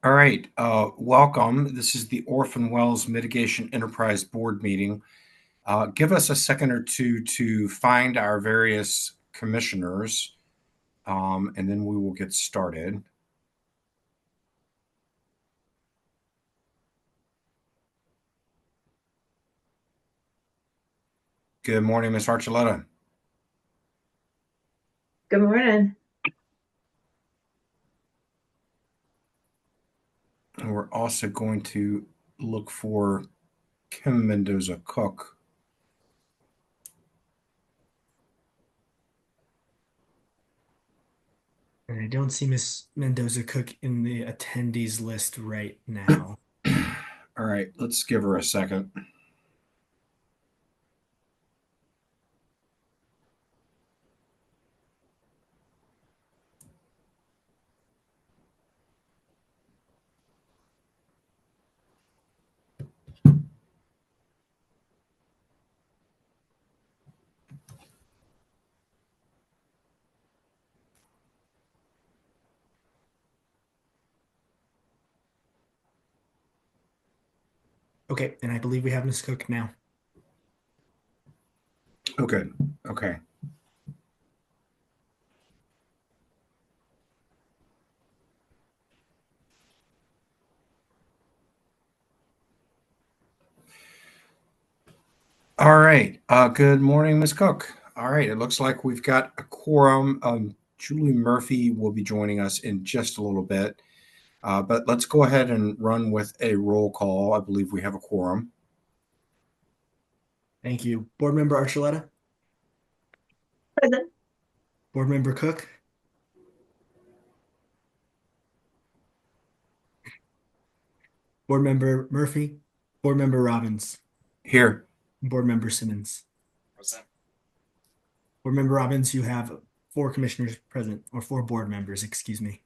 All right, welcome. This is the Orphan Wells Mitigation Enterprise Board meeting. Give us a second or two to find our various commissioners, and then we will get started. Good morning, Ms. Archuleta. Good morning. And we're also going to look for Kim Mendoza-Cook. And I don't see Miss Mendoza-Cook in the attendees list right now. All right, let's give her a second. Okay, and I believe we have Miss Cook now. Okay. All right. Good morning, Ms. Cook. All right. It looks like we've got a quorum. Julie Murphy will be joining us in just a little bit. But let's go ahead and run with a roll call. I believe we have a quorum. Thank you. Board Member Archuleta? Present. Board Member Cook? Board Member Murphy? Board Member Robbins? Here. Board Member Simmons? Present. Board Member Robbins, you have 4 commissioners present, or 4 board members, excuse me.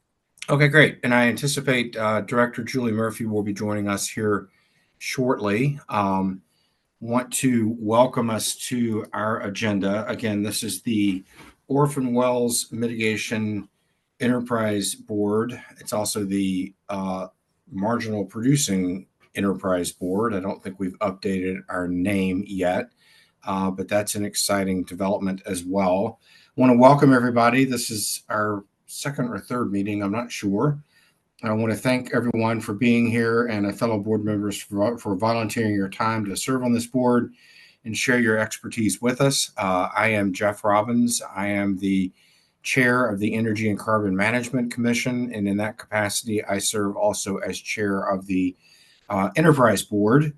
Okay, great. And I anticipate Director Julie Murphy will be joining us here shortly. Want to welcome us to our agenda. Again, this is the Orphan Wells Mitigation Enterprise Board. It's also the Marginal Producing Enterprise Board. I don't think we've updated our name yet, but that's an exciting development as well. I want to welcome everybody. This is our second or third meeting, I'm not sure. I want to thank everyone for being here and fellow board members for volunteering your time to serve on this board and share your expertise with us. I am Jeff Robbins. I am the chair of the Energy and Carbon Management Commission, and in that capacity, I serve also as chair of the Enterprise Board.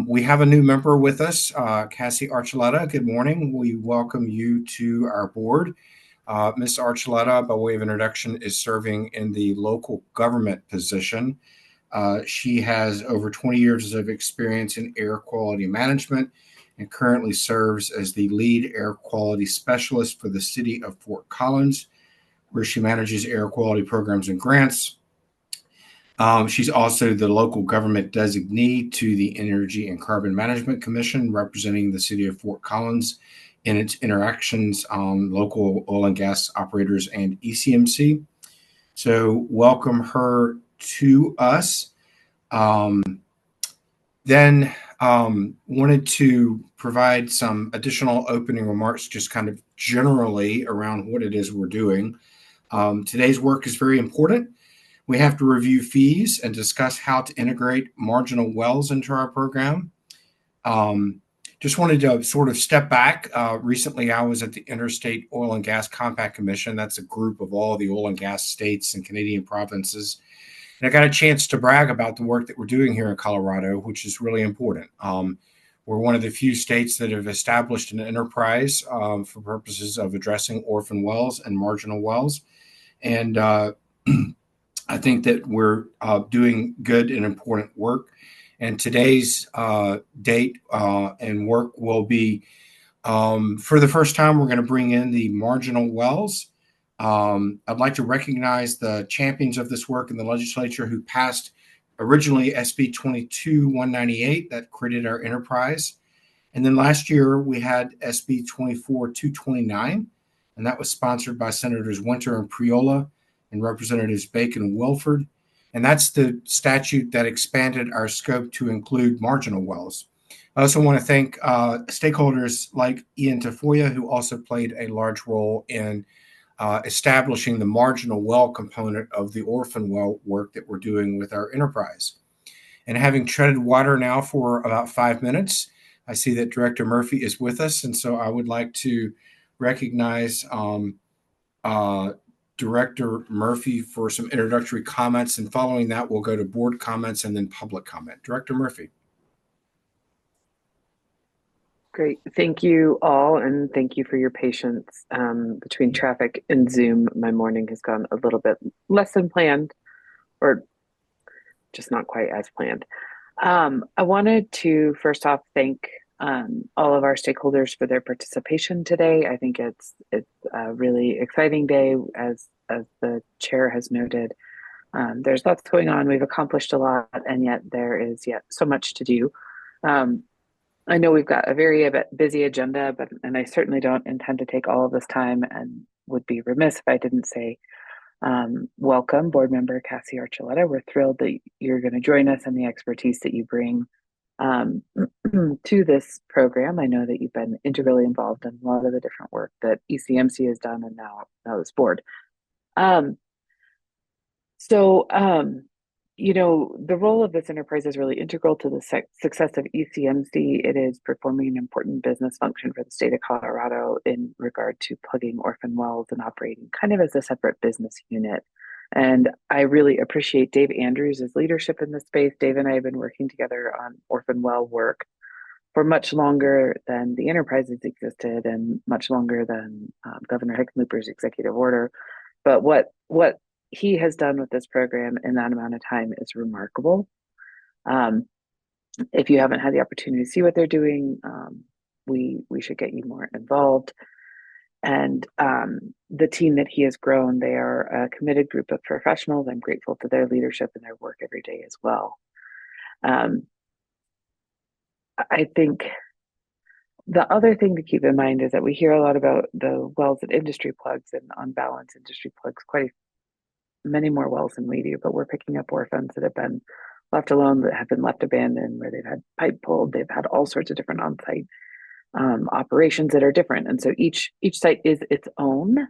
We have a new member with us, Cassie Archuleta. Good morning. We welcome you to our board. Ms. Archuleta, by way of introduction, is serving in the local government position. She has over 20 years of experience in air quality management and currently serves as the lead air quality specialist for the city of Fort Collins, where she manages air quality programs and grants. She's also the local government designee to the Energy and Carbon Management Commission, representing the city of Fort Collins in its interactions on local oil and gas operators and ECMC. So welcome her to us. Then wanted to provide some additional opening remarks, just kind of generally around what it is we're doing. Today's work is very important. We have to review fees and discuss how to integrate marginal wells into our program. Just wanted to sort of step back. Recently, I was at the Interstate Oil and Gas Compact Commission. That's a group of all the oil and gas states and Canadian provinces. And I got a chance to brag about the work that we're doing here in Colorado, which is really important. We're one of the few states that have established an enterprise for purposes of addressing orphan wells and marginal wells. And I think that we're doing good and important work. And today's date and work will be, for the first time, we're going to bring in the marginal wells. I'd like to recognize the champions of this work in the legislature who passed originally SB 22-198 that created our enterprise. And then last year we had SB 24-229, and that was sponsored by Senators Winter and Priola and Representatives Bacon and Wilford. and that's the statute that expanded our scope to include marginal wells. I also want to thank stakeholders like Ian Tafoya, who also played a large role in establishing the marginal well component of the orphan well work that we're doing with our enterprise. And having treaded water now for about 5 minutes, I see that Director Murphy is with us. And so I would like to recognize uh, Director Murphy for some introductory comments. And following that, we'll go to board comments and then public comment. Director Murphy. Great. Thank you all, and thank you for your patience. Between traffic and Zoom, my morning has gone a little bit less than planned, or just not quite as planned. I wanted to first off thank all of our stakeholders for their participation today. I think it's a really exciting day, as the chair has noted. There's lots going on. We've accomplished a lot, and yet there is yet so much to do. I know we've got a very busy agenda, and I certainly don't intend to take all of this time, and would be remiss if I didn't say welcome, Board Member Cassie Archuleta. We're thrilled that you're going to join us and the expertise that you bring to this program. I know that you've been integrally involved in a lot of the different work that ECMC has done, and now this board. Um, so, the role of this enterprise is really integral to the success of ECMC. It is performing an important business function for the state of Colorado in regard to plugging orphan wells and operating kind of as a separate business unit. And I really appreciate Dave Andrews' leadership in this space. Dave and I have been working together on orphan well work for much longer than the enterprise has existed, and much longer than Governor Hickenlooper's executive order. But what he has done with this program in that amount of time is remarkable. If you haven't had the opportunity to see what they're doing, we should get you more involved. And the team that he has grown, they are a committed group of professionals. I'm grateful for their leadership and their work every day as well. I think the other thing to keep in mind is that we hear a lot about the wells that industry plugs, and on balance, industry plugs quite many more wells than we do, but we're picking up orphans that have been left alone, that have been left abandoned, where they've had pipe pulled, they've had all sorts of different on-site operations that are different. And so each site is its own.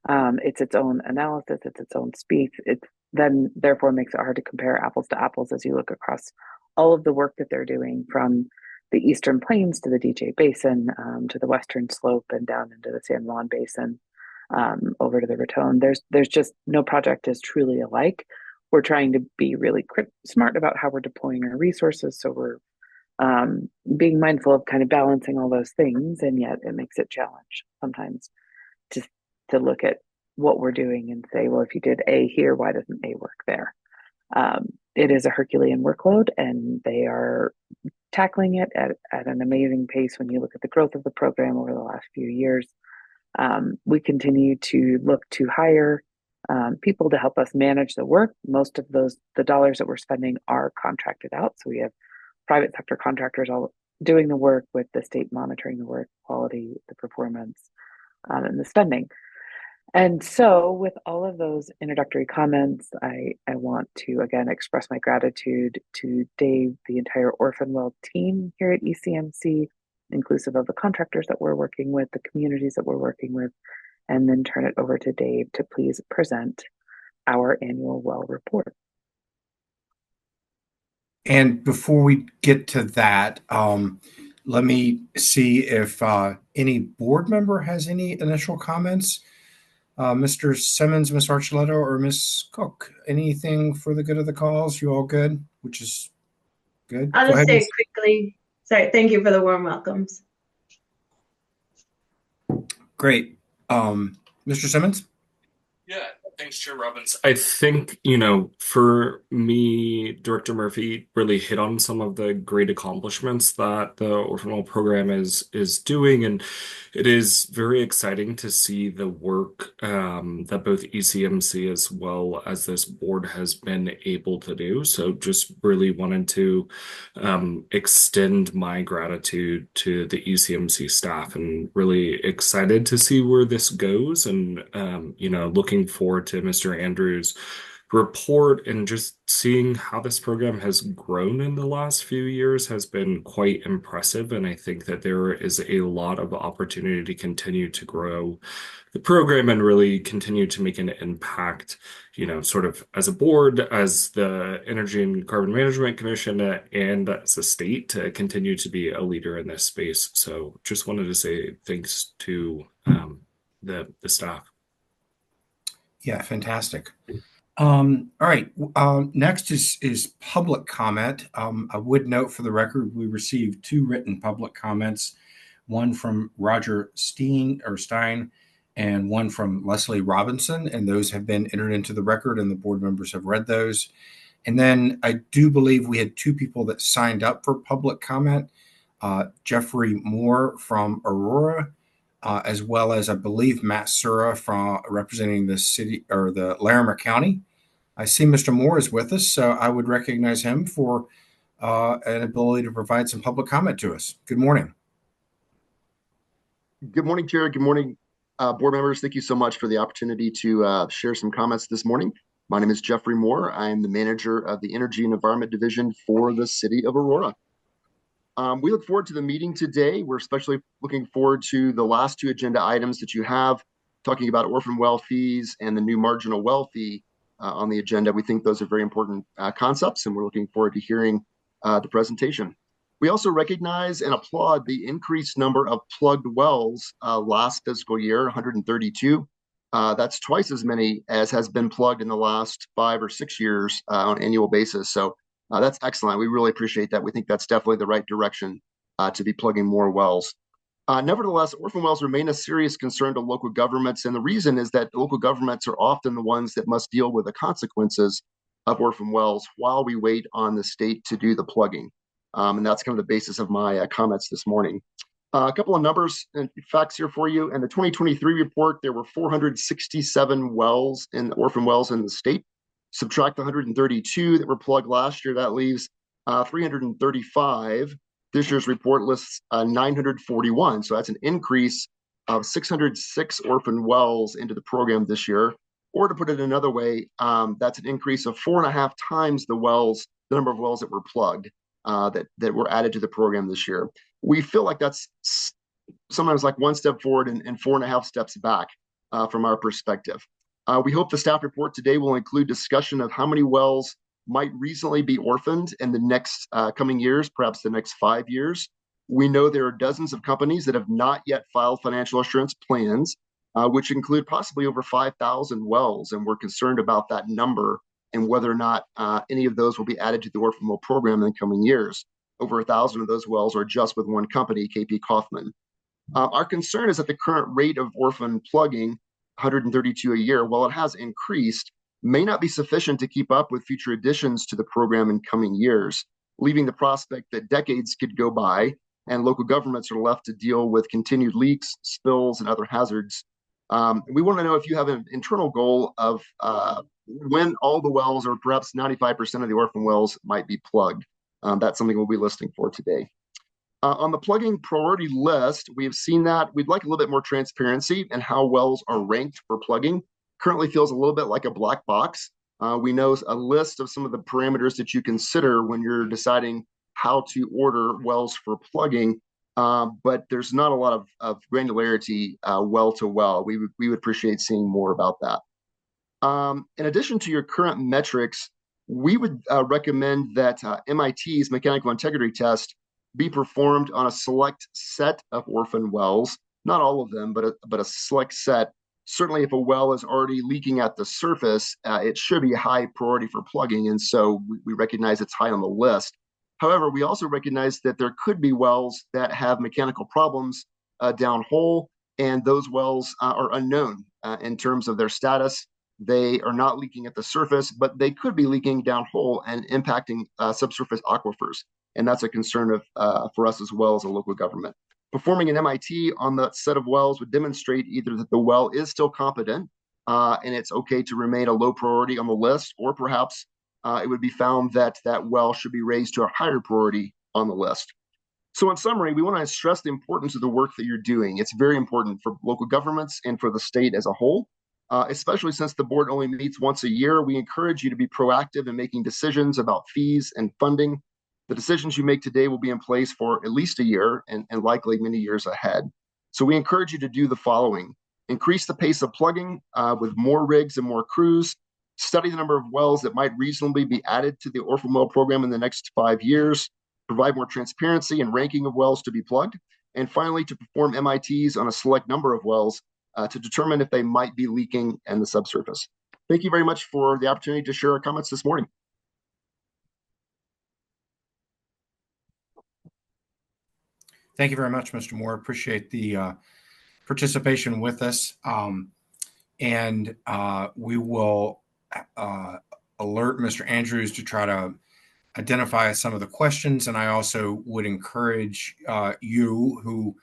It's its own analysis, it's its own speed. It then therefore makes it hard to compare apples to apples as you look across all of the work that they're doing, from the Eastern Plains to the DJ Basin, to the Western Slope and down into the San Juan Basin, over to the Raton. There's just no project is truly alike. We're trying to be really smart about how we're deploying our resources, so we're being mindful of kind of balancing all those things, and yet it makes it challenge sometimes to look at what we're doing and say, well, if you did A here, why doesn't A work there? It is a Herculean workload, and they are tackling it at an amazing pace. When you look at the growth of the program over the last few years, we continue to look to hire people to help us manage the work. Most of the dollars that we're spending are contracted out. So we have private sector contractors all doing the work, with the state monitoring the work, quality, the performance, and the spending. And so, with all of those introductory comments, I want to again express my gratitude to Dave, the entire Orphan Well team here at ECMC, inclusive of the contractors that we're working with, the communities that we're working with, and then turn it over to Dave to please present our annual well report. And before we get to that, let me see if any board member has any initial comments. Mr. Simmons, Ms. Archuleta, or Ms. Cook, anything for the good of the cause? You all good? Which is good. I'll Go just ahead. say quickly, sorry, thank you for the warm welcomes. Great. Mr. Simmons? Yeah, thanks, Chair Robbins. I think, for me, Director Murphy really hit on some of the great accomplishments that the Orphan Well program is doing, and it is very exciting to see the work that both ECMC as well as this board has been able to do. So just really wanted to extend my gratitude to the ECMC staff, and really excited to see where this goes, and looking forward to Mr. Andrews report, and just seeing how this program has grown in the last few years has been quite impressive. And I think that there is a lot of opportunity to continue to grow the program and really continue to make an impact, sort of as a board, as the Energy and Carbon Management Commission, and as a state to continue to be a leader in this space. So just wanted to say thanks to the staff. Yeah, fantastic. All right. Next is public comment. I would note for the record, we received 2 written public comments, one from Roger Stein and one from Leslie Robinson, and those have been entered into the record and the board members have read those. And then I do believe we had 2 people that signed up for public comment, Jeffrey Moore from Aurora, as well as I believe Matt Sura from representing the city or the Larimer County. I see Mr. Moore is with us, so I would recognize him for an ability to provide some public comment to us. Good morning. Good morning, Chair. Good morning, board members. Thank you so much for the opportunity to share some comments this morning. My name is Jeffrey Moore. I am the manager of the Energy and Environment Division for the City of Aurora. We look forward to the meeting today. We're especially looking forward to the last 2 agenda items that you have, talking about orphan well fees and the new marginal well fee on the agenda. We think those are very important concepts, and we're looking forward to hearing the presentation. We also recognize and applaud the increased number of plugged wells last fiscal year, 132. That's twice as many as has been plugged in the last 5 or 6 years on an annual basis. So that's excellent. We really appreciate that. We think that's definitely the right direction to be plugging more wells. Nevertheless, orphan wells remain a serious concern to local governments, and the reason is that local governments are often the ones that must deal with the consequences of orphan wells while we wait on the state to do the plugging. And that's kind of the basis of my comments this morning. A couple of numbers and facts here for you. In the 2023 report, there were 467 wells in orphan wells in the state. Subtract the 132 that were plugged last year, that leaves 335. This year's report lists 941. So that's an increase of 606 orphan wells into the program this year. Or to put it another way, that's an increase of 4.5 times the number of wells that were plugged that were added to the program this year. We feel like that's sometimes like 1 step forward and 4.5 steps back from our perspective. We hope the staff report today will include discussion of how many wells might reasonably be orphaned in the next coming years, perhaps the next 5 years. We know there are dozens of companies that have not yet filed financial assurance plans, which include possibly over 5,000 wells, and we're concerned about that number and whether or not any of those will be added to the orphan well program in the coming years. Over 1,000 of those wells are just with one company, KP Kaufman. Our concern is that the current rate of orphan plugging, 132 a year, while it has increased, may not be sufficient to keep up with future additions to the program in coming years, leaving the prospect that decades could go by and local governments are left to deal with continued leaks, spills, and other hazards. We want to know if you have an internal goal of when all the wells, or perhaps 95% of the orphan wells, might be plugged. That's something we'll be listening for today. On the plugging priority list, we have seen that we'd like a little bit more transparency in how wells are ranked for plugging. Currently feels a little bit like a black box. We know a list of some of the parameters that you consider when you're deciding how to order wells for plugging, but there's not a lot of granularity well to well. We would appreciate seeing more about that. In addition to your current metrics, we would recommend that MIT's mechanical integrity test be performed on a select set of orphan wells, not all of them, but a select set. Certainly, if a well is already leaking at the surface, it should be a high priority for plugging, and so we recognize it's high on the list. However, we also recognize that there could be wells that have mechanical problems downhole, and those wells are unknown in terms of their status. They are not leaking at the surface, but they could be leaking downhole and impacting subsurface aquifers, and that's a concern for us as well as a local government. Performing an MIT on that set of wells would demonstrate either that the well is still competent and it's okay to remain a low priority on the list, or perhaps it would be found that that well should be raised to a higher priority on the list. So in summary, we want to stress the importance of the work that you're doing. It's very important for local governments and for the state as a whole. especially since the board only meets once a year. We encourage you to be proactive in making decisions about fees and funding. The decisions you make today will be in place for at least a year and likely many years ahead. So we encourage you to do the following: increase the pace of plugging with more rigs and more crews, study the number of wells that might reasonably be added to the Orphan well program in the next 5 years, provide more transparency and ranking of wells to be plugged, and finally, to perform MITs on a select number of wells to determine if they might be leaking in the subsurface. Thank you very much for the opportunity to share our comments this morning. Thank you very much, Mr. Moore. Appreciate the participation with us. We will alert Mr. Andrews to try to identify some of the questions. And I also would encourage you who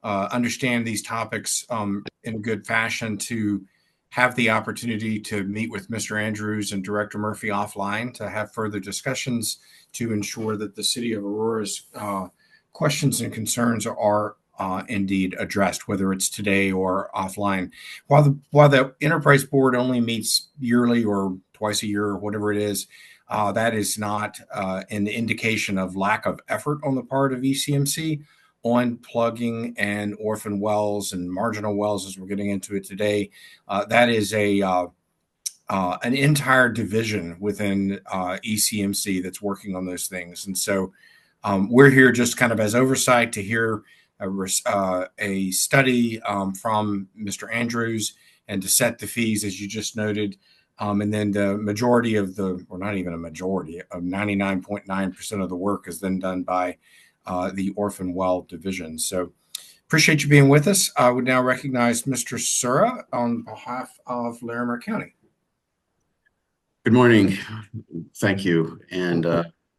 understand these topics in a good fashion to have the opportunity to meet with Mr. Andrews and Director Murphy offline to have further discussions to ensure that the City of Aurora's questions and concerns are indeed addressed, whether it's today or offline. While the Enterprise Board only meets yearly or twice a year or whatever it is, that is not an indication of lack of effort on the part of ECMC on plugging and orphan wells and marginal wells, as we're getting into it today. That is an entire division within ECMC that's working on those things. And so we're here just kind of as oversight to hear a study from Mr. Andrews and to set the fees, as you just noted. And then the majority of or not even a majority, of 99.9% of the work is then done by the Orphan Well Division. So appreciate you being with us. I would now recognize Mr. Sura on behalf of Larimer County. Good morning. Thank you. And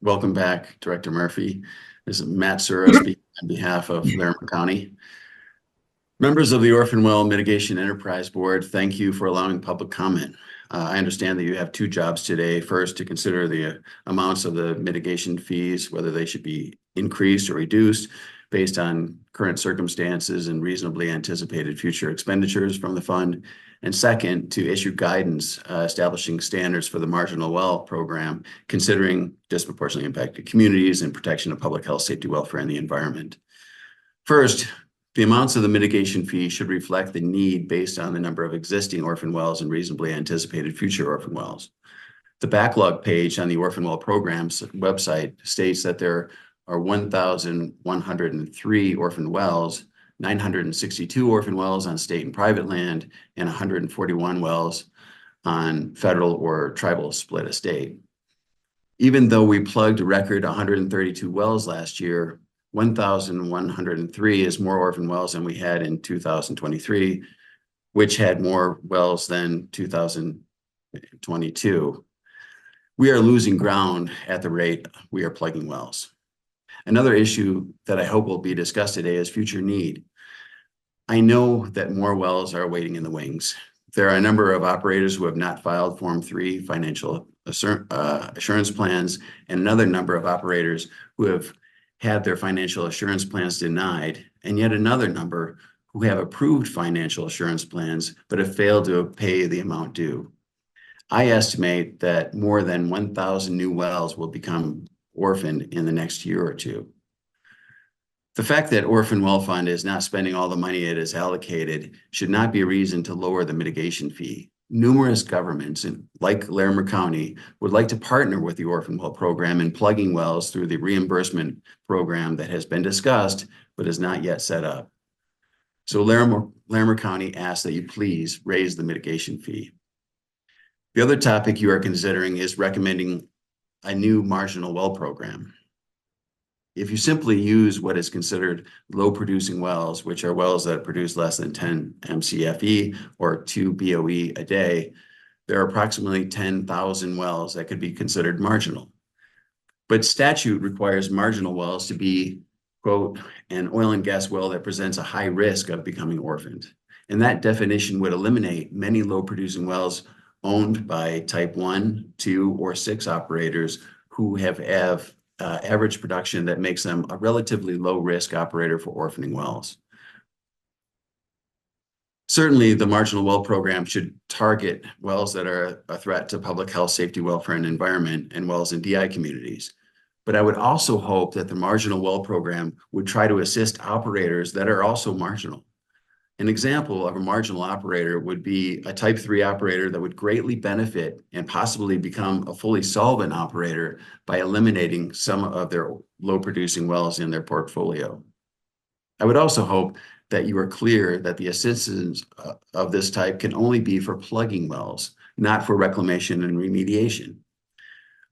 welcome back, Director Murphy. This is Matt Sura speaking on behalf of Larimer County. Members of the Orphan Well Mitigation Enterprise Board, thank you for allowing public comment. I understand that you have two jobs today. First, to consider the amounts of the mitigation fees, whether they should be increased or reduced based on current circumstances and reasonably anticipated future expenditures from the fund. And second, to issue guidance establishing standards for the marginal well program, considering disproportionately impacted communities and protection of public health, safety, welfare, and the environment. First, the amounts of the mitigation fee should reflect the need based on the number of existing orphan wells and reasonably anticipated future orphan wells. The backlog page on the Orphan Well Program's website states that there are 1,103 orphan wells, 962 orphan wells on state and private land, and 141 wells on federal or tribal split estate. Even though we plugged a record 132 wells last year, 1,103 is more orphan wells than we had in 2023, which had more wells than 2022. We are losing ground at the rate we are plugging wells. Another issue that I hope will be discussed today is future need. I know that more wells are waiting in the wings. There are a number of operators who have not filed Form 3 financial assurance plans, and another number of operators who have had their financial assurance plans denied, and yet another number who have approved financial assurance plans but have failed to pay the amount due. I estimate that more than 1,000 new wells will become orphaned in the next year or two. The fact that Orphan Well Fund is not spending all the money it is allocated should not be a reason to lower the mitigation fee. Numerous governments, like Larimer County, would like to partner with the Orphan Well program in plugging wells through the reimbursement program that has been discussed but is not yet set up. So Larimer County asks that you please raise the mitigation fee. The other topic you are considering is recommending a new marginal well program. If you simply use what is considered low producing wells, which are wells that produce less than 10 MCFE or 2 BOE a day, there are approximately 10,000 wells that could be considered marginal. But statute requires marginal wells to be, quote, an oil and gas well that presents a high risk of becoming orphaned. And that definition would eliminate many low producing wells owned by type 1, 2, or 6 operators who have average production that makes them a relatively low risk operator for orphaning wells. Certainly, the marginal well program should target wells that are a threat to public health, safety, welfare, and environment, and wells in DI communities. But I would also hope that the marginal well program would try to assist operators that are also marginal. An example of a marginal operator would be a type 3 operator that would greatly benefit and possibly become a fully solvent operator by eliminating some of their low producing wells in their portfolio. I would also hope that you are clear that the assistance of this type can only be for plugging wells, not for reclamation and remediation.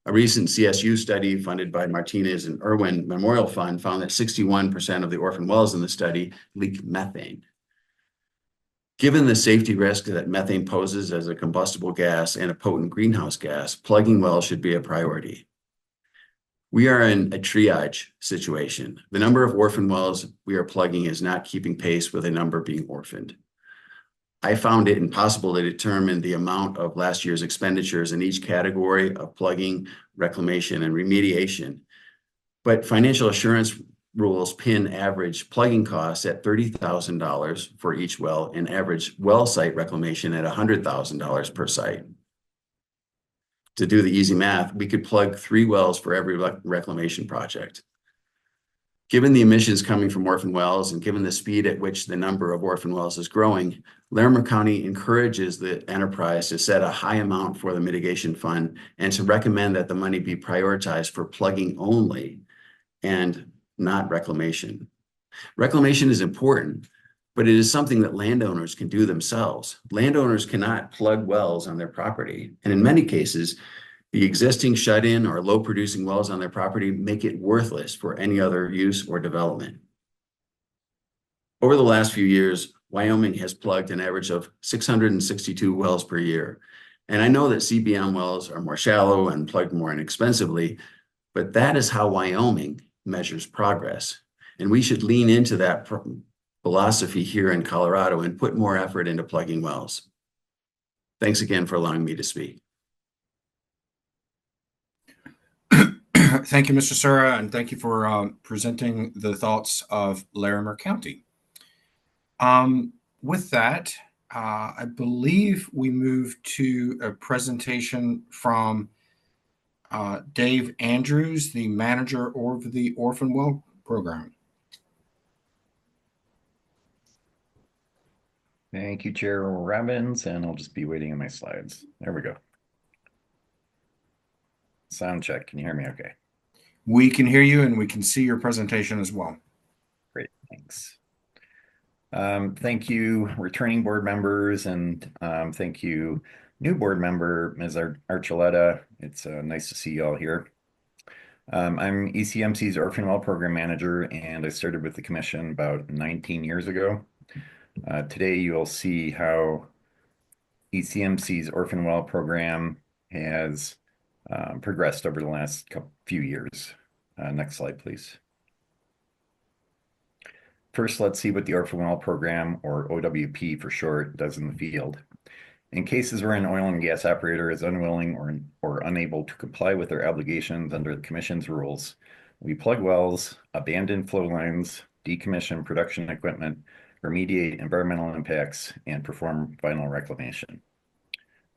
A recent CSU study funded by Martinez and Irwin Memorial Fund found that 61% of the orphan wells in the study leak methane. Given the safety risk that methane poses as a combustible gas and a potent greenhouse gas, plugging wells should be a priority. We are in a triage situation. The number of orphan wells we are plugging is not keeping pace with a number being orphaned. I found it impossible to determine the amount of last year's expenditures in each category of plugging, reclamation, and remediation. But financial assurance rules pin average plugging costs at $30,000 for each well and average well site reclamation at $100,000 per site. To do the easy math, we could plug 3 wells for every reclamation project. Given the emissions coming from orphan wells and given the speed at which the number of orphan wells is growing, Larimer County encourages the enterprise to set a high amount for the mitigation fund and to recommend that the money be prioritized for plugging only and not reclamation. Reclamation is important, but it is something that landowners can do themselves. Landowners cannot plug wells on their property, and in many cases, the existing shut-in or low-producing wells on their property make it worthless for any other use or development. Over the last few years, Wyoming has plugged an average of 662 wells per year. And I know that CBM wells are more shallow and plugged more inexpensively, but that is how Wyoming measures progress. And we should lean into that philosophy here in Colorado and put more effort into plugging wells. Thanks again for allowing me to speak. Thank you, Mr. Sura, and thank you for presenting the thoughts of Larimer County. With that, I believe we move to a presentation from Dave Andrews, the manager of the Orphan Well Program. Thank you, Chair Robbins, and I'll just be waiting on my slides. There we go. Sound check. Can you hear me okay? We can hear you and we can see your presentation as well. Great, thanks. Thank you, returning board members, and thank you, new board member, Ms. Archuleta. It's nice to see you all here. I'm ECMC's Orphan Well Program Manager, and I started with the commission about 19 years ago. Today, you'll see how ECMC's Orphan Well Program has progressed over the last few years. Next slide, please. First, let's see what the Orphan Well Program, or OWP for short, does in the field. In cases where an oil and gas operator is unwilling or unable to comply with their obligations under the Commission's rules, we plug wells, abandon flow lines, decommission production equipment, remediate environmental impacts, and perform final reclamation.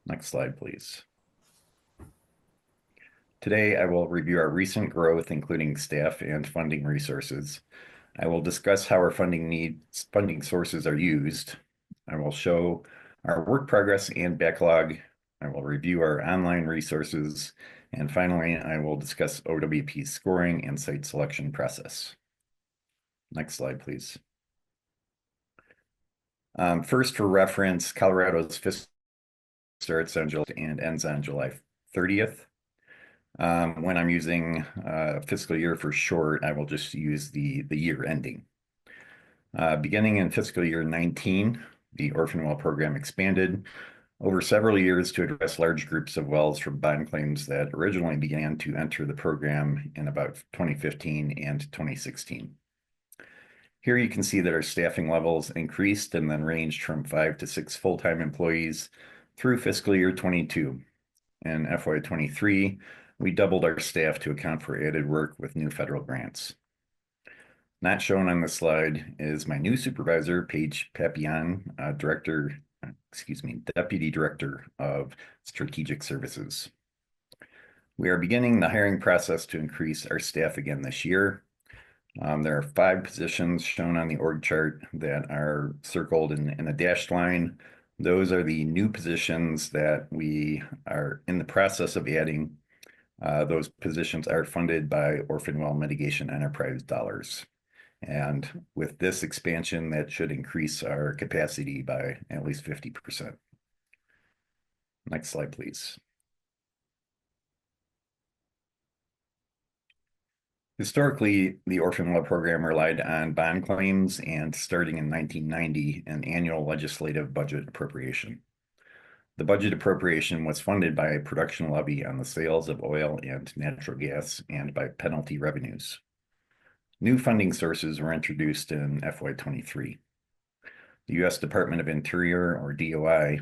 Next slide, please. Today, I will review our recent growth, including staff and funding resources. I will discuss how our funding sources are used. I will show our work progress and backlog. I will review our online resources. And finally, I will discuss OWP scoring and site selection process. Next slide, please. First, for reference, Colorado's fiscal starts on July and ends on July 30th. When I'm using fiscal year for short, I will just use the year ending. Beginning in fiscal year 19, the Orphan Well Program expanded over several years to address large groups of wells from bond claims that originally began to enter the program in about 2015 and 2016. Here you can see that our staffing levels increased and then ranged from 5 to 6 full-time employees through fiscal year 22. In FY 23, we doubled our staff to account for added work with new federal grants. Not shown on the slide is my new supervisor, Paige Papillon, Deputy Director of Strategic Services. We are beginning the hiring process to increase our staff again this year. There are 5 positions shown on the org chart that are circled in a dashed line. Those are the new positions that we are in the process of adding. Those positions are funded by Orphan Well Mitigation Enterprise dollars. And with this expansion, that should increase our capacity by at least 50%. Next slide, please. Historically, the Orphan Well program relied on bond claims and, starting in 1990, an annual legislative budget appropriation. The budget appropriation was funded by a production levy on the sales of oil and natural gas and by penalty revenues. New funding sources were introduced in FY23. The U.S. Department of Interior, or DOI,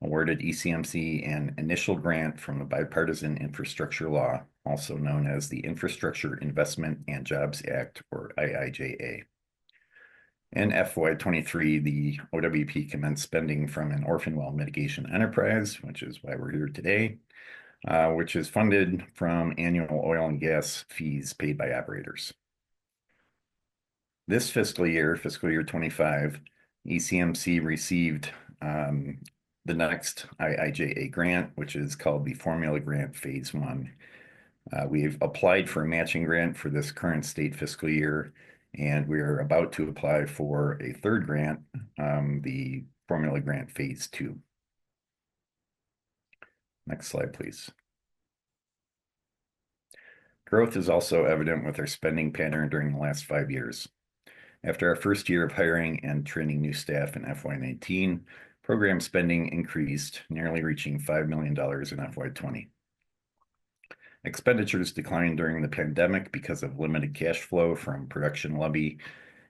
awarded ECMC an initial grant from the Bipartisan Infrastructure Law, also known as the Infrastructure Investment and Jobs Act, or IIJA. In FY23, the OWP commenced spending from an Orphan Well Mitigation Enterprise, which is why we're here today, which is funded from annual oil and gas fees paid by operators. This fiscal year 25, ECMC received the next IIJA grant, which is called the Formula Grant Phase 1. We've applied for a matching grant for this current state fiscal year, and we're about to apply for a third grant, the Formula Grant Phase 2. Next slide, please. Growth is also evident with our spending pattern during the last 5 years. After our first year of hiring and training new staff in FY19, program spending increased, nearly reaching $5 million in FY20. Expenditures declined during the pandemic because of limited cash flow from production levy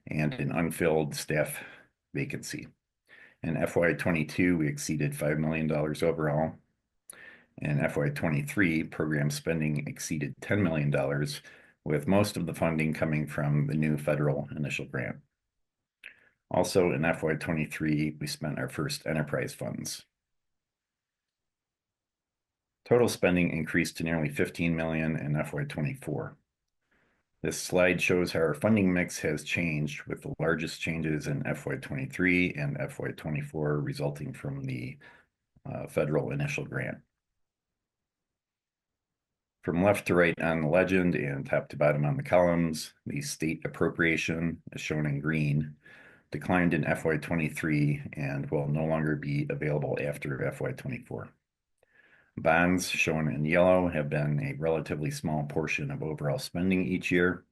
and an unfilled staff vacancy. In FY22, we exceeded $5 million overall. In FY23, program spending exceeded $10 million, with most of the funding coming from the new federal initial grant. Also in FY23, we spent our first enterprise funds. Total spending increased to nearly $15 million in FY24. This slide shows how our funding mix has changed, with the largest changes in FY23 and FY24 resulting from the federal initial grant. From left to right on the legend and top to bottom on the columns, the state appropriation, as shown in green, declined in FY23 and will no longer be available after FY24. Bonds, shown in yellow, have been a relatively small portion of overall spending each year.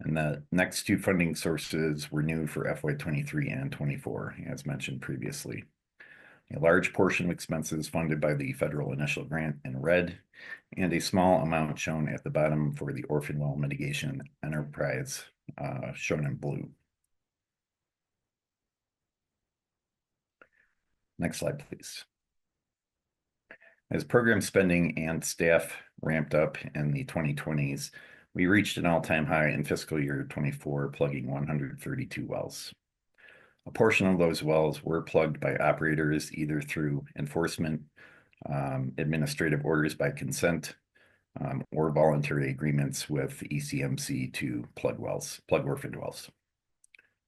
And the next 2 funding sources were new for FY23 and 24, as mentioned previously. A large portion of expenses funded by the federal initial grant in red, and a small amount shown at the bottom for the Orphan Well Mitigation Enterprise, shown in blue. Next slide, please. As program spending and staff ramped up in the 2020s, we reached an all-time high in fiscal year 24, plugging 132 wells. A portion of those wells were plugged by operators either through enforcement, administrative orders by consent, or voluntary agreements with ECMC to plug orphaned wells.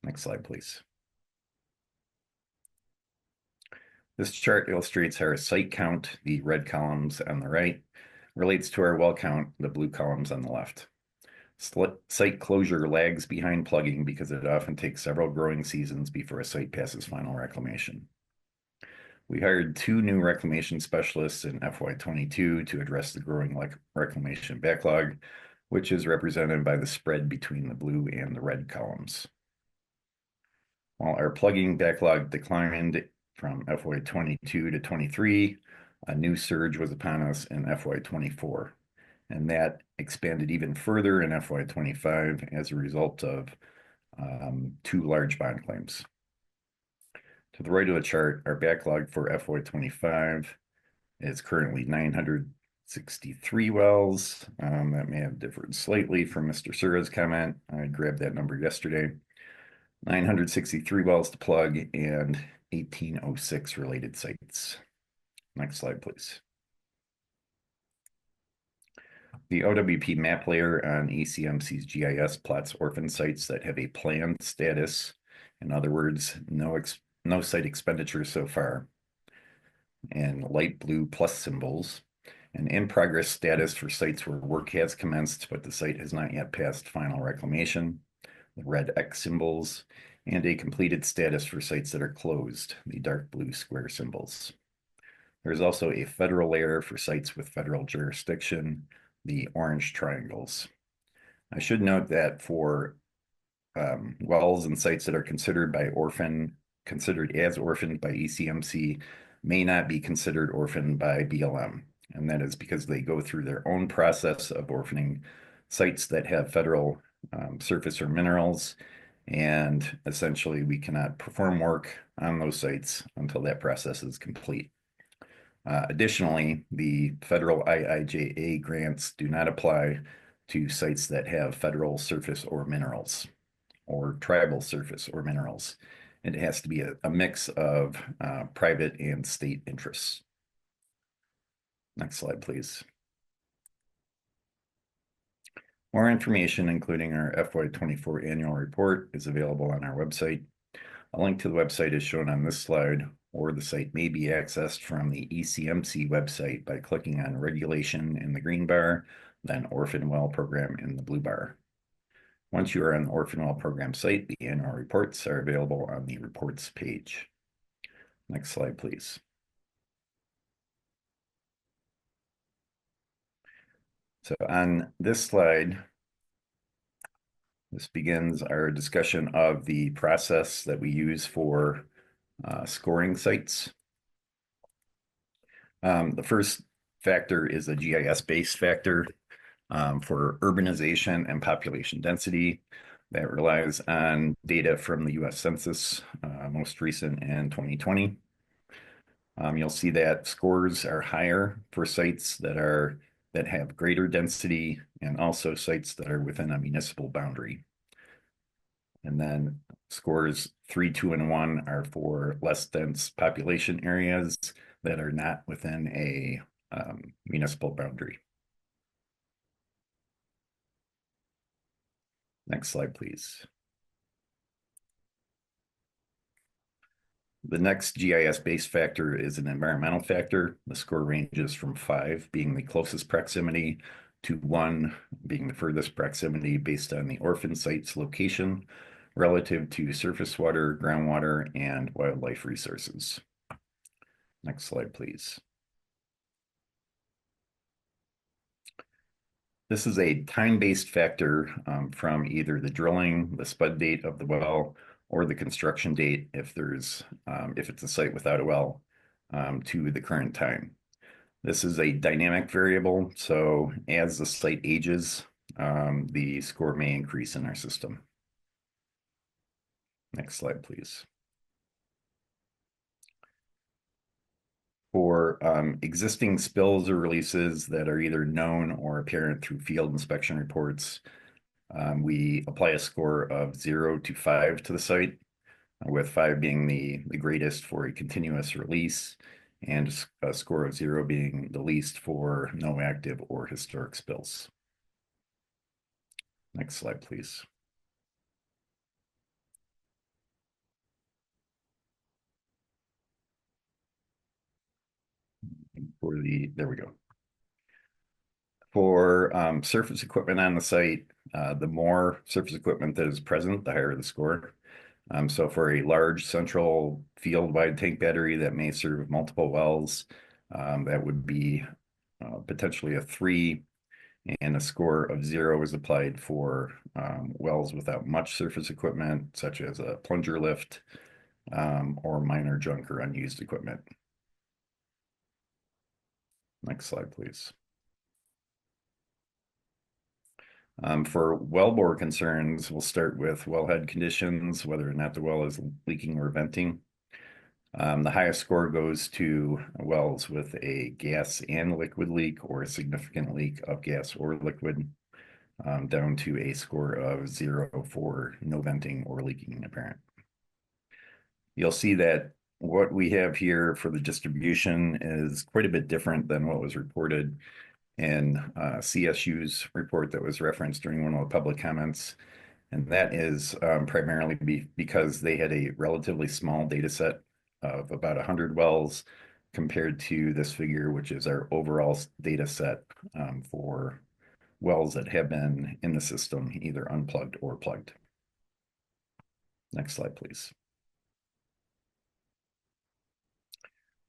Next slide, please. This chart illustrates how our site count, the red columns on the right, relates to our well count, the blue columns on the left. Site closure lags behind plugging because it often takes several growing seasons before a site passes final reclamation. We hired 2 new reclamation specialists in FY22 to address the growing reclamation backlog, which is represented by the spread between the blue and the red columns. While our plugging backlog declined from FY22 to 23, a new surge was upon us in FY24. And that expanded even further in FY25 as a result of 2 large bond claims. To the right of the chart, our backlog for FY25 is currently $900 63 wells. That may have differed slightly from Mr. Sura's comment. I grabbed that number yesterday. 963 wells to plug and 1806 related sites. Next slide, please. The OWP map layer on ECMC's GIS plots orphan sites that have a planned status. In other words, no site expenditure so far. And light blue plus symbols. An in-progress status for sites where work has commenced, but the site has not yet passed final reclamation. The red X symbols, and a completed status for sites that are closed, the dark blue square symbols. There's also a federal layer for sites with federal jurisdiction, the orange triangles. I should note that for wells and sites that are considered as orphaned by ECMC may not be considered orphaned by BLM. And that is because they go through their own process of orphaning sites that have federal surface or minerals. And essentially, we cannot perform work on those sites until that process is complete. Additionally, the federal IIJA grants do not apply to sites that have federal surface or minerals or tribal surface or minerals. It has to be a mix of private and state interests. Next slide, please. More information, including our FY24 annual report, is available on our website. A link to the website is shown on this slide, or the site may be accessed from the ECMC website by clicking on Regulation in the green bar, then Orphan Well Program in the blue bar. Once you are on the Orphan Well Program site, the annual reports are available on the Reports page. Next slide, please. So on this slide, this begins our discussion of the process that we use for scoring sites. The first factor is a GIS-based factor for urbanization and population density that relies on data from the US Census, most recent in 2020. You'll see that scores are higher for sites that have greater density and also sites that are within a municipal boundary. And then scores 3, 2, and 1 are for less dense population areas that are not within a municipal boundary. Next slide, please. The next GIS-based factor is an environmental factor. The score ranges from 5 being the closest proximity to 1 being the furthest proximity based on the orphan site's location relative to surface water, groundwater, and wildlife resources. Next slide, please. This is a time-based factor from either the drilling, the spud date of the well, or the construction date if it's a site without a well, to the current time. This is a dynamic variable, so as the site ages, the score may increase in our system. Next slide, please. For existing spills or releases that are either known or apparent through field inspection reports, we apply a score of 0 to 5 to the site, with 5 being the greatest for a continuous release and a score of 0 being the least for no active or historic spills. Next slide, please. There we go. For surface equipment on the site, the more surface equipment that is present, the higher the score. So for a large central field-wide tank battery that may serve multiple wells, that would be potentially a 3, and a score of 0 is applied for wells without much surface equipment, such as a plunger lift or minor junk or unused equipment. Next slide, please. For wellbore concerns, we'll start with wellhead conditions, whether or not the well is leaking or venting. The highest score goes to wells with a gas and liquid leak or a significant leak of gas or liquid, down to a score of 0 for no venting or leaking apparent. You'll see that what we have here for the distribution is quite a bit different than what was reported in CSU's report that was referenced during one of the public comments. And that is primarily because they had a relatively small data set of about 100 wells compared to this figure, which is our overall data set for wells that have been in the system, either unplugged or plugged. Next slide, please.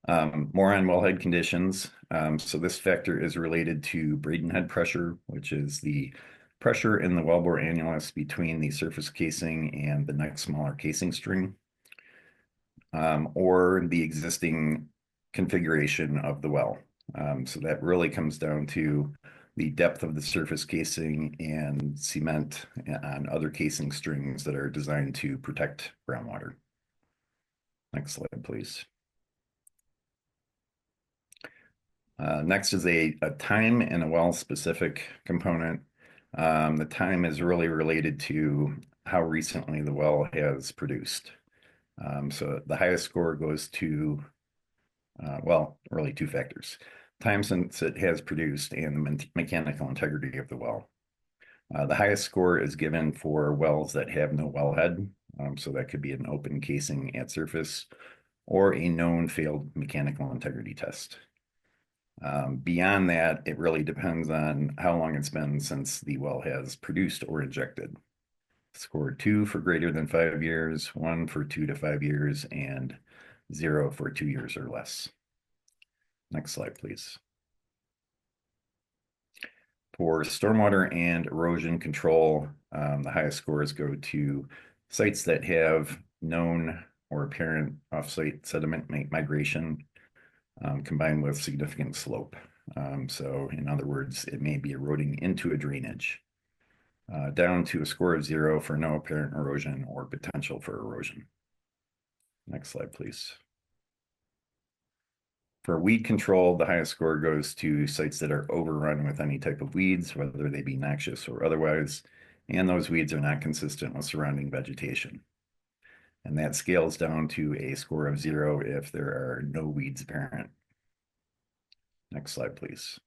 More on wellhead conditions. So this factor is related to Braden head pressure, which is the pressure in the wellbore annulus between the surface casing and the next smaller casing string, or the existing configuration of the well. So that really comes down to the depth of the surface casing and cement on other casing strings that are designed to protect groundwater. Next slide, please. Next is a time and a well-specific component. The time is really related to how recently the well has produced. So the highest score goes to, well, really two factors: time since it has produced and the mechanical integrity of the well. The highest score is given for wells that have no wellhead. So that could be an open casing at surface or a known failed mechanical integrity test. Beyond that, it really depends on how long it's been since the well has produced or injected. Score 2 for greater than 5 years, 1 for 2 to 5 years, and 0 for 2 years or less. Next slide, please. For stormwater and erosion control, the highest scores go to sites that have known or apparent offsite sediment migration, combined with significant slope. So in other words, it may be eroding into a drainage, down to a score of 0 for no apparent erosion or potential for erosion. Next slide, please. For weed control, the highest score goes to sites that are overrun with any type of weeds, whether they be noxious or otherwise, and those weeds are not consistent with surrounding vegetation. And that scales down to a score of 0 if there are no weeds apparent. Next slide, please.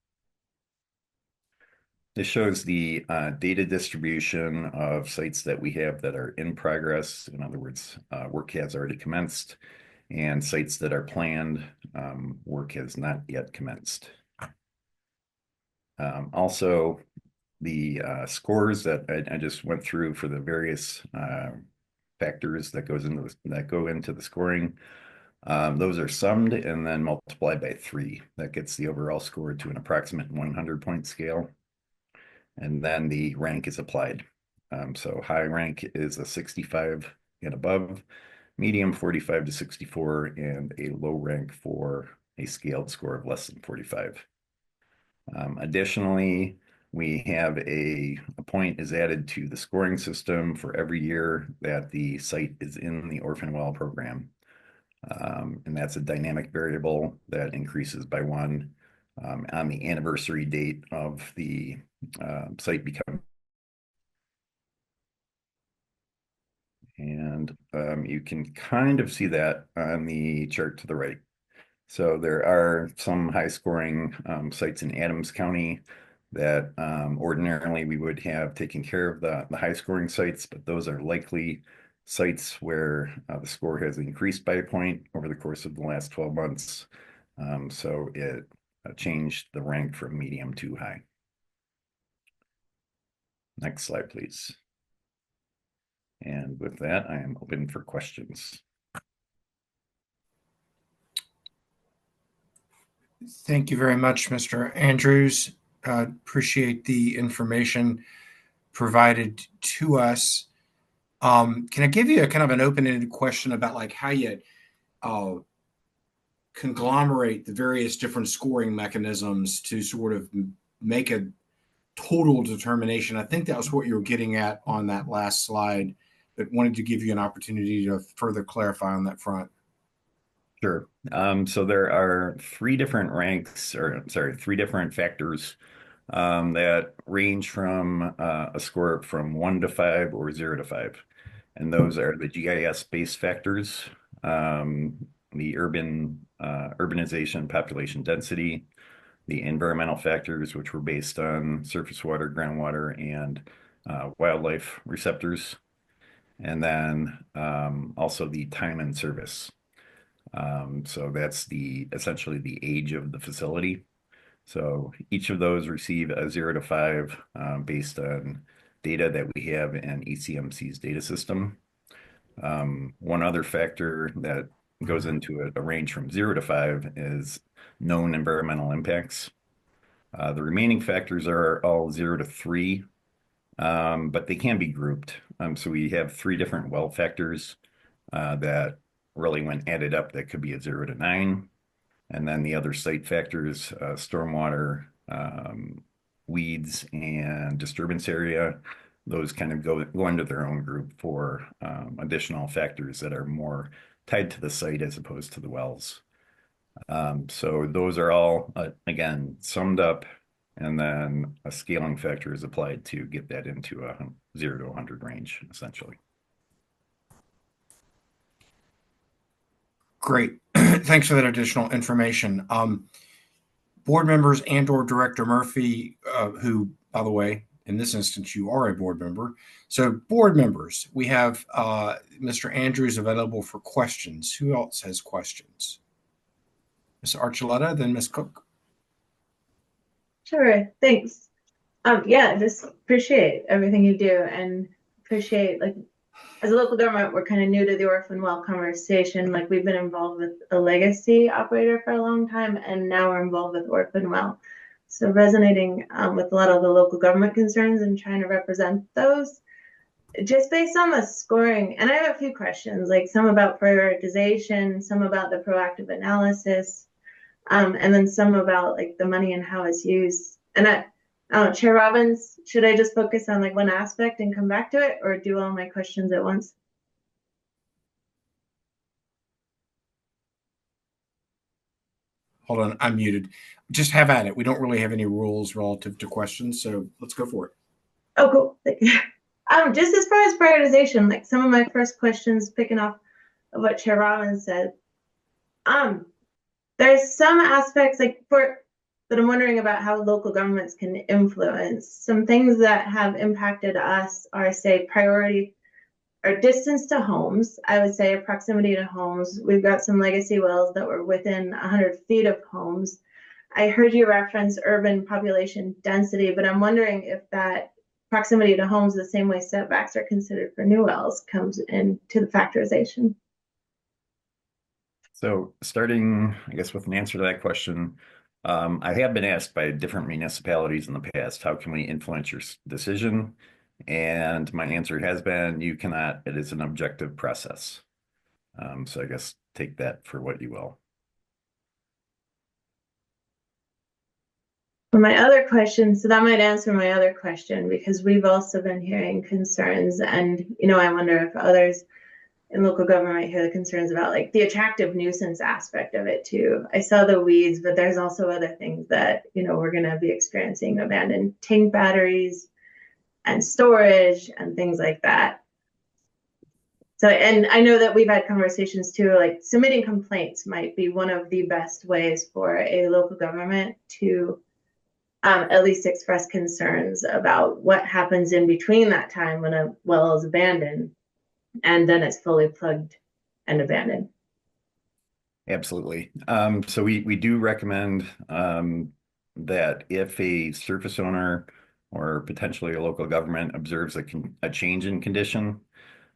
This shows the data distribution of sites that we have that are in progress. In other words, work has already commenced, and sites that are planned, work has not yet commenced. Also, the scores that I just went through for the various factors that go into the scoring, those are summed and then multiplied by 3. That gets the overall score to an approximate 100-point scale. And then the rank is applied. So high rank is a 65 and above, medium 45 to 64, and a low rank for a scaled score of less than 45. Additionally, we have a point is added to the scoring system for every year that the site is in the Orphan Well program. And that's a dynamic variable that increases by 1 on the anniversary date of the site become. And you can kind of see that on the chart to the right. So there are some high scoring sites in Adams County that ordinarily we would have taken care of the high scoring sites, but those are likely sites where the score has increased by a point over the course of the last 12 months. So it changed the rank from medium to high. Next slide, please. And with that, I am open for questions. Thank you very much, Mr. Andrews. Appreciate the information provided to us. Can I give you a kind of an open-ended question about like how you conglomerate the various different scoring mechanisms to sort of make a total determination? I think that was what you were getting at on that last slide, but wanted to give you an opportunity to further clarify on that front. Sure. So there are three different ranks, or sorry, three different factors that range from a score from 1 to 5 or 0 to 5. And those are the GIS-based factors, the urbanization, population density, the environmental factors, which were based on surface water, groundwater, and wildlife receptors, and then also the time and service. So that's essentially the age of the facility. So each of those receive a 0 to 5 based on data that we have in ECMC's data system. One other factor that goes into a range from 0 to 5 is known environmental impacts. The remaining factors are all 0 to 3, but they can be grouped. So we have three different well factors that really, when added up, that could be a 0 to 9. And then the other site factors, stormwater, weeds, and disturbance area, those kind of go into their own group for additional factors that are more tied to the site as opposed to the wells. So those are all, again, summed up, and then a scaling factor is applied to get that into a 0 to 100 range, essentially. Great. Thanks for that additional information. Board members and/or Director Murphy, who, by the way, in this instance, you are a board member. So, board members, we have Mr. Andrews available for questions. Who else has questions? Ms. Archuleta, then Ms. Cook. Sure, thanks. Yeah, just appreciate everything you do and appreciate, like, as a local government, we're kind of new to the orphan well conversation. Like, we've been involved with a legacy operator for a long time, and now we're involved with orphan well. So resonating with a lot of the local government concerns and trying to represent those. Just based on the scoring, and I have a few questions, like some about prioritization, some about the proactive analysis, and then some about like the money and how it's used. And Chair Robbins, should I just focus on like one aspect and come back to it, or do all my questions at once? Hold on, I'm muted. Just have at it. We don't really have any rules relative to questions, so let's go for it. Oh, cool. Just as far as prioritization, like some of my first questions, picking off of what Chair Robbins said, there's some aspects that I'm wondering about how local governments can influence. Some things that have impacted us are, say, priority or distance to homes. I would say proximity to homes. We've got some legacy wells that were within 100 feet of homes. I heard you reference urban population density, but I'm wondering if that proximity to homes, the same way setbacks are considered for new wells, comes into the factorization. So starting, I guess, with an answer to that question, I have been asked by different municipalities in the past, how can we influence your decision? And my answer has been, you cannot. It is an objective process. So I guess take that for what you will. For my other question, so that might answer my other question, because we've also been hearing concerns, and I wonder if others in local government might hear the concerns about like the attractive nuisance aspect of it too. I saw the weeds, but there's also other things that we're going to be experiencing: abandoned tank batteries and storage and things like that. So, and I know that we've had conversations too, like submitting complaints might be one of the best ways for a local government to at least express concerns about what happens in between that time when a well is abandoned and then it's fully plugged and abandoned. Absolutely. So we do recommend that if a surface owner or potentially a local government observes a change in condition,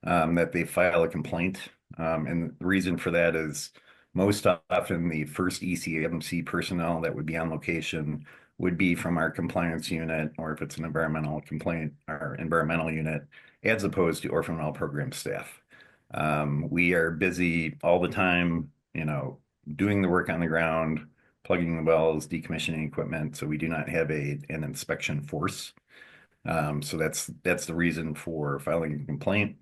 that they file a complaint. And the reason for that is most often the first ECMC personnel that would be on location would be from our compliance unit, or if it's an environmental complaint, our environmental unit, as opposed to orphan well program staff. We are busy all the time, doing the work on the ground, plugging the wells, decommissioning equipment. So we do not have an inspection force. So that's the reason for filing a complaint.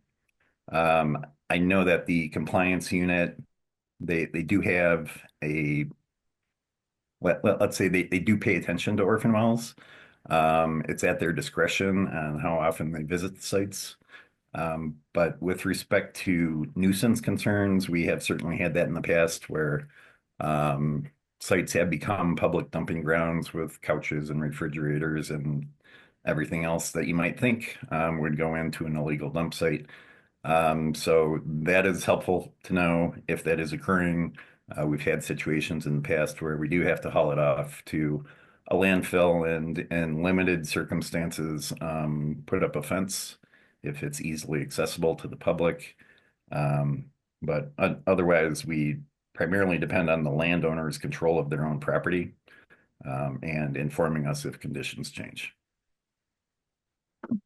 I know that the compliance unit They do have a let's say they do pay attention to orphan wells. It's at their discretion on how often they visit the sites. But with respect to nuisance concerns, we have certainly had that in the past where um, sites have become public dumping grounds with couches and refrigerators and everything else that you might think would go into an illegal dump site. So that is helpful to know if that is occurring. We've had situations in the past where we do have to haul it off to a landfill and in limited circumstances, put up a fence if it's easily accessible to the public. But otherwise, we primarily depend on the landowner's control of their own property, and informing us if conditions change.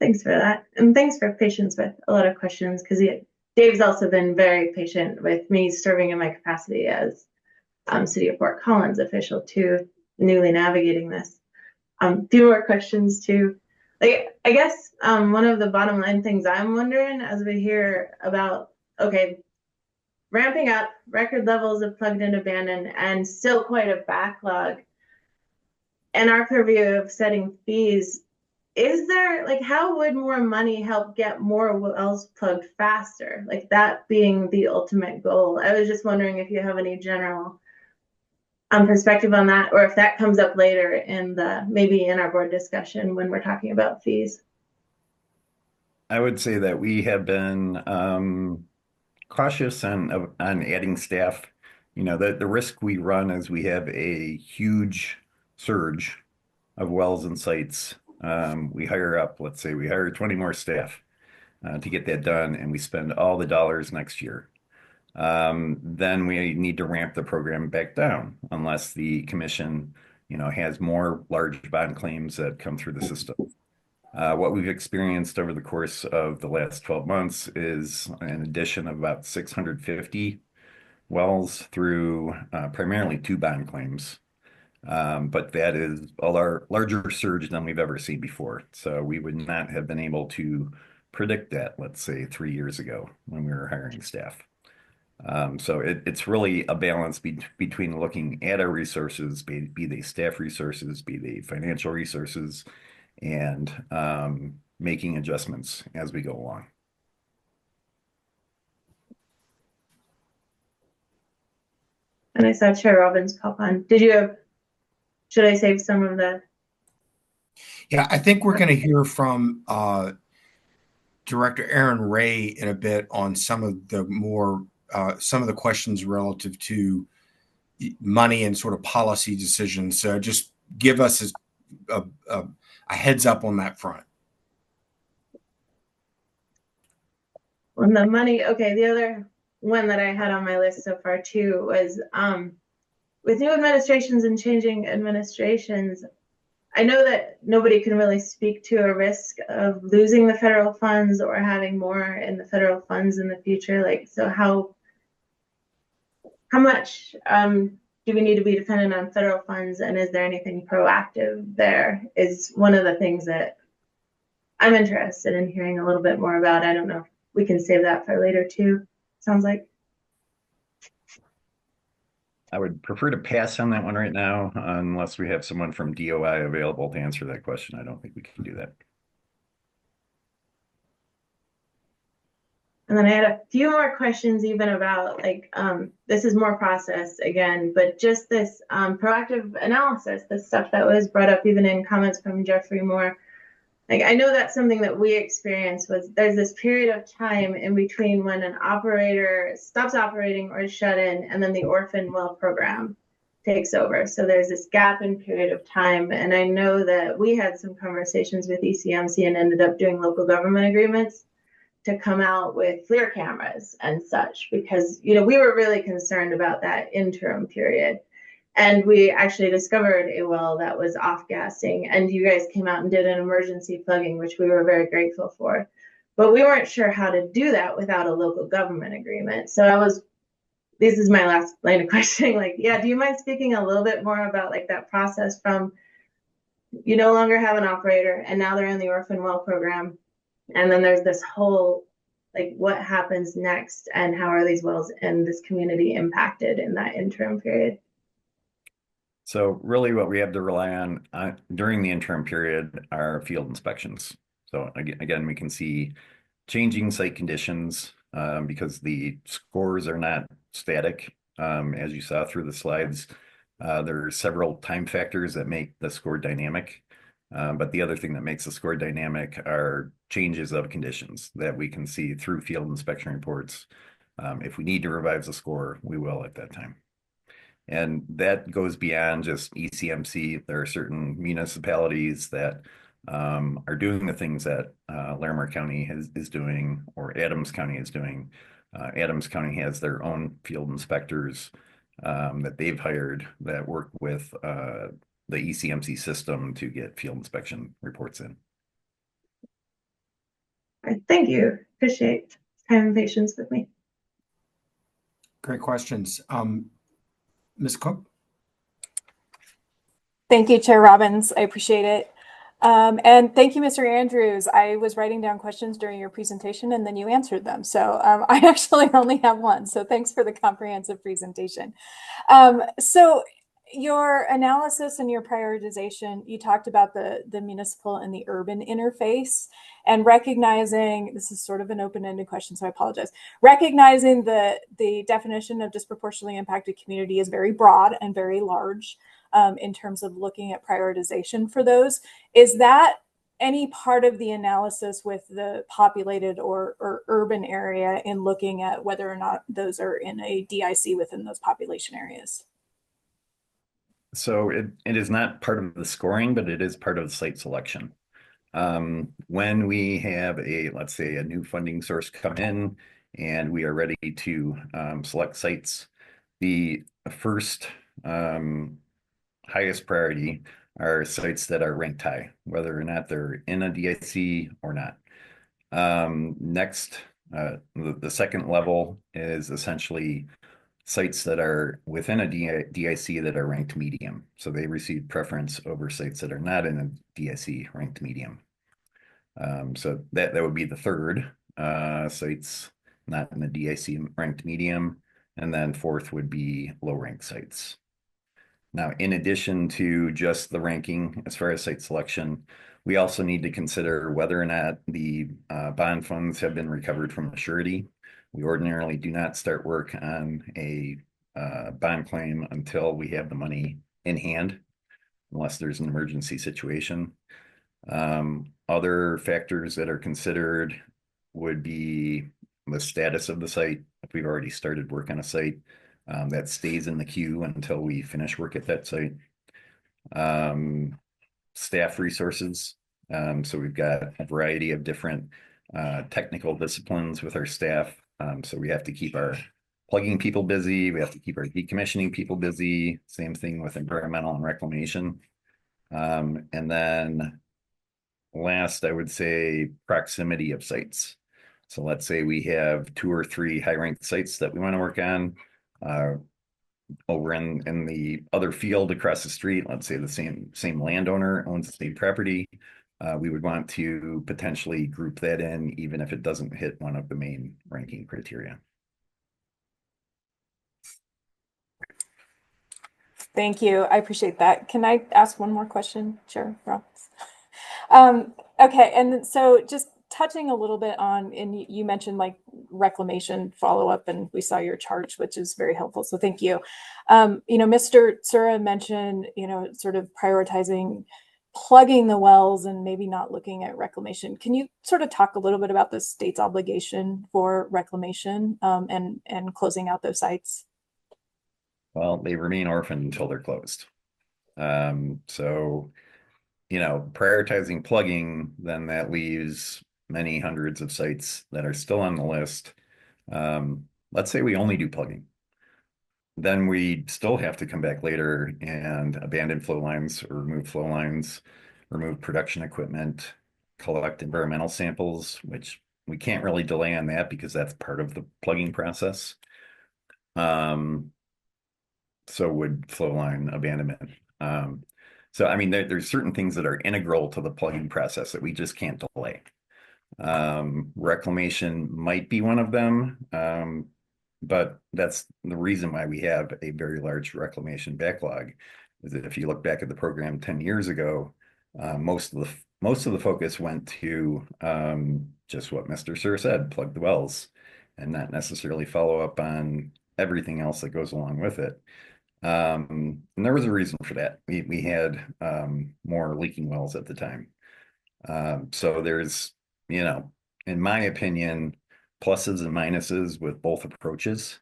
Thanks for that. And thanks for patience with a lot of questions, because Dave's also been very patient with me serving in my capacity as City of Fort Collins official too, newly navigating this. Few more questions too. Like, I guess one of the bottom line things I'm wondering as we hear about, okay, ramping up record levels of plugged and abandoned and still quite a backlog, and our purview of setting fees, is there, like, how would more money help get more wells plugged faster? Like, that being the ultimate goal. I was just wondering if you have any general perspective on that, or if that comes up later in maybe in our board discussion when we're talking about fees. I would say that we have been cautious on adding staff. You know, the risk we run is we have a huge surge of wells and sites. We hire up, let's say we hire 20 more staff to get that done, and we spend all the dollars next year. Then we need to ramp the program back down unless the commission, has more large bond claims that come through the system. What we've experienced over the course of the last 12 months is an addition of about 650 wells through primarily two bond claims. But that is a larger surge than we've ever seen before. So we would not have been able to predict that, let's say, 3 years ago when we were hiring staff. So it's really a balance between looking at our resources, be they staff resources, be they financial resources, and making adjustments as we go along. And I saw Chair Robbins pop on. Should I save some of the? Yeah, I think we're going to hear from Director Aaron Ray in a bit on some of the questions relative to money and sort of policy decisions. So just give us a heads up on that front. On the money, okay, the other one that I had on my list so far too was with new administrations and changing administrations, I know that nobody can really speak to a risk of losing the federal funds or having more in the federal funds in the future. Like, so how much do we need to be dependent on federal funds, and is there anything proactive there? Is one of the things that I'm interested in hearing a little bit more about. I don't know if we can save that for later too, sounds like. I would prefer to pass on that one right now, unless we have someone from DOI available to answer that question. I don't think we can do that. And then I had a few more questions even about, like, this is more process again, but just this proactive analysis, the stuff that was brought up even in comments from Jeffrey Moore. Like, I know that's something that we experienced was there's this period of time in between when an operator stops operating or is shut in, and then the Orphan well program takes over. So there's this gap in period of time. And I know that we had some conversations with ECMC and ended up doing local government agreements to come out with FLIR cameras and such, because, we were really concerned about that interim period. And we actually discovered a well that was off-gassing, and you guys came out and did an emergency plugging, which we were very grateful for. But we weren't sure how to do that without a local government agreement. So this is my last line of questioning, like, yeah, do you mind speaking a little bit more about, like, that process from you no longer have an operator and now they're in the Orphan well program, and then there's this whole like what happens next and how are these wells and this community impacted in that interim period? So really what we have to rely on during the interim period are field inspections. So again, we can see changing site conditions because the scores are not static. As you saw through the slides, there are several time factors that make the score dynamic. But the other thing that makes the score dynamic are changes of conditions that we can see through field inspection reports. If we need to revise the score, we will at that time. And that goes beyond just ECMC. There are certain municipalities that are doing the things that Larimer County is doing or Adams County is doing. Adams County has their own field inspectors that they've hired that work with the ECMC system to get field inspection reports in. All right, thank you. Appreciate time and patience with me. Great questions. Ms. Cook? Thank you, Chair Robbins. I appreciate it. And thank you, Mr. Andrews. I was writing down questions during your presentation and then you answered them. So I actually only have one. So thanks for the comprehensive presentation. So your analysis and your prioritization, you talked about the municipal and the urban interface and recognizing, this is sort of an open-ended question, so I apologize, recognizing the definition of disproportionately impacted community is very broad and very large. In terms of looking at prioritization for those. Is that any part of the analysis with the populated or urban area in looking at whether or not those are in a DIC within those population areas? So it is not part of the scoring, but it is part of the site selection. When we have let's say a new funding source come in and we are ready to select sites, the first highest priority are sites that are ranked high, whether or not they're in a DIC or not. Next, the second level is essentially sites that are within a DIC that are ranked medium. So they receive preference over sites that are not in a DIC ranked medium. So that would be the third, sites not in the DIC ranked medium. And then fourth would be low ranked sites. Now, in addition to just the ranking, as far as site selection, we also need to consider whether or not the bond funds have been recovered from a surety. We ordinarily do not start work on a bond claim until we have the money in hand, unless there's an emergency situation. Other factors that are considered would be the status of the site. If we've already started work on a site, that stays in the queue until we finish work at that site. Staff resources. So we've got a variety of different technical disciplines with our staff. So we have to keep our plugging people busy. We have to keep our decommissioning people busy. Same thing with environmental and reclamation. And then last, I would say proximity of sites. So let's say we have 2 or 3 high-ranked sites that we want to work on. Over in the other field across the street, let's say the same landowner owns the same property, we would want to potentially group that in even if it doesn't hit one of the main ranking criteria. Thank you. I appreciate that. Can I ask one more question, Chair Robbins? Okay, and so just touching a little bit on, and you mentioned like reclamation follow-up, and we saw your charts, which is very helpful. So thank you. Mr. Sura mentioned, sort of prioritizing plugging the wells and maybe not looking at reclamation. Can you sort of talk a little bit about the state's obligation for reclamation and closing out those sites? Well, they remain orphan until they're closed. So, prioritizing plugging, then that leaves many hundreds of sites that are still on the list. Let's say we only do plugging. Then we still have to come back later and abandon flow lines or remove flow lines, remove production equipment, collect environmental samples, which we can't really delay on that because that's part of the plugging process. So would flow line abandonment. So, I mean, there's certain things that are integral to the plugging process that we just can't delay. Reclamation might be one of them, but that's the reason why we have a very large reclamation backlog. Is that if you look back at the program 10 years ago, most of the focus went to just what Mr. Sir said, plug the wells, and not necessarily follow up on everything else that goes along with it. And there was a reason for that. We had more leaking wells at the time. So there's, in my opinion, pluses and minuses with both approaches.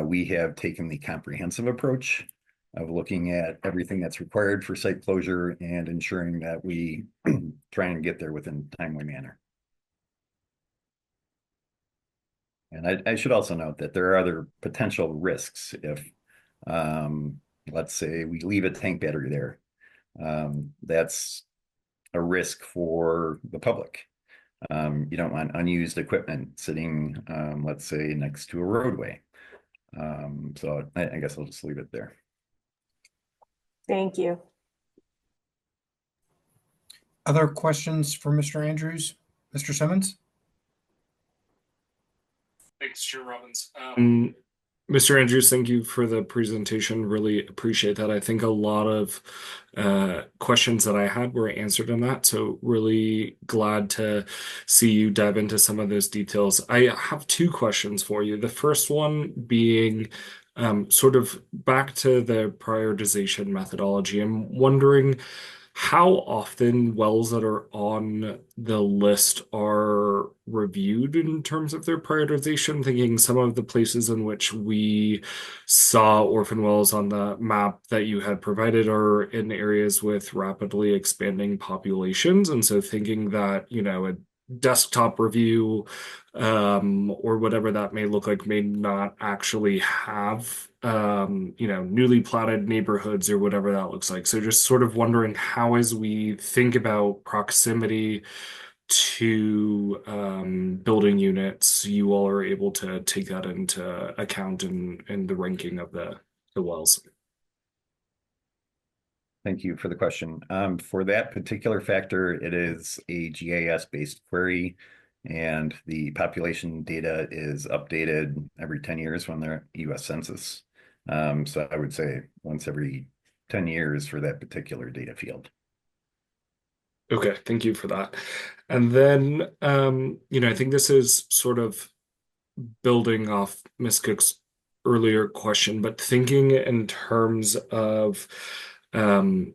We have taken the comprehensive approach of looking at everything that's required for site closure and ensuring that we try and get there within a timely manner. And I should also note that there are other potential risks if, let's say, we leave a tank battery there. That's a risk for the public. You don't want unused equipment sitting, let's say, next to a roadway. So I guess I'll just leave it there. Thank you. Other questions for Mr. Andrews? Mr. Simmons? Thanks, Chair Robbins. Mr. Andrews, thank you for the presentation. Really appreciate that. I think a lot of questions that I had were answered in that. So really glad to see you dive into some of those details. I have two questions for you. The first one being sort of back to the prioritization methodology. I'm wondering how often wells that are on the list are reviewed in terms of their prioritization, thinking some of the places in which we saw orphan wells on the map that you had provided are in areas with rapidly expanding populations. And so thinking that, a desktop review or whatever that may look like may not actually have newly platted neighborhoods or whatever that looks like. So just sort of wondering how, as we think about proximity to building units, you all are able to take that into account in the ranking of the wells. Thank you for the question. For that particular factor, it is a GIS-based query, and the population data is updated every 10 years when the US Census. So I would say once every 10 years for that particular data field. Okay, thank you for that. And then, I think this is sort of building off Ms. Cook's earlier question, but thinking in terms of, and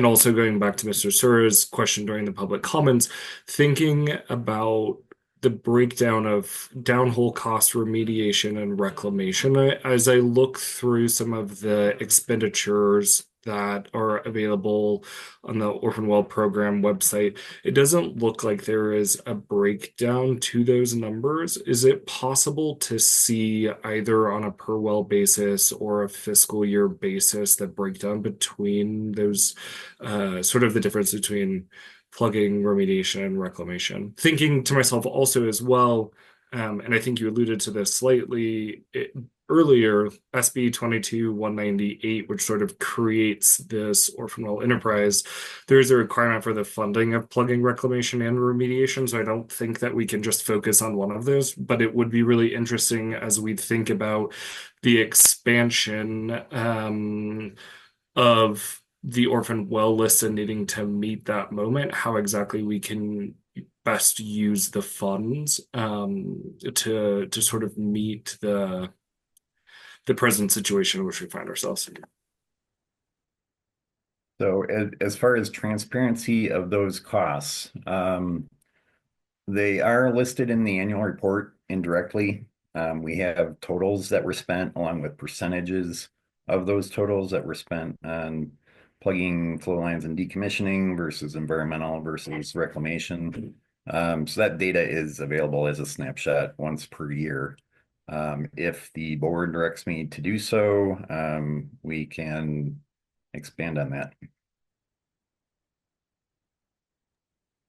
also going back to Mr. Sura's question during the public comments, thinking about the breakdown of downhole cost remediation and reclamation. As I look through some of the expenditures that are available on the Orphan Well Program website, it doesn't look like there is a breakdown to those numbers. Is it possible to see either on a per well basis or a fiscal year basis the breakdown between those, sort of the difference between plugging, remediation, and reclamation? Thinking to myself also as well, and I think you alluded to this slightly earlier, SB 22-198, which sort of creates this orphan well enterprise, there is a requirement for the funding of plugging, reclamation, and remediation. So I don't think that we can just focus on one of those, but it would be really interesting as we think about the expansion of the orphan well list and needing to meet that moment, how exactly we can best use the funds to sort of meet the present situation in which we find ourselves in. So as far as transparency of those costs, they are listed in the annual report indirectly. We have totals that were spent along with percentages of those totals that were spent on plugging flow lines and decommissioning versus environmental versus reclamation. So that data is available as a snapshot once per year. If the board directs me to do so, we can expand on that.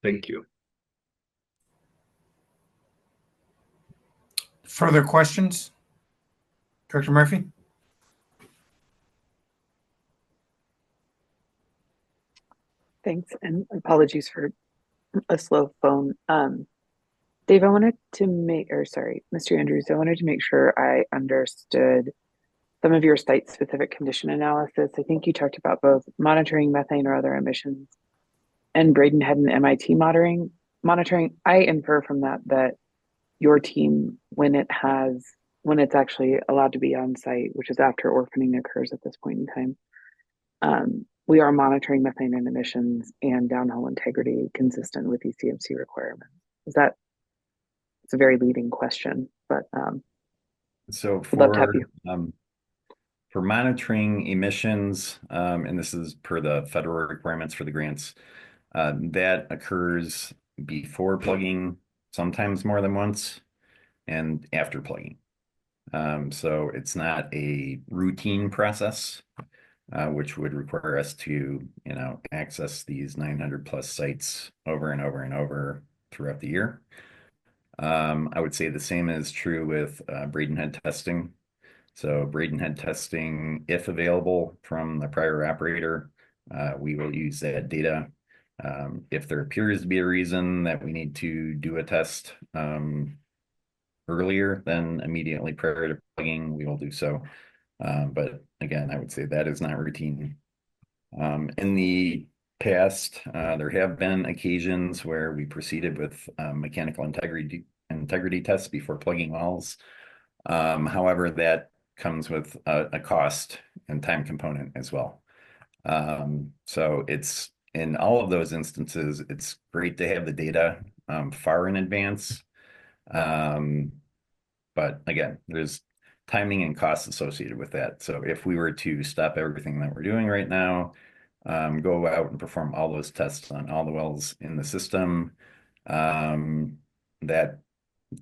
Thank you. Further questions? Director Murphy? Thanks, and apologies for a slow phone. Dave, I wanted to Mr. Andrews, I wanted to make sure I understood some of your site-specific condition analysis. I think you talked about both monitoring methane or other emissions and Bradenhead and MIT monitoring. I infer from that that your team, when it's actually allowed to be on site, which is after orphaning occurs at this point in time, we are monitoring methane and emissions and downhole integrity consistent with ECMC requirements. It's a very leading question, but So I'd love to have you. For monitoring emissions, and this is per the federal requirements for the grants, that occurs before plugging, sometimes more than once, and after plugging. So it's not a routine process, which would require us to, access these 900 plus sites over and over and over throughout the year. I would say the same is true with Bradenhead testing. So Bradenhead testing, if available from the prior operator, we will use that data. If there appears to be a reason that we need to do a test earlier than immediately prior to plugging, we will do so. But again, I would say that is not routine. In the past, there have been occasions where we proceeded with mechanical integrity tests before plugging wells. However, that comes with a cost and time component as well. So it's in all of those instances, it's great to have the data far in advance. But again, there's timing and costs associated with that. So if we were to stop everything that we're doing right now, go out and perform all those tests on all the wells in the system, that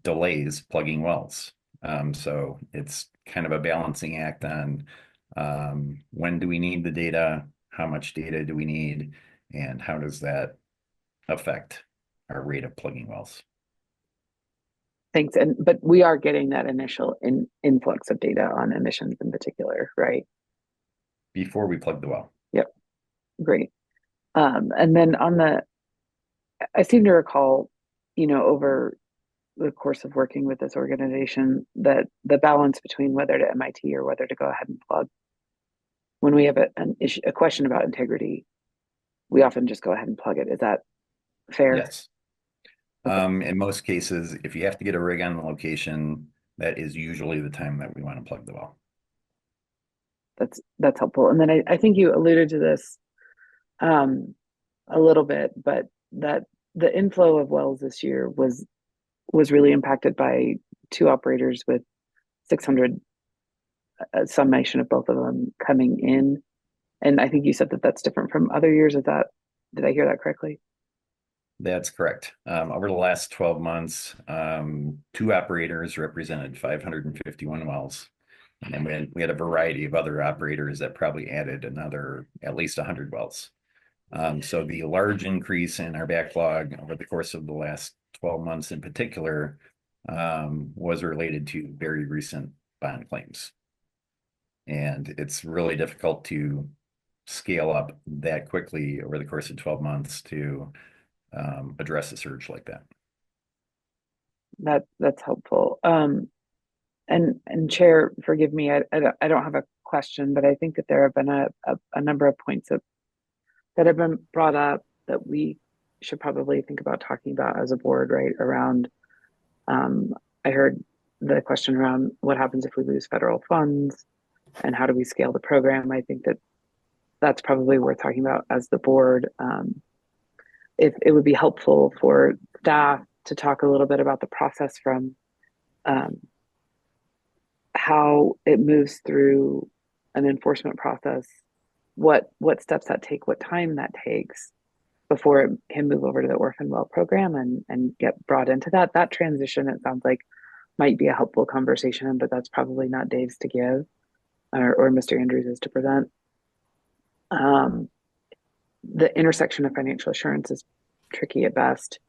delays plugging wells. So it's kind of a balancing act on when do we need the data, how much data do we need, and how does that affect our rate of plugging wells. Thanks. But we are getting that initial influx of data on emissions in particular, right? Before we plug the well. Yep. Great. And then I seem to recall, over the course of working with this organization, that the balance between whether to MIT or whether to go ahead and plug, when we have a question about integrity, we often just go ahead and plug it. Is that fair? Yes. Okay. In most cases, if you have to get a rig on the location, that is usually the time that we want to plug the well. That's helpful. And then I think you alluded to this a little bit, but that the inflow of wells this year was really impacted by two operators with 600 summation of both of them coming in. And I think you said that that's different from other years. Did I hear that correctly? That's correct. Over the last 12 months, two operators represented 551 wells. And then we had a variety of other operators that probably added another at least 100 wells. So the large increase in our backlog over the course of the last 12 months in particular was related to very recent bond claims. And it's really difficult to scale up that quickly over the course of 12 months to address a surge like that. That's helpful. And Chair, forgive me, I don't have a question, but I think that there have been a number of points that have been brought up that we should probably think about talking about as a board, right? Around, I heard the question around what happens if we lose federal funds and how do we scale the program. I think that that's probably worth talking about as the board. If it would be helpful for staff to talk a little bit about the process from how it moves through an enforcement process, what steps that take, what time that takes before it can move over to the Orphan Well program and get brought into that transition. It sounds like might be a helpful conversation, but that's probably not Dave's to give or Mr. Andrews' to present. The intersection of financial assurance is tricky at best.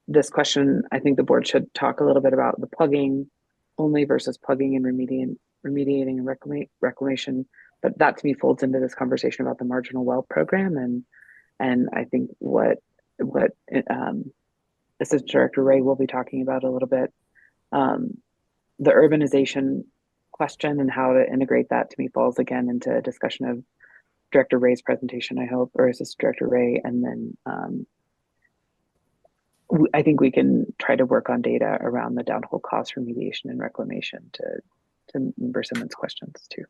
This question, I think the board should talk a little bit about the plugging only versus plugging and remediating and reclamation. But that to me folds into this conversation about the marginal well program and I think what Assistant Director Ray will be talking about a little bit. The urbanization question and how to integrate that to me falls again into a discussion of Director Ray's presentation, I hope, or Assistant Director Ray. And then I think we can try to work on data around the downhole costs for mediation and reclamation to member Simmons' questions too.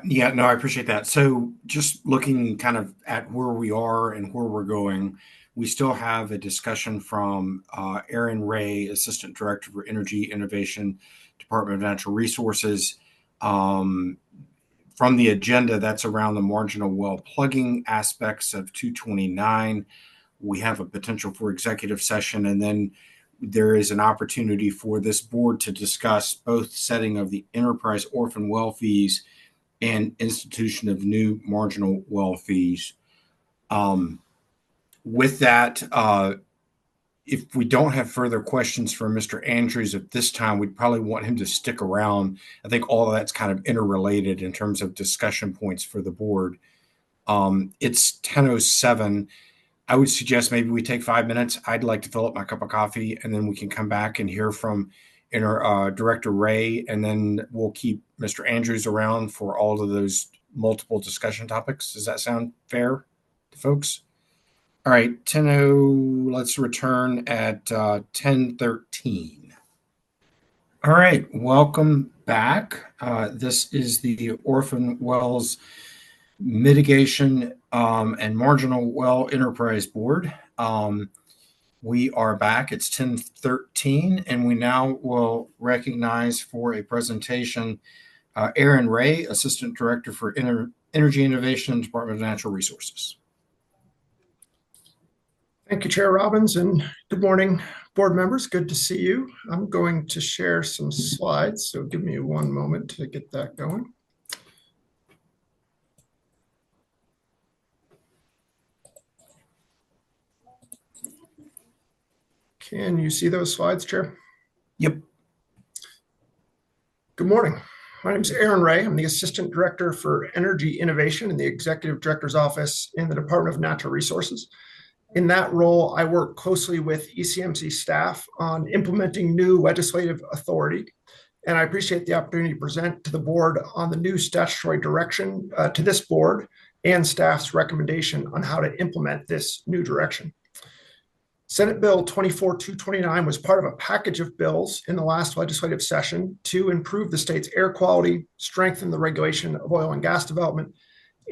Yeah, no, I appreciate that. So just looking kind of at where we are and where we're going, we still have a discussion from Aaron Ray, Assistant Director for Energy Innovation, Department of Natural Resources. From the agenda, that's around the marginal well plugging aspects of 229. We have a potential for executive session, and then there is an opportunity for this board to discuss both setting of the enterprise orphan well fees and institution of new marginal well fees. With that, if we don't have further questions for Mr. Andrews at this time, we'd probably want him to stick around. I think all of that's kind of interrelated in terms of discussion points for the board. It's 10:07. I would suggest maybe we take 5 minutes. I'd like to fill up my cup of coffee, and then we can come back and hear from Director Ray, and then we'll keep Mr. Andrews around for all of those multiple discussion topics. Does that sound fair to folks? All right, 10:00, let's return at 10:13. All right, welcome back. This is the Orphan Wells Mitigation and Marginal Well Enterprise Board. We are back. It's 10:13, and we now will recognize for a presentation Aaron Ray, Assistant Director for Energy Innovation, Department of Natural Resources. Thank you, Chair Robbins, and good morning, board members. Good to see you. I'm going to share some slides, so give me one moment to get that going. Can you see those slides, Chair? Yep. Good morning. My name is Aaron Ray. I'm the Assistant Director for Energy Innovation in the Executive Director's Office in the Department of Natural Resources. In that role, I work closely with ECMC staff on implementing new legislative authority, and I appreciate the opportunity to present to the board on the new statutory direction to this board and staff's recommendation on how to implement this new direction. Senate Bill 24-229 was part of a package of bills in the last legislative session to improve the state's air quality, strengthen the regulation of oil and gas development,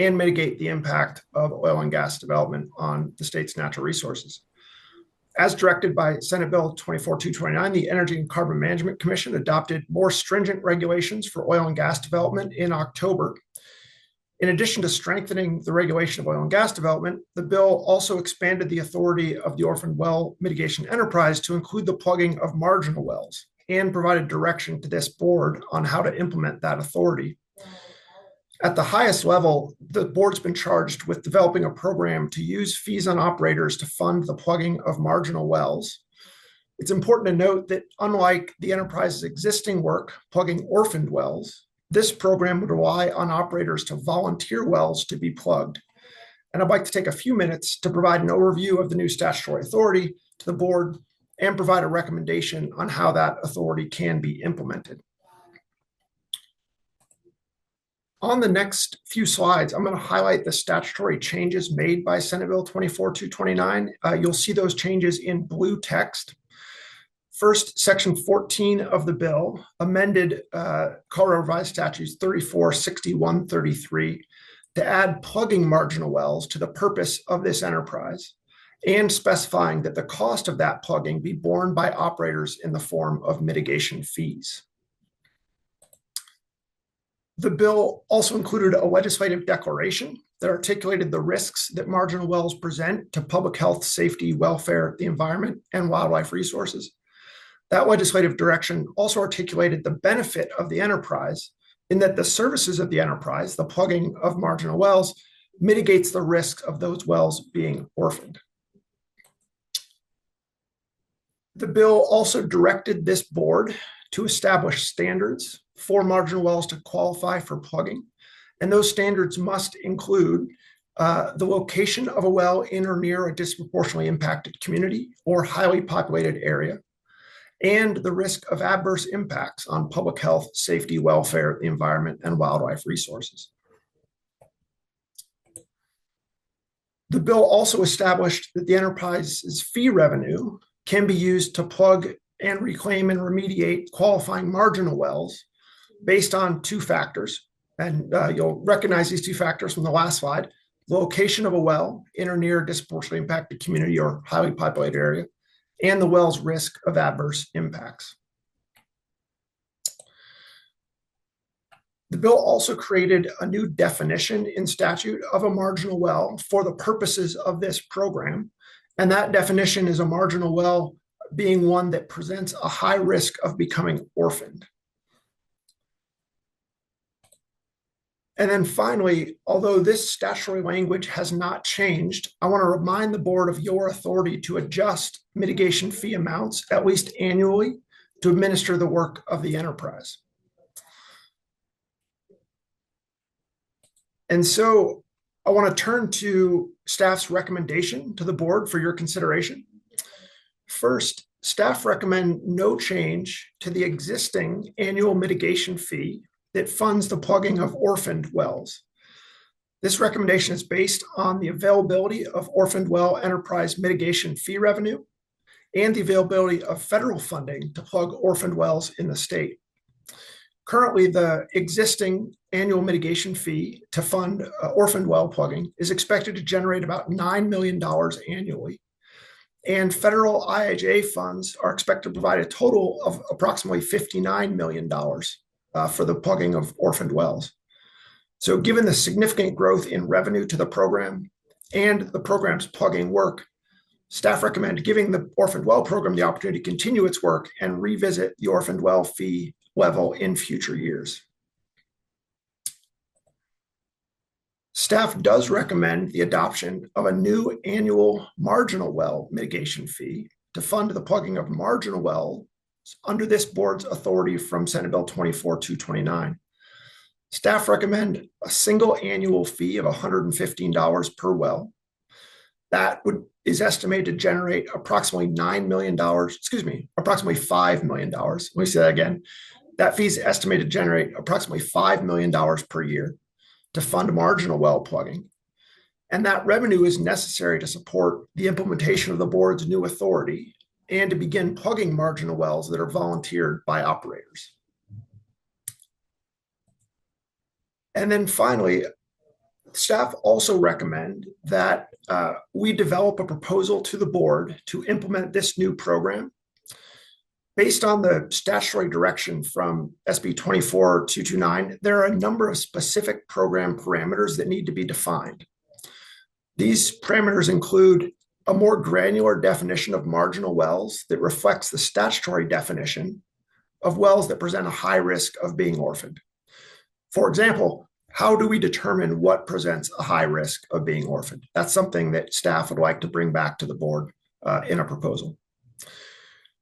and mitigate the impact of oil and gas development on the state's natural resources. As directed by Senate Bill 24-229, the Energy and Carbon Management Commission adopted more stringent regulations for oil and gas development in October. In addition to strengthening the regulation of oil and gas development, the bill also expanded the authority of the Orphan Well Mitigation Enterprise to include the plugging of marginal wells and provided direction to this board on how to implement that authority. At the highest level, the board's been charged with developing a program to use fees on operators to fund the plugging of marginal wells. It's important to note that unlike the enterprise's existing work plugging orphaned wells, this program would rely on operators to volunteer wells to be plugged. And I'd like to take a few minutes to provide an overview of the new statutory authority to the board and provide a recommendation on how that authority can be implemented. On the next few slides, I'm going to highlight the statutory changes made by Senate Bill 24-229. You'll see those changes in blue text. First, Section 14 of the bill amended Colorado Revised Statutes 34-6133 to add plugging marginal wells to the purpose of this enterprise and specifying that the cost of that plugging be borne by operators in the form of mitigation fees. The bill also included a legislative declaration that articulated the risks that marginal wells present to public health, safety, welfare, the environment, and wildlife resources. That legislative direction also articulated the benefit of the enterprise in that the services of the enterprise, the plugging of marginal wells, mitigates the risk of those wells being orphaned. The bill also directed this board to establish standards for marginal wells to qualify for plugging, and those standards must include the location of a well in or near a disproportionately impacted community or highly populated area, and the risk of adverse impacts on public health, safety, welfare, the environment, and wildlife resources. The bill also established that the enterprise's fee revenue can be used to plug and reclaim and remediate qualifying marginal wells based on two factors. And you'll recognize these two factors from the last slide: the location of a well in or near a disproportionately impacted community or highly populated area, and the well's risk of adverse impacts. The bill also created a new definition in statute of a marginal well for the purposes of this program. And that definition is a marginal well being one that presents a high risk of becoming orphaned. And then finally, although this statutory language has not changed, I want to remind the board of your authority to adjust mitigation fee amounts at least annually to administer the work of the enterprise. And so I want to turn to staff's recommendation to the board for your consideration. First, staff recommend no change to the existing annual mitigation fee that funds the plugging of orphaned wells. This recommendation is based on the availability of orphaned well enterprise mitigation fee revenue and the availability of federal funding to plug orphaned wells in the state. Currently, the existing annual mitigation fee to fund orphaned well plugging is expected to generate about $9 million annually. And federal IIJA funds are expected to provide a total of approximately $59 million for the plugging of orphaned wells. So given the significant growth in revenue to the program and the program's plugging work, staff recommend giving the orphaned well program the opportunity to continue its work and revisit the orphaned well fee level in future years. Staff does recommend the adoption of a new annual marginal well mitigation fee to fund the plugging of marginal wells under this board's authority from Senate Bill 24-229. Staff recommend a single annual fee of $115 per well. That is estimated to generate approximately $5 million. Let me say that again. That fee is estimated to generate approximately $5 million per year to fund marginal well plugging. And that revenue is necessary to support the implementation of the board's new authority and to begin plugging marginal wells that are volunteered by operators. And then finally, staff also recommend that we develop a proposal to the board to implement this new program. Based on the statutory direction from SB 24-229, there are a number of specific program parameters that need to be defined. These parameters include a more granular definition of marginal wells that reflects the statutory definition of wells that present a high risk of being orphaned. For example, how do we determine what presents a high risk of being orphaned? That's something that staff would like to bring back to the board in a proposal.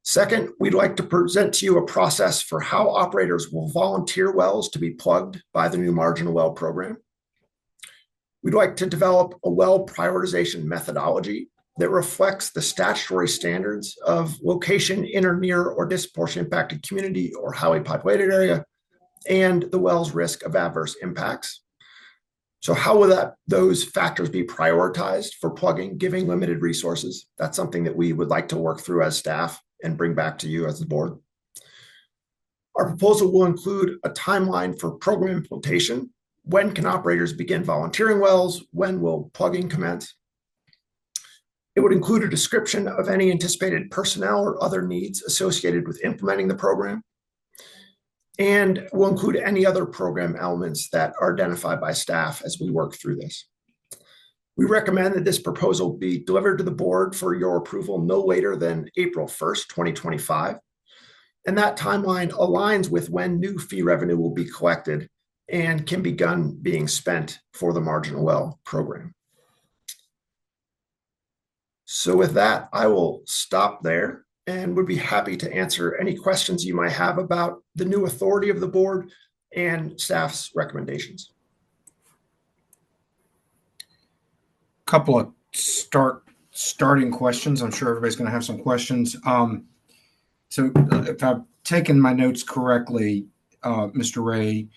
Second, we'd like to present to you a process for how operators will volunteer wells to be plugged by the new marginal well program. We'd like to develop a well prioritization methodology that reflects the statutory standards of location in or near or disproportionately impacted community or highly populated area, and the well's risk of adverse impacts. So how will those factors be prioritized for plugging, giving limited resources? That's something that we would like to work through as staff and bring back to you as the board. Our proposal will include a timeline for program implementation. When can operators begin volunteering wells? When will plugging commence? It would include a description of any anticipated personnel or other needs associated with implementing the program. And will include any other program elements that are identified by staff as we work through this. We recommend that this proposal be delivered to the board for your approval no later than April 1st, 2025. And that timeline aligns with when new fee revenue will be collected and can begin being spent for the marginal well program. So with that, I will stop there and would be happy to answer any questions you might have about the new authority of the board and staff's recommendations. couple of starting questions. I'm sure everybody's going to have some questions. So if I've taken my notes correctly, Mr. Ray,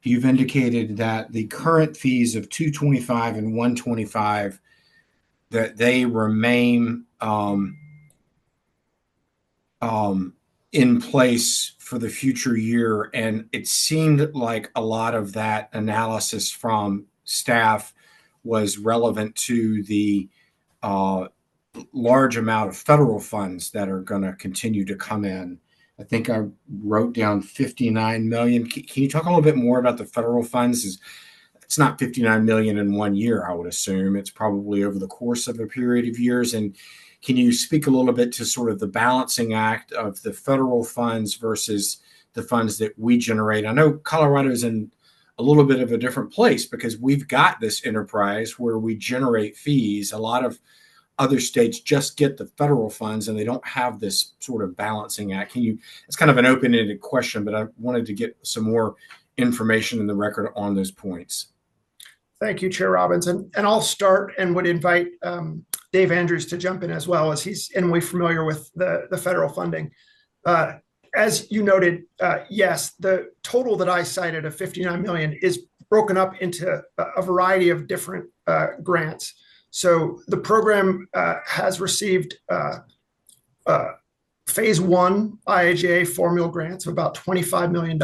you've indicated that the current fees of 225 and 125, that they remain in place for the future year. And it seemed like a lot of that analysis from staff was relevant to the large amount of federal funds that are going to continue to come in. I think I wrote down 59 million. Can you talk a little bit more about the federal funds? It's not 59 million in 1 year, I would assume. It's probably over the course of a period of years. And can you speak a little bit to sort of the balancing act of the federal funds versus the funds that we generate? I know Colorado's in a little bit of a different place because we've got this enterprise where we generate fees. A lot of other states just get the federal funds and they don't have this sort of balancing act. It's kind of an open-ended question, but I wanted to get some more information in the record on those points. Thank you, Chair Robbins. And I'll start and would invite Dave Andrews to jump in as well, as he's in way familiar with the federal funding. As you noted, yes, the total that I cited of 59 million is broken up into a variety of different grants. So the program has received phase one IIJA formula grants of about $25 million.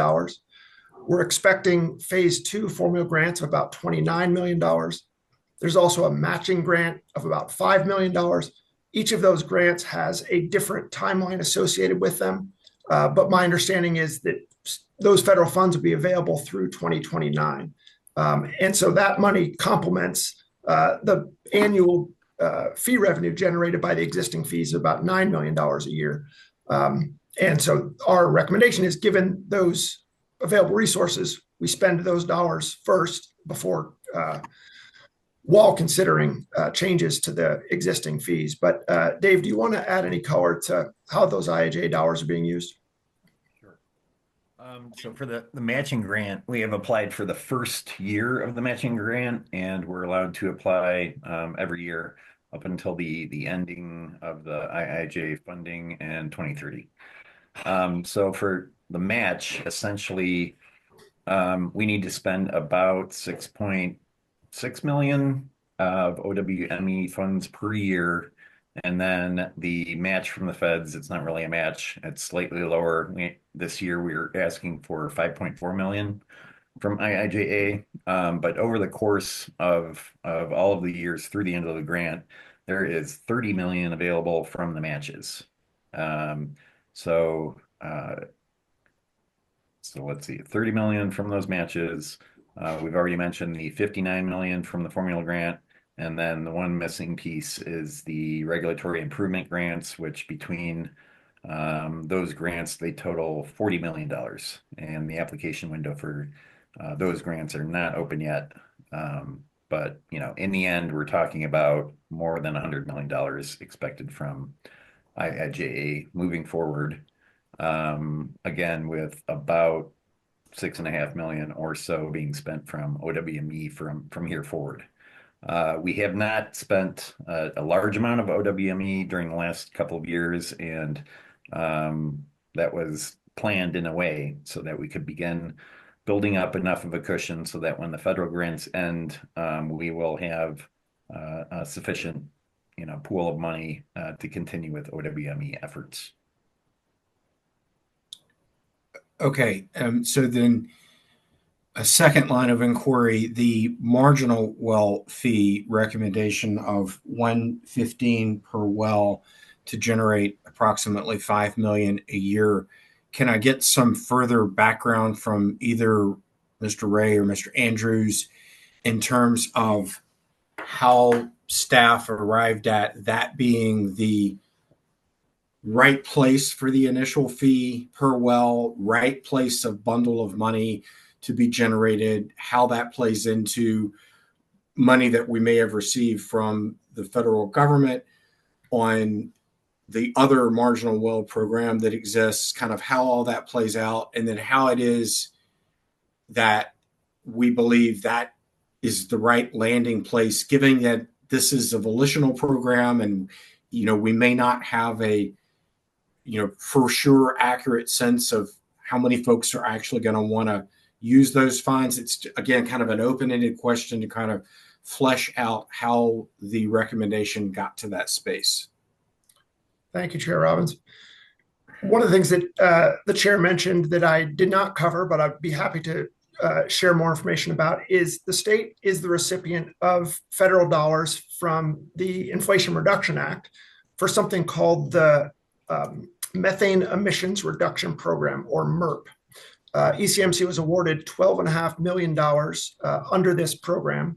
We're expecting phase two formula grants of about $29 million. There's also a matching grant of about $5 million. Each of those grants has a different timeline associated with them. But my understanding is that those federal funds will be available through 2029. And so that money complements the annual fee revenue generated by the existing fees of about $9 million a year. And so our recommendation is, given those available resources, we spend those dollars first before while considering changes to the existing fees. But Dave, do you want to add any color to how those IIJA dollars are being used? Sure. So for the matching grant, we have applied for the first year of the matching grant, and we're allowed to apply every year up until the ending of the IIJA funding in 2030. So for the match, essentially, we need to spend about 6.6 million of OWME funds per year. And then the match from the feds, it's not really a match. It's slightly lower. This year, we were asking for 5.4 million from IIJA. But over the course of all of the years through the end of the grant, there is 30 million available from the matches. So let's see, 30 million from those matches. We've already mentioned the 59 million from the formula grant. And then the one missing piece is the regulatory improvement grants, which between those grants, they total $40 million. And the application window for those grants are not open yet. But, in the end, we're talking about more than $100 million expected from IIJA moving forward. Again, with about 6.5 million or so being spent from OWME from here forward. We have not spent a large amount of OWME during the last couple of years, and that was planned in a way so that we could begin building up enough of a cushion so that when the federal grants end, we will have a sufficient pool of money to continue with OWME efforts. Okay, so then a second line of inquiry, the marginal well fee recommendation of $115 per well to generate approximately $5 million a year. Can I get some further background from either Mr. Ray or Mr. Andrews in terms of how staff arrived at that being the right place for the initial fee per well, right place of bundle of money to be generated, how that plays into money that we may have received from the federal government on the other marginal well program that exists, kind of how all that plays out, and then how it is that we believe that is the right landing place, given that this is a volitional program, and we may not have a for sure accurate sense of how many folks are actually going to want to use those funds. It's again kind of an open-ended question to kind of flesh out how the recommendation got to that space. Thank you, Chair Robbins. One of the things that the chair mentioned that I did not cover, but I'd be happy to share more information about, is the state is the recipient of federal dollars from the Inflation Reduction Act for something called the Methane Emissions Reduction Program, or MERP. ECMC was awarded $12.5 million under this program.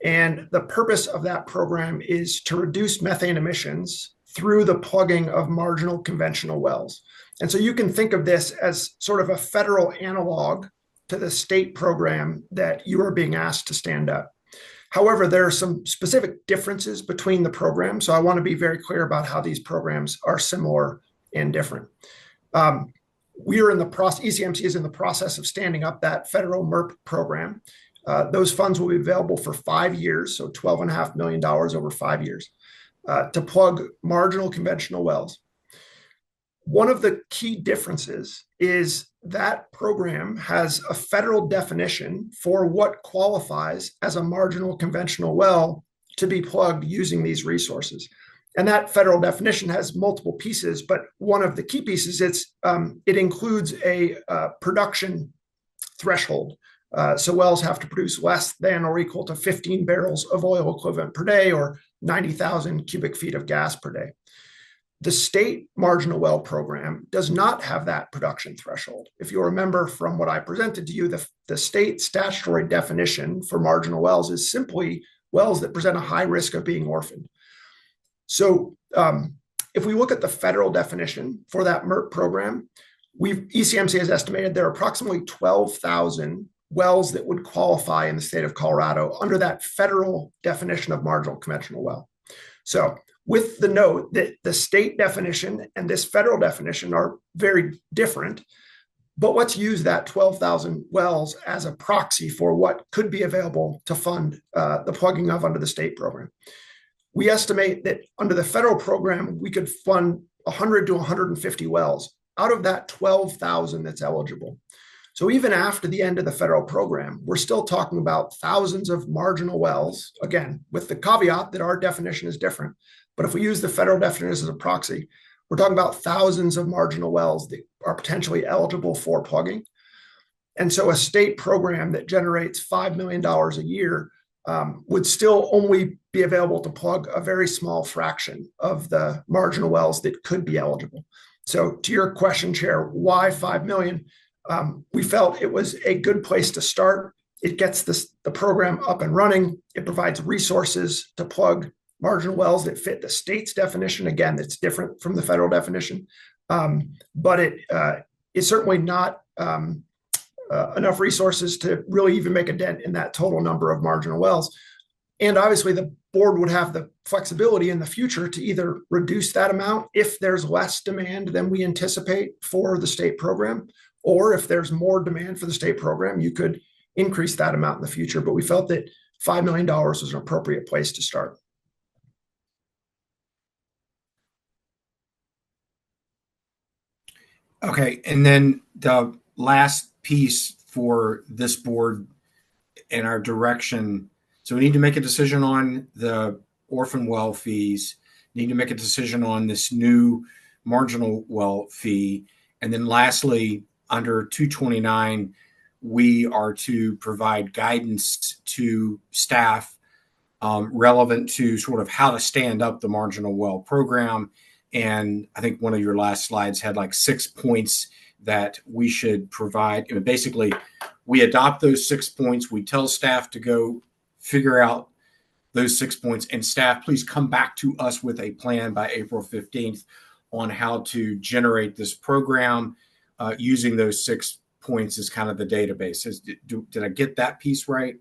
And the purpose of that program is to reduce methane emissions through the plugging of marginal conventional wells. And so you can think of this as sort of a federal analog to the state program that you are being asked to stand up. However, there are some specific differences between the programs. So I want to be very clear about how these programs are similar and different. We are in the process, ECMC is in the process of standing up that federal MERP program. Those funds will be available for 5 years, so $12.5 million over 5 years, to plug marginal conventional wells. One of the key differences is that program has a federal definition for what qualifies as a marginal conventional well to be plugged using these resources. And that federal definition has multiple pieces, but one of the key pieces, it includes a production threshold. So wells have to produce less than or equal to 15 barrels of oil equivalent per day, or 90,000 cubic feet of gas per day. The state marginal well program does not have that production threshold. If you remember from what I presented to you, the state statutory definition for marginal wells is simply wells that present a high risk of being orphaned. So if we look at the federal definition for that MERP program, ECMC has estimated there are approximately 12,000 wells that would qualify in the state of Colorado under that federal definition of marginal conventional well. So with the note that the state definition and this federal definition are very different, but let's use that 12,000 wells as a proxy for what could be available to fund the plugging of under the state program. We estimate that under the federal program, we could fund 100 to 150 wells out of that 12,000 that's eligible. So even after the end of the federal program, we're still talking about thousands of marginal wells, again, with the caveat that our definition is different. But if we use the federal definition as a proxy, we're talking about thousands of marginal wells that are potentially eligible for plugging. And so a state program that generates $5 million a year would still only be available to plug a very small fraction of the marginal wells that could be eligible. So to your question, Chair, why 5 million? We felt it was a good place to start. It gets the program up and running. It provides resources to plug marginal wells that fit the state's definition. Again, that's different from the federal definition. But it is certainly not enough resources to really even make a dent in that total number of marginal wells. And obviously the board would have the flexibility in the future to either reduce that amount if there's less demand than we anticipate for the state program, or if there's more demand for the state program, you could increase that amount in the future. But we felt that $5 million was an appropriate place to start. Okay, and then the last piece for this board and our direction. So we need to make a decision on the orphan well fees, need to make a decision on this new marginal well fee. And then lastly, under 229, we are to provide guidance to staff relevant to sort of how to stand up the marginal well program. And I think one of your last slides had like 6 points that we should provide. Basically, we adopt those 6 points. We tell staff to go figure out those 6 points. And staff, please come back to us with a plan by April 15th on how to generate this program using those 6 points as kind of the database. Did I get that piece right?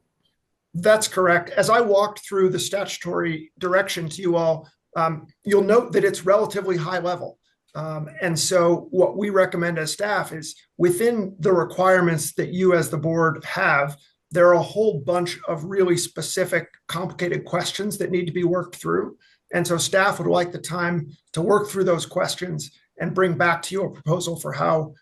That's correct. As I walked through the statutory direction to you all, you'll note that it's relatively high level. And so what we recommend as staff is within the requirements that you as the board have, there are a whole bunch of really specific, complicated questions that need to be worked through. And so staff would like the time to work through those questions and bring back to you a proposal for how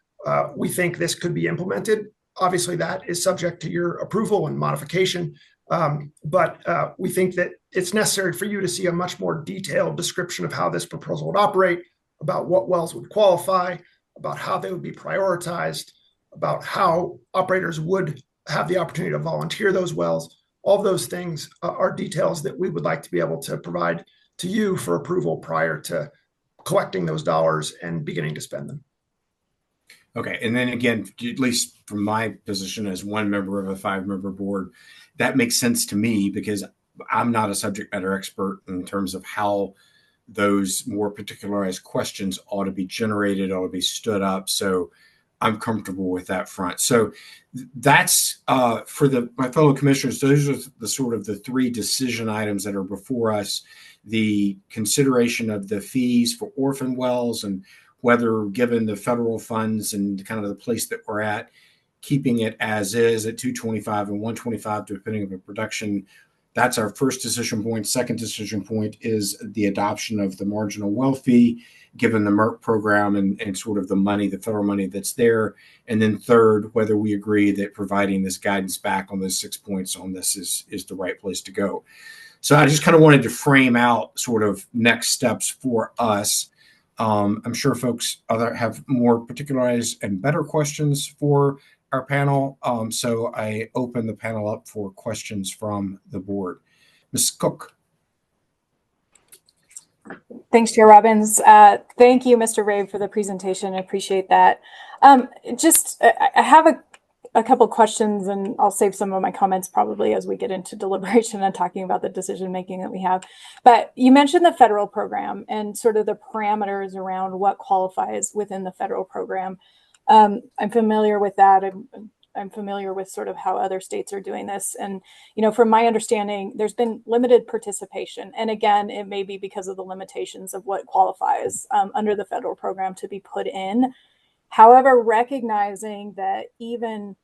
we think this could be implemented. Obviously, that is subject to your approval and modification. But we think that it's necessary for you to see a much more detailed description of how this proposal would operate, about what wells would qualify, about how they would be prioritized, about how operators would have the opportunity to volunteer those wells. All of those things are details that we would like to be able to provide to you for approval prior to collecting those dollars and beginning to spend them. Okay. And then again, at least from my position as one member of a 5-member board, that makes sense to me because I'm not a subject matter expert in terms of how those more particularized questions ought to be generated, ought to be stood up. So I'm comfortable with that front. So that's for my fellow commissioners. Those are the sort of the 3 decision items that are before us: the consideration of the fees for orphan wells, and whether, given the federal funds and kind of the place that we're at, keeping it as is at 225 and 125, depending on the production. That's our first decision point. Second decision point is the adoption of the marginal well fee, given the MERP program and sort of the money, the federal money that's there. And then third, whether we agree that providing this guidance back on those 6 points on this is the right place to go. So I just kind of wanted to frame out sort of next steps for us. I'm sure folks have more particularized and better questions for our panel. So I open the panel up for questions from the board. Ms. Cook. Thanks, Chair Robbins. Thank you, Mr. Rave, for the presentation. I appreciate that. I have a couple questions, and I'll save some of my comments probably as we get into deliberation and talking about the decision making that we have. But you mentioned the federal program and sort of the parameters around what qualifies within the federal program. I'm familiar with that. I'm familiar with sort of how other states are doing this. And, you know, from my understanding, there's been limited participation. And again, it may be because of the limitations of what qualifies under the federal program to be put in. However, recognizing that even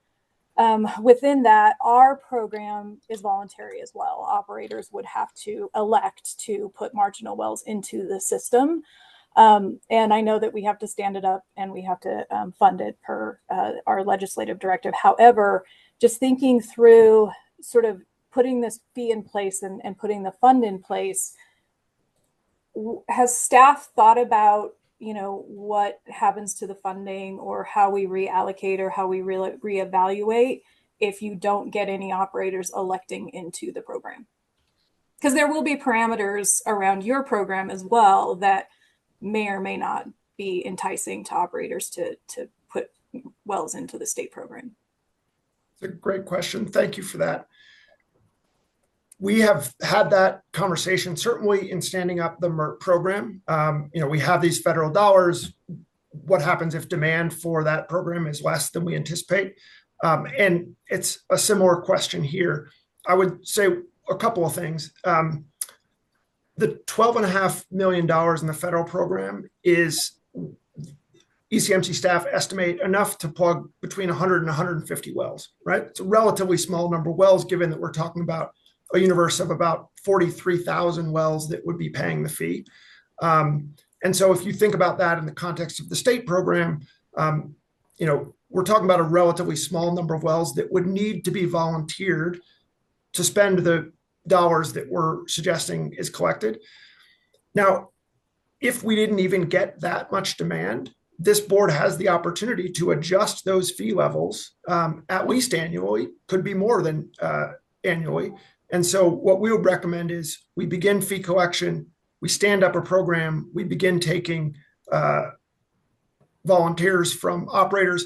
within that, our program is voluntary as well. Operators would have to elect to put marginal wells into the system. And I know that we have to stand it up and we have to fund it per our legislative directive. However, just thinking through sort of putting this fee in place and putting the fund in place, has staff thought about, you know, what happens to the funding or how we reallocate or how we reevaluate if you don't get any operators electing into the program? Because there will be parameters around your program as well that may or may not be enticing to operators to put wells into the state program. It's a great question. Thank you for that. We have had that conversation, certainly in standing up the MERP program. You know, we have these federal dollars. What happens if demand for that program is less than we anticipate? And it's a similar question here. I would say a couple of things. The $12.5 million in the federal program is ECMC staff estimate enough to plug between 100 and 150 wells, right? It's a relatively small number of wells, given that we're talking about a universe of about 43,000 wells that would be paying the fee. And so if you think about that in the context of the state program, you know, we're talking about a relatively small number of wells that would need to be volunteered to spend the dollars that we're suggesting is collected. Now, if we didn't even get that much demand, this board has the opportunity to adjust those fee levels at least annually, could be more than annually. And so what we would recommend is we begin fee collection, we stand up a program, we begin taking volunteers from operators.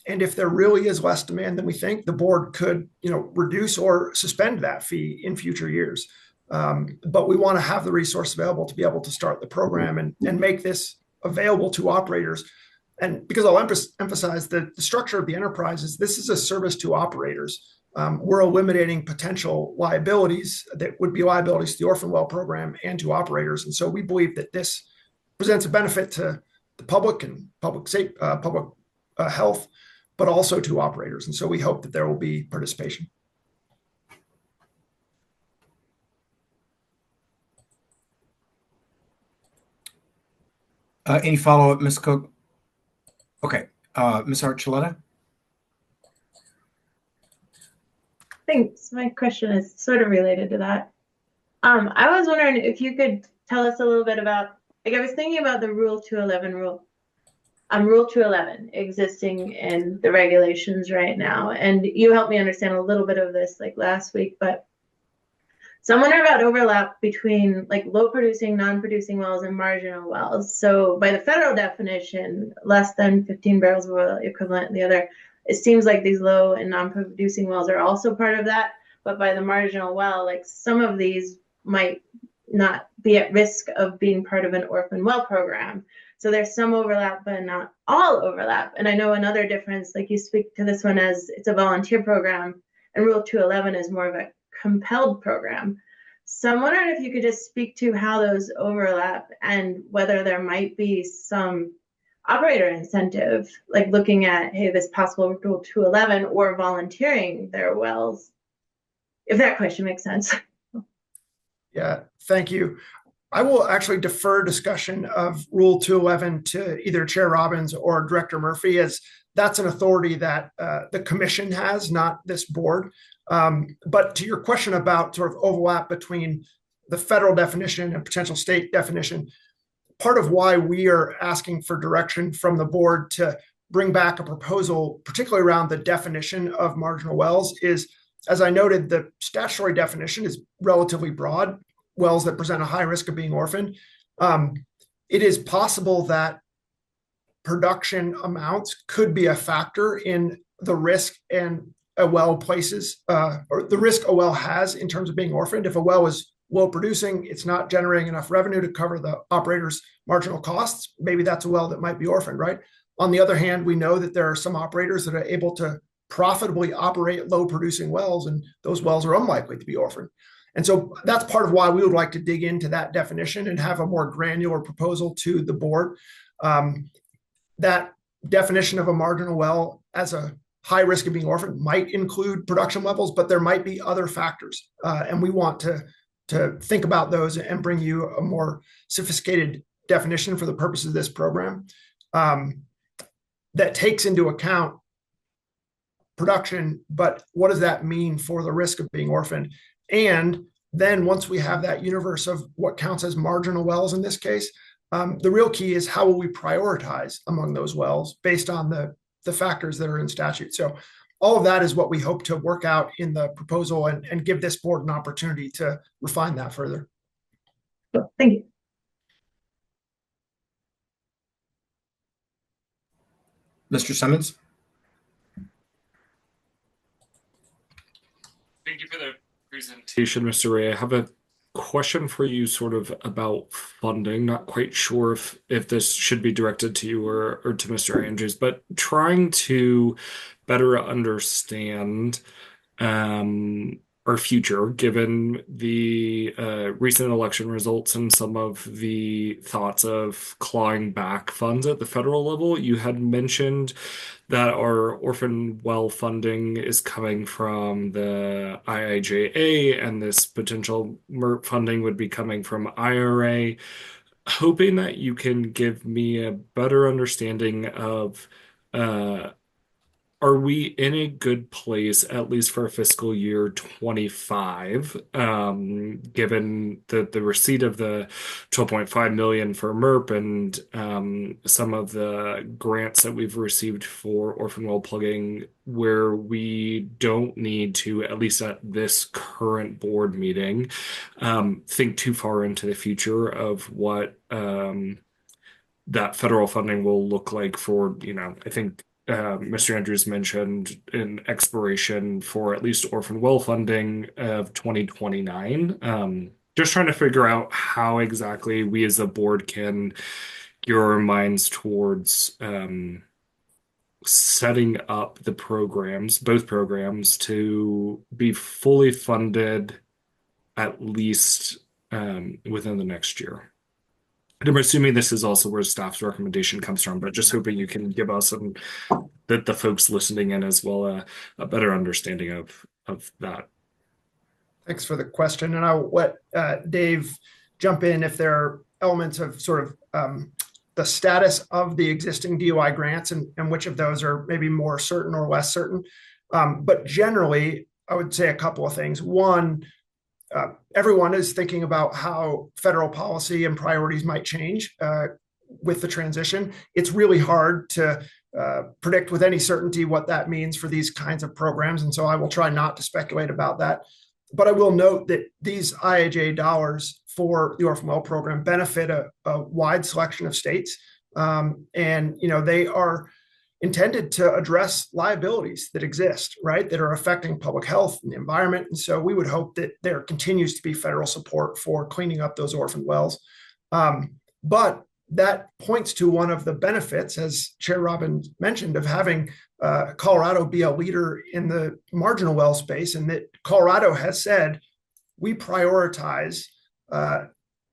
And if there really is less demand than we think, the board could, you know, reduce or suspend that fee in future years. But we want to have the resource available to be able to start the program and make this available to operators. And because I'll emphasize that the structure of the enterprise is this is a service to operators. We're eliminating potential liabilities that would be liabilities to the orphan well program and to operators. And so we believe that this presents a benefit to the public and public safety, public health, but also to operators. And so we hope that there will be participation. Any follow-up, Ms. Cook? Okay, Ms. Archuleta? Thanks. My question is sort of related to that. I was wondering if you could tell us a little bit about, like, I was thinking about the Rule 211 Rule 211 existing in the regulations right now, and you helped me understand a little bit of this like last week, but so I'm wondering about overlap between like low producing, non-producing wells and marginal wells. So by the federal definition, less than 15 barrels of oil equivalent, and the other, it seems like these low and non-producing wells are also part of that. But by the marginal well, like some of these might not be at risk of being part of an orphan well program. So there's some overlap, but not all overlap. And I know another difference, like you speak to this one as it's a volunteer program, and Rule 211 is more of a compelled program. So I'm wondering if you could just speak to how those overlap and whether there might be some operator incentive, like looking at, hey, this possible Rule 211 or volunteering their wells, if that question makes sense. Yeah, thank you. I will actually defer discussion of Rule 211 to either Chair Robbins or Director Murphy, as that's an authority that the commission has, not this board. But to your question about sort of overlap between the federal definition and potential state definition, part of why we are asking for direction from the board to bring back a proposal, particularly around the definition of marginal wells, is, as I noted, the statutory definition is relatively broad. Wells that present a high risk of being orphaned. It is possible that production amounts could be a factor in the risk and a well places, or the risk a well has in terms of being orphaned. If a well is low producing, it's not generating enough revenue to cover the operator's marginal costs, maybe that's a well that might be orphaned, right? On the other hand, we know that there are some operators that are able to profitably operate low producing wells, and those wells are unlikely to be orphaned. And so that's part of why we would like to dig into that definition and have a more granular proposal to the board. That definition of a marginal well as a high risk of being orphaned might include production levels, but there might be other factors. And we want to think about those and bring you a more sophisticated definition for the purposes of this program that takes into account production, but what does that mean for the risk of being orphaned? And then once we have that universe of what counts as marginal wells in this case, the real key is how will we prioritize among those wells based on the factors that are in statute. So all of that is what we hope to work out in the proposal and give this board an opportunity to refine that further. Thank you. Mr. Simmons? Thank you for the presentation, Mr. Ray. I have a question for you sort of about funding. Not quite sure if this should be directed to you or to Mr. Andrews, but trying to better understand our future, given the recent election results and some of the thoughts of clawing back funds at the federal level. You had mentioned that our orphan well funding is coming from the IIJA, and this potential MERP funding would be coming from IRA. Hoping that you can give me a better understanding of are we in a good place, at least for fiscal year 25, given the receipt of the 12.5 million for MERP and some of the grants that we've received for orphan well plugging, where we don't need to, at least at this current board meeting, think too far into the future of what that federal funding will look like for, I think Mr. Andrews mentioned an expiration for at least orphan well funding of 2029. Just trying to figure out how exactly we as a board can gear our minds towards setting up the programs, both programs, to be fully funded at least within the next year. And I'm assuming this is also where staff's recommendation comes from, but just hoping you can give us and the folks listening in as well a better understanding of that. Thanks for the question. And I'll let Dave jump in if there are elements of sort of the status of the existing DOI grants and which of those are maybe more certain or less certain. But generally, I would say a couple of things. One, everyone is thinking about how federal policy and priorities might change with the transition. It's really hard to predict with any certainty what that means for these kinds of programs. And so I will try not to speculate about that. But I will note that these IIJA dollars for the Orphan Well program benefit a wide selection of states. And, you know, they are intended to address liabilities that exist, right, that are affecting public health and the environment. And so we would hope that there continues to be federal support for cleaning up those orphan wells. But that points to one of the benefits, as Chair Robbins mentioned, of having Colorado be a leader in the marginal well space, and that Colorado has said we prioritize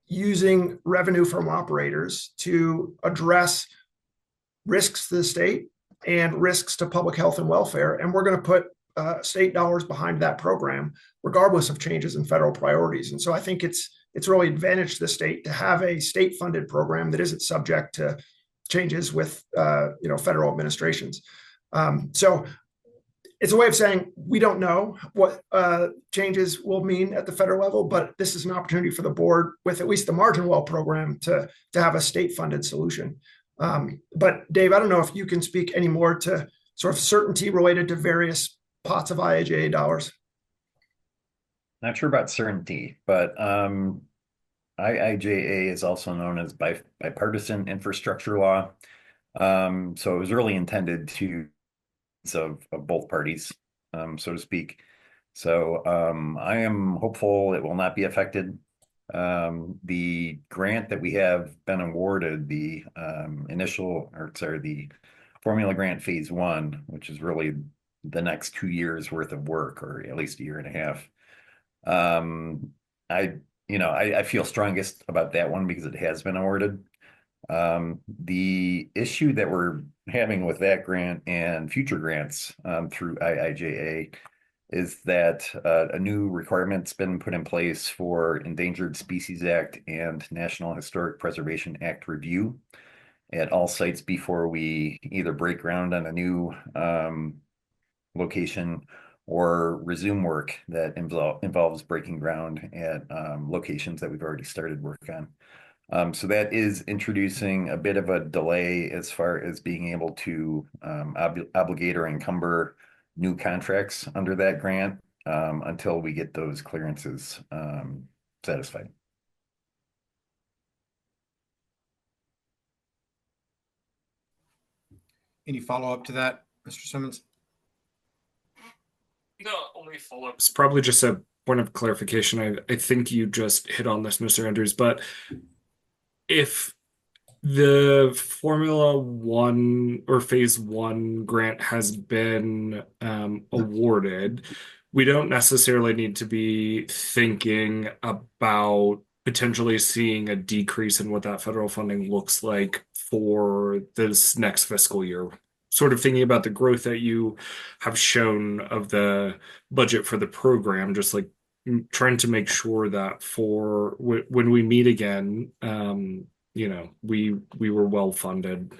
using revenue from operators to address risks to the state and risks to public health and welfare. And we're going to put state dollars behind that program, regardless of changes in federal priorities. And so I think it's really advantage to the state to have a state-funded program that isn't subject to changes with federal administrations. So it's a way of saying we don't know what changes will mean at the federal level, but this is an opportunity for the board with at least the margin well program to have a state-funded solution. But Dave, I don't know if you can speak any more to sort of certainty related to various pots of IIJA dollars. Not sure about certainty, but IIJA is also known as bipartisan infrastructure law. So it was really intended to of both parties, so to speak. So I am hopeful it will not be affected. The grant that we have been awarded, the the formula grant phase 1, which is really the next 2 years worth of work, or at least a year and a half. I feel strongest about that one because it has been awarded. The issue that we're having with that grant and future grants through IIJA is that a new requirement's been put in place for Endangered Species Act and National Historic Preservation Act review at all sites before we either break ground on a new location or resume work that involves breaking ground at locations that we've already started work on. So that is introducing a bit of a delay as far as being able to obligate or encumber new contracts under that grant until we get those clearances satisfied. Any follow-up to that, Mr. Simmons? The only follow-up is probably just a point of clarification. I think you just hit on this, Mr. Andrews, but if the Formula One or Phase One grant has been awarded, we don't necessarily need to be thinking about potentially seeing a decrease in what that federal funding looks like for this next fiscal year. Sort of thinking about the growth that you have shown of the budget for the program, just like trying to make sure that for when we meet again, we were well funded.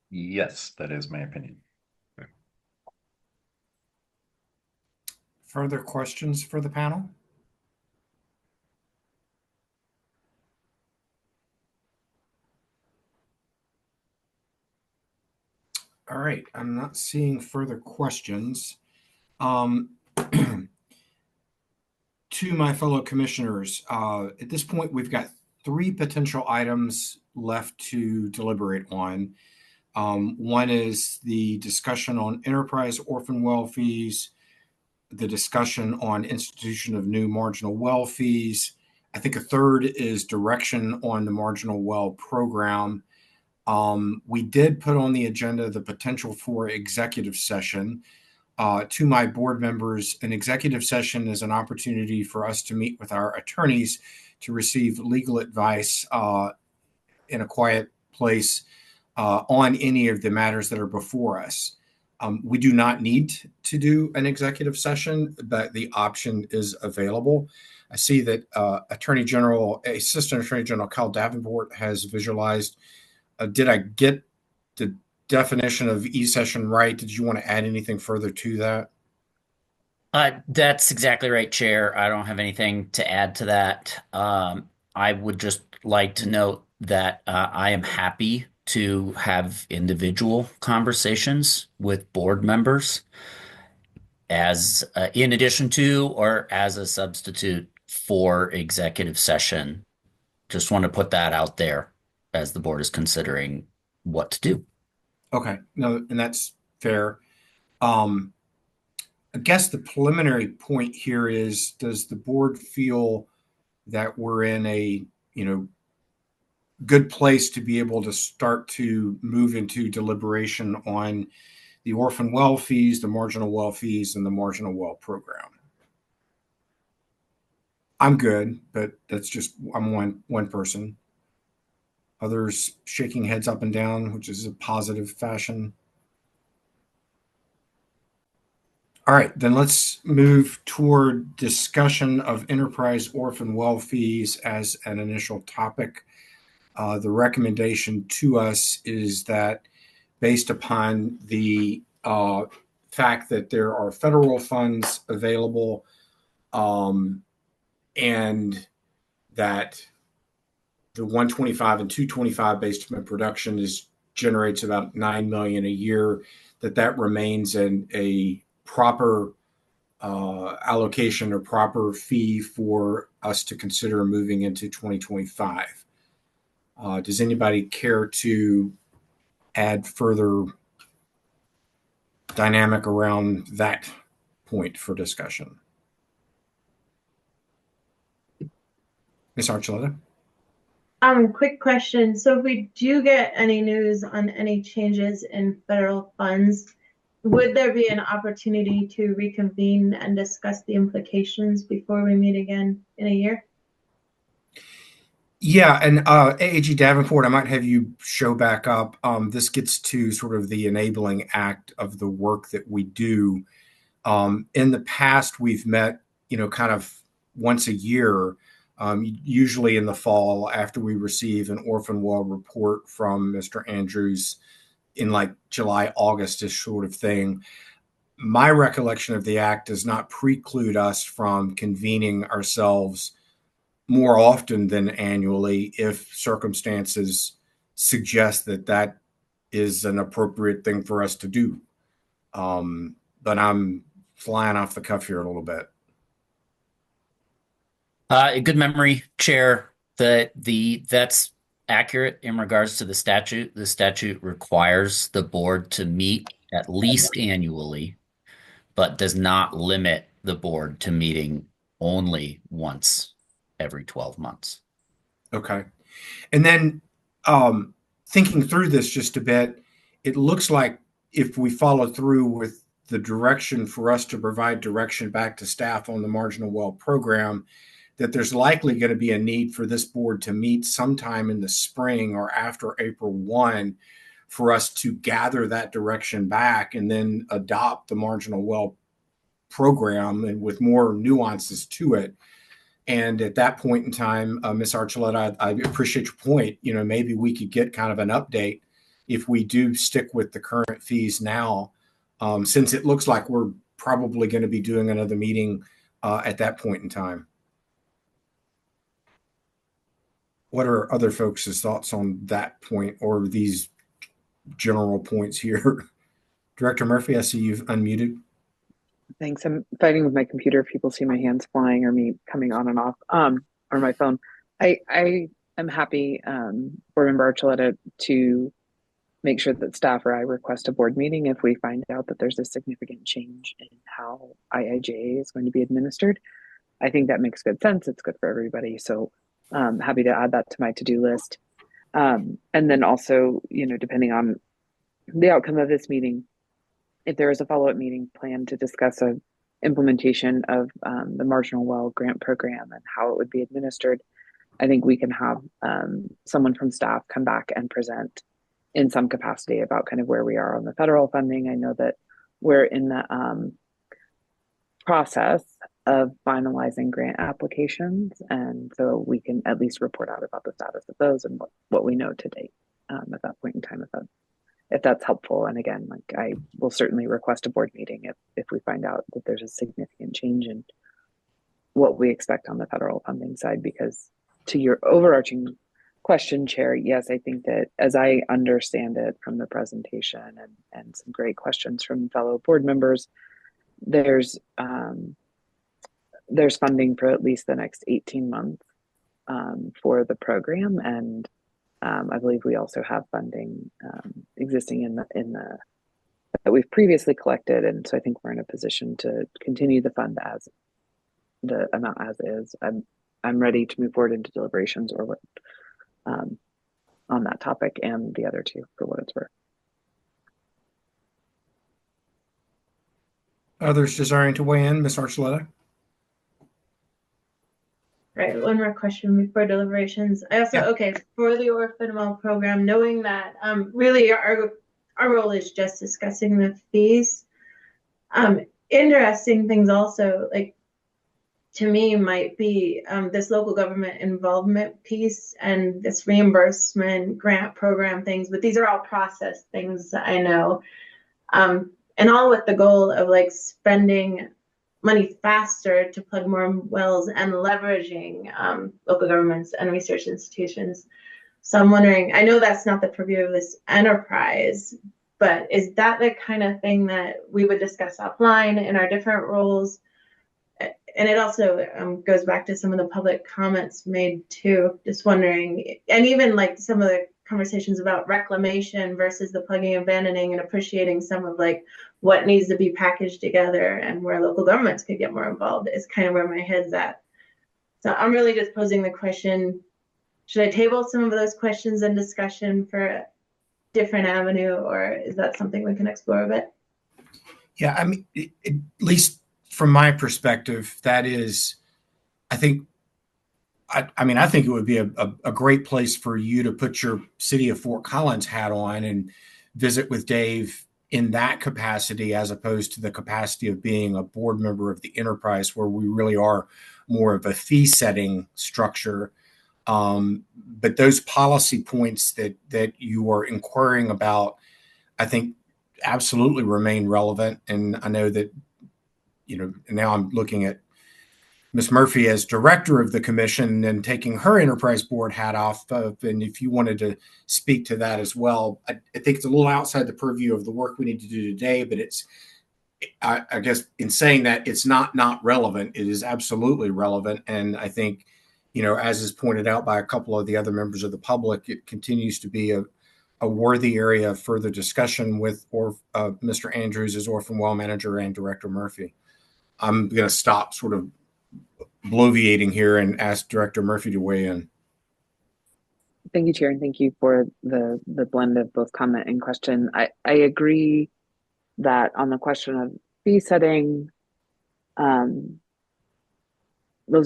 Yes, that is my opinion. Further questions for the panel? All right, I'm not seeing further questions. To my fellow commissioners, at this point, we've got 3 potential items left to deliberate on. One is the discussion on enterprise orphan well fees, the discussion on institution of new marginal well fees. I think a third is direction on the marginal well program. We did put on the agenda the potential for executive session. To my board members, an executive session is an opportunity for us to meet with our attorneys to receive legal advice in a quiet place on any of the matters that are before us. We do not need to do an executive session, but the option is available. I see that Assistant Attorney General Kyle Davenport has visualized. Did I get the definition of e-session right? Did you want to add anything further to that? That's exactly right, Chair. I don't have anything to add to that. I would just like to note that I am happy to have individual conversations with board members as in addition to or as a substitute for executive session. Just want to put that out there as the board is considering what to do. Okay, no, and that's fair. I guess the preliminary point here is, does the board feel that we're in a, good place to be able to start to move into deliberation on the orphan well fees, the marginal well fees, and the marginal well program? I'm good, but I'm one person. Others shaking heads up and down, which is a positive fashion. All right, then let's move toward discussion of enterprise orphan well fees as an initial topic. The recommendation to us is that, based upon the fact that there are federal funds available, and that the 125 and 225 based on production generates about $9 million a year, that remains a proper allocation or proper fee for us to consider moving into 2025. Does anybody care to add further dynamic around that point for discussion? Ms. Archuleta? Quick question. So if we do get any news on any changes in federal funds, would there be an opportunity to reconvene and discuss the implications before we meet again in a year? Yeah, and AAG Davenport, I might have you show back up. This gets to sort of the enabling act of the work that we do. In the past, we've met, kind of once a year, usually in the fall after we receive an orphan well report from Mr. Andrews in like July, August-ish sort of thing. My recollection of the act does not preclude us from convening ourselves more often than annually if circumstances suggest that is an appropriate thing for us to do. But I'm flying off the cuff here a little bit. Good memory, Chair. That's accurate in regards to the statute. The statute requires the board to meet at least annually, but does not limit the board to meeting only once every 12 months. Okay. And then thinking through this just a bit, it looks like if we follow through with the direction for us to provide direction back to staff on the marginal well program, that there's likely going to be a need for this board to meet sometime in the spring or after April 1 for us to gather that direction back and then adopt the marginal well program and with more nuances to it. And at that point in time, Ms. Archuleta, I appreciate your point. Maybe we could get kind of an update if we do stick with the current fees now, since it looks like we're probably going to be doing another meeting at that point in time. What are other folks' thoughts on that point or these general points here? Director Murphy, I see you've unmuted. Thanks. I'm fighting with my computer. If people see my hands flying or me coming on and off, or my phone. I am happy, Board Member Archuleta, to make sure that staff or I request a board meeting if we find out that there's a significant change in how IIJA is going to be administered. I think that makes good sense. It's good for everybody. So happy to add that to my to-do list. And then also, depending on the outcome of this meeting, if there is a follow-up meeting planned to discuss a implementation of the marginal well grant program and how it would be administered, I think we can have someone from staff come back and present in some capacity about kind of where we are on the federal funding. I know that we're in the process of finalizing grant applications, and so we can at least report out about the status of those and what we know to date at that point in time, if that's helpful. And again, like I will certainly request a board meeting if we find out that there's a significant change in what we expect on the federal funding side. Because to your overarching question, Chair, yes, I think that as I understand it from the presentation and some great questions from fellow board members, there's funding for at least the next 18 months for the program, and I believe we also have funding existing in the that we've previously collected, and so I think we're in a position to continue the fund as the amount as is. I'm ready to move forward into deliberations or what on that topic and the other two for what it's worth. Others desiring to weigh in, Ms. Archuleta? Right, one more question before deliberations. I also, okay, for the Orphan Well program, knowing that really our role is just discussing the fees. Interesting things also, like to me, might be this local government involvement piece and this reimbursement grant program things, but these are all process things I know. And all with the goal of like spending money faster to plug more wells and leveraging local governments and research institutions. So I'm wondering, I know that's not the purview of this enterprise, but is that the kind of thing that we would discuss offline in our different roles? And it also goes back to some of the public comments made too, just wondering, and even like some of the conversations about reclamation versus the plugging and abandoning, and appreciating some of like what needs to be packaged together and where local governments could get more involved is kind of where my head's at. So I'm really just posing the question, should I table some of those questions and discussion for a different avenue, or is that something we can explore a bit? Yeah, I mean, at least from my perspective, that is, I think, I think it would be a great place for you to put your City of Fort Collins hat on and visit with Dave in that capacity, as opposed to the capacity of being a board member of the enterprise, where we really are more of a fee setting structure. But those policy points that you are inquiring about, I think absolutely remain relevant. And I know that, now I'm looking at Ms. Murphy as director of the commission and taking her enterprise board hat off. And if you wanted to speak to that as well, I think it's a little outside the purview of the work we need to do today, but I guess in saying that, it's not relevant. It is absolutely relevant. And I think, as is pointed out by a couple of the other members of the public, it continues to be a worthy area of further discussion with Mr. Andrews as Orphan Well Manager and Director Murphy. I'm going to stop sort of bloviating here and ask Director Murphy to weigh in. Thank you, Chair, and thank you for the blend of both comment and question. I agree that on the question of fee setting, those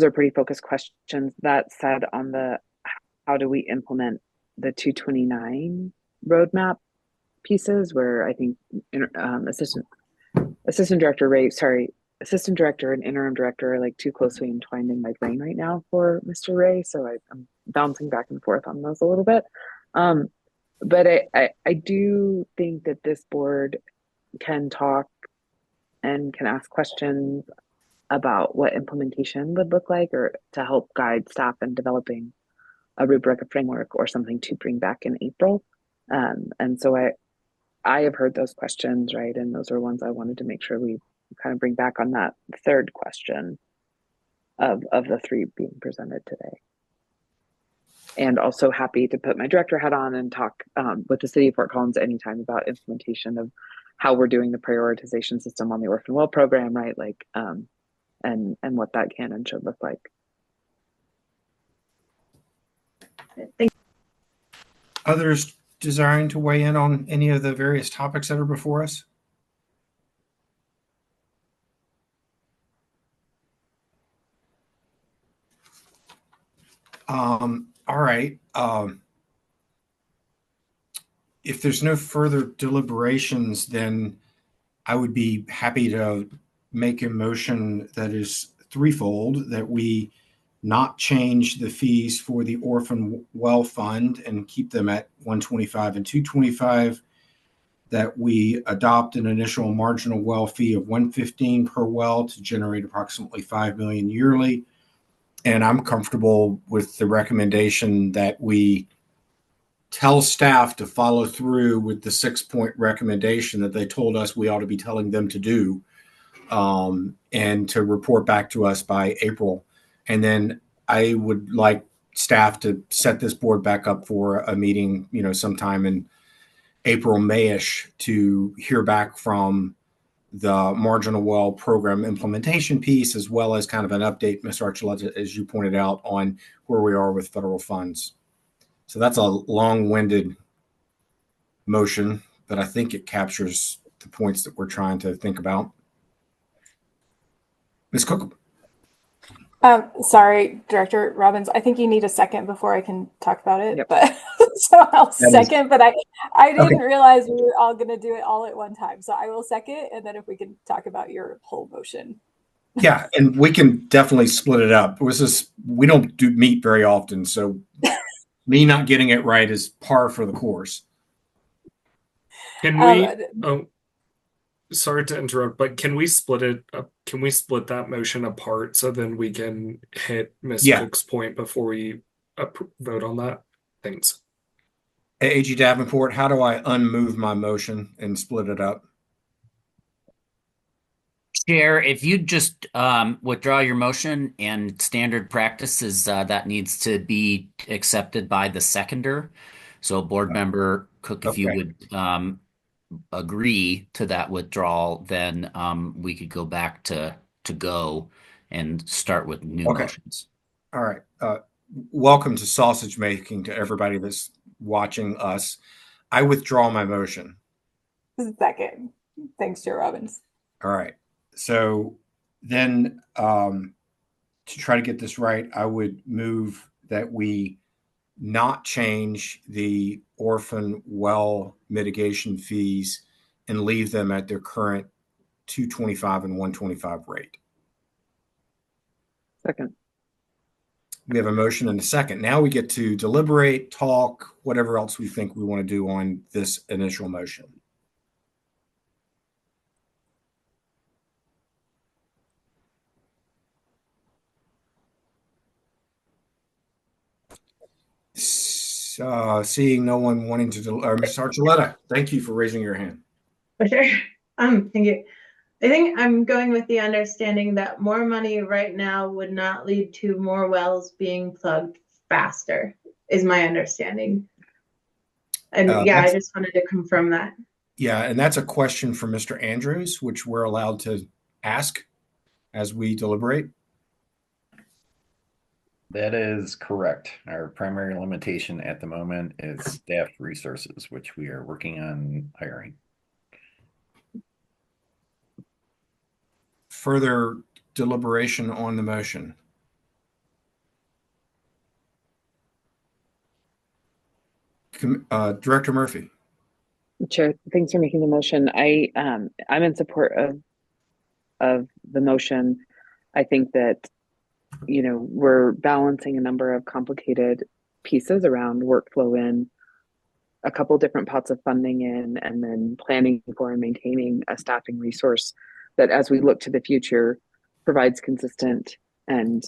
are pretty focused questions. That said, on the how do we implement the 229 roadmap pieces, where I think Assistant Director and Interim Director are like too closely entwined in my brain right now for Mr. Ray, so I'm bouncing back and forth on those a little bit. But I do think that this board can talk and can ask questions about what implementation would look like, or to help guide staff in developing a rubric, a framework, or something to bring back in April. And so I have heard those questions, right? And those are ones I wanted to make sure we kind of bring back on that third question of the three being presented today. And also happy to put my director hat on and talk with the City of Fort Collins anytime about implementation of how we're doing the prioritization system on the Orphan Well program, right? Like, and what that can and should look like. Thank you. Others desiring to weigh in on any of the various topics that are before us? All right. If there's no further deliberations, then I would be happy to make a motion that is threefold: that we not change the fees for the Orphan Well Fund and keep them at 125 and 225, that we adopt an initial marginal well fee of 115 per well to generate approximately 5 million yearly. And I'm comfortable with the recommendation that we tell staff to follow through with the 6-point recommendation that they told us we ought to be telling them to do, and to report back to us by April. And then I would like staff to set this board back up for a meeting, sometime in April, Mayish, to hear back from the marginal well program implementation piece, as well as kind of an update, Mr. Archuleta, as you pointed out, on where we are with federal funds. So that's a long-winded motion, but I think it captures the points that we're trying to think about. Ms. Cook. Sorry, Director Robbins. I think you need a second before I can talk about it. Yep. But so I'll second. But I didn't realize we were all going to do it all at one time. So I will second, and then if we can talk about your whole motion. Yeah, and we can definitely split it up. We don't meet very often, so me not getting it right is par for the course. Can we? Sorry to interrupt, but can we split it up? Can we split that motion apart so then we can hit Ms. Cook's point before we vote on that? Thanks. AG Davenport, how do I unmove my motion and split it up? Chair, if you just withdraw your motion, and standard practice is that needs to be accepted by the seconder. So Board Member Cook, if you would agree to that withdrawal, then we could go back to go and start with new motions. All right. Welcome to sausage making to everybody that's watching us. I withdraw my motion. Second. Thanks, Chair Robbins. All right. So then, to try to get this right, I would move that we not change the orphan well mitigation fees and leave them at their current 225 and 125 rate. Second. We have a motion and a second. Now we get to deliberate, talk, whatever else we think we want to do on this initial motion. Seeing no one wanting to, Mr. Archuleta, thank you for raising your hand. For sure. Thank you. I think I'm going with the understanding that more money right now would not lead to more wells being plugged faster, is my understanding. And I just wanted to confirm that. Yeah, and that's a question for Mr. Andrews, which we're allowed to ask as we deliberate. That is correct. Our primary limitation at the moment is staff resources, which we are working on hiring. Further deliberation on the motion. Director Murphy. Chair, thanks for making the motion. I'm in support of the motion. I think that we're balancing a number of complicated pieces around workflow in, a couple different pots of funding in, and then planning for and maintaining a staffing resource that, as we look to the future, provides consistent and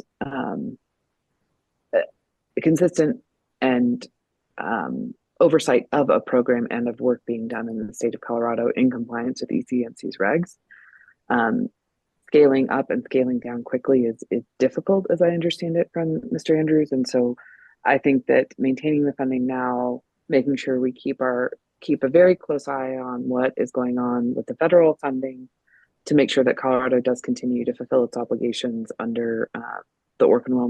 oversight of a program and of work being done in the state of Colorado in compliance with ECMC's regs. Scaling up and scaling down quickly is difficult, as I understand it from Mr. Andrews. And so I think that maintaining the funding now, making sure we keep a very close eye on what is going on with the federal funding to make sure that Colorado does continue to fulfill its obligations under the Orphan Well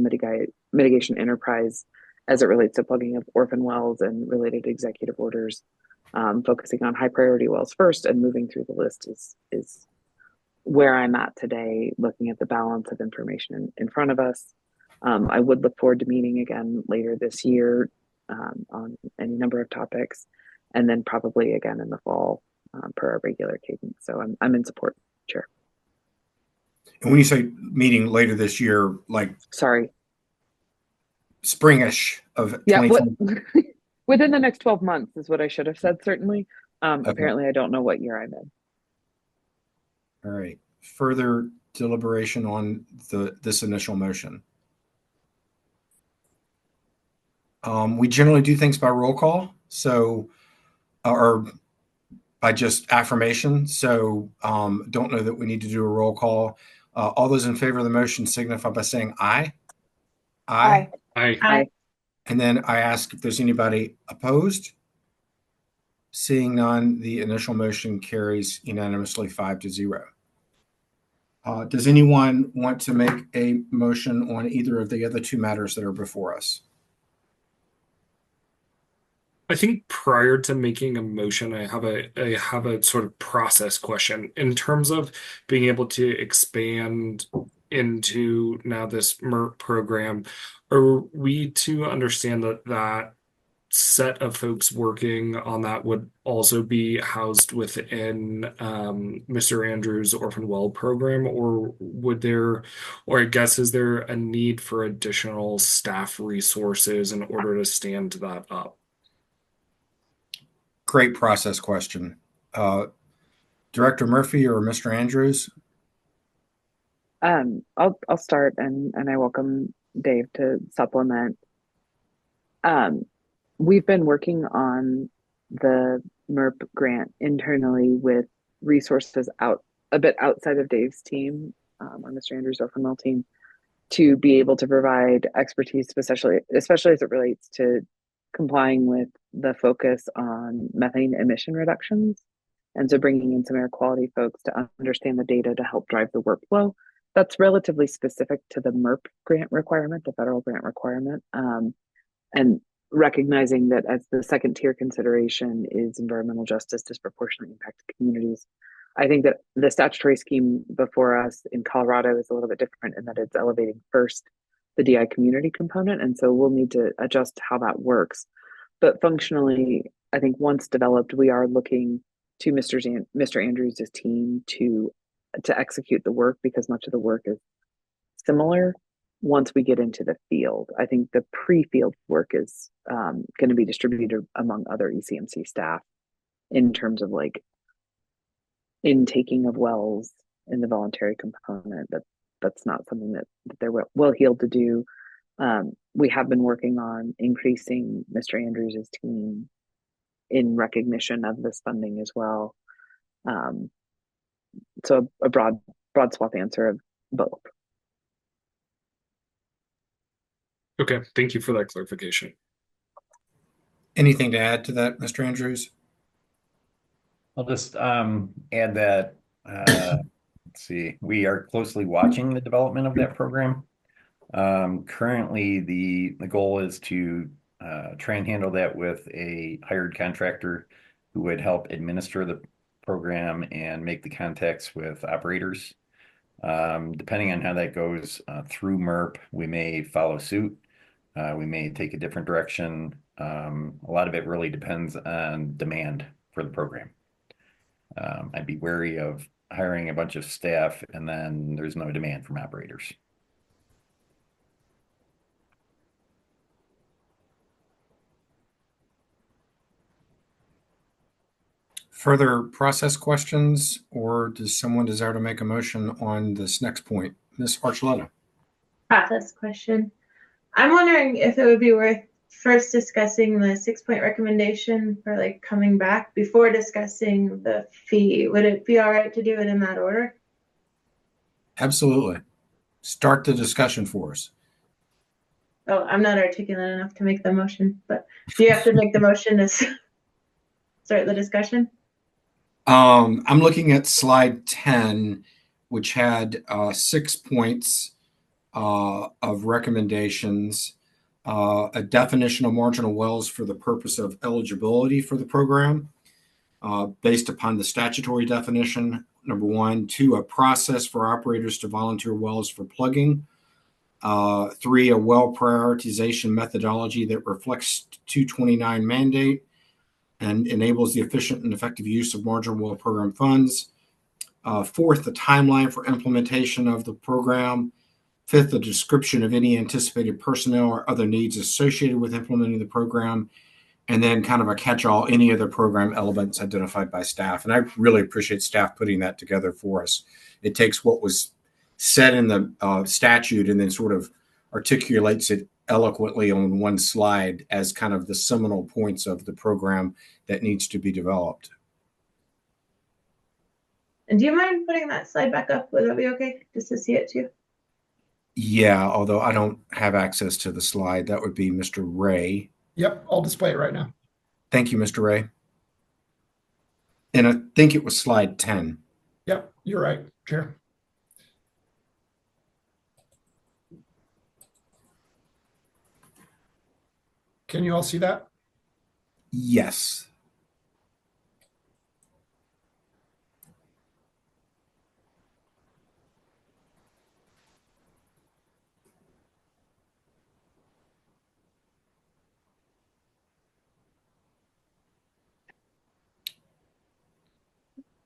Mitigation Enterprise as it relates to plugging of orphan wells and related executive orders, focusing on high priority wells first and moving through the list is where I'm at today, looking at the balance of information in front of us. I would look forward to meeting again later this year on any number of topics, and then probably again in the fall per our regular cadence. So I'm in support, Chair. And when you say meeting later this year, like Sorry. springish of Yeah, what 2020. within the next 12 months is what I should have said, certainly. Okay. Apparently I don't know what year I'm in. All right. Further deliberation on this initial motion. We generally do things by roll call, so or by just affirmation. So don't know that we need to do a roll call. All those in favor of the motion signify by saying aye. Aye. Aye. Aye. And then I ask if there's anybody opposed. Seeing none, the initial motion carries unanimously 5-0. Does anyone want to make a motion on either of the other two matters that are before us? I think prior to making a motion, I have a sort of process question in terms of being able to expand into now this MERP program. Are we to understand that that set of folks working on that would also be housed within Mr. Andrews' Orphan Well program, or would there, or I guess, is there a need for additional staff resources in order to stand that up? Great process question. Director Murphy or Mr. Andrews? I'll start and I welcome Dave to supplement. We've been working on the MERP grant internally with resources out a bit outside of Dave's team, or Mr. Andrews' Orphan Well team, to be able to provide expertise, especially as it relates to complying with the focus on methane emission reductions. And so bringing in some air quality folks to understand the data to help drive the workflow. That's relatively specific to the MERP grant requirement, the federal grant requirement. And recognizing that as the second tier consideration is environmental justice disproportionately impacted communities. I think that the statutory scheme before us in Colorado is a little bit different in that it's elevating first the DI community component. And so we'll need to adjust how that works. But functionally, I think once developed, we are looking to Mr. Andrews' team to execute the work, because much of the work is similar once we get into the field. I think the pre-field work is going to be distributed among other ECMC staff in terms of like intaking of wells in the voluntary component. That's not something that they're well heeled to do. We have been working on increasing Mr. Andrews' team in recognition of this funding as well. So a broad swath answer of both. Okay, thank you for that clarification. Anything to add to that, Mr. Andrews? I'll just add that let's see, we are closely watching the development of that program. Currently, the goal is to try and handle that with a hired contractor who would help administer the program and make the contacts with operators. Depending on how that goes through MERP, we may follow suit. We may take a different direction. A lot of it really depends on demand for the program. I'd be wary of hiring a bunch of staff and then there's no demand from operators. Further process questions, or does someone desire to make a motion on this next point? Ms. Archuleta. Process question. I'm wondering if it would be worth first discussing the 6-point recommendation for like coming back before discussing the fee. Would it be all right to do it in that order? Absolutely. Start the discussion for us. Oh, I'm not articulate enough to make the motion, but do you have to make the motion to start the discussion? I'm looking at slide 10, which had 6 points of recommendations, a definition of marginal wells for the purpose of eligibility for the program, based upon the statutory definition, number 1. 2, a process for operators to volunteer wells for plugging. 3, a well prioritization methodology that reflects 229 mandate and enables the efficient and effective use of marginal well program funds. Fourth, the timeline for implementation of the program. Fifth, the description of any anticipated personnel or other needs associated with implementing the program. And then kind of a catch-all, any other program elements identified by staff. And I really appreciate staff putting that together for us. It takes what was said in the statute and then sort of articulates it eloquently on one slide as kind of the seminal points of the program that needs to be developed. And do you mind putting that slide back up? Would that be okay? Just to see it too? Yeah, although I don't have access to the slide. That would be Mr. Ray. Yep, I'll display it right now. Thank you, Mr. Ray. And I think it was slide 10. Yep, you're right, Chair. Can you all see that? Yes.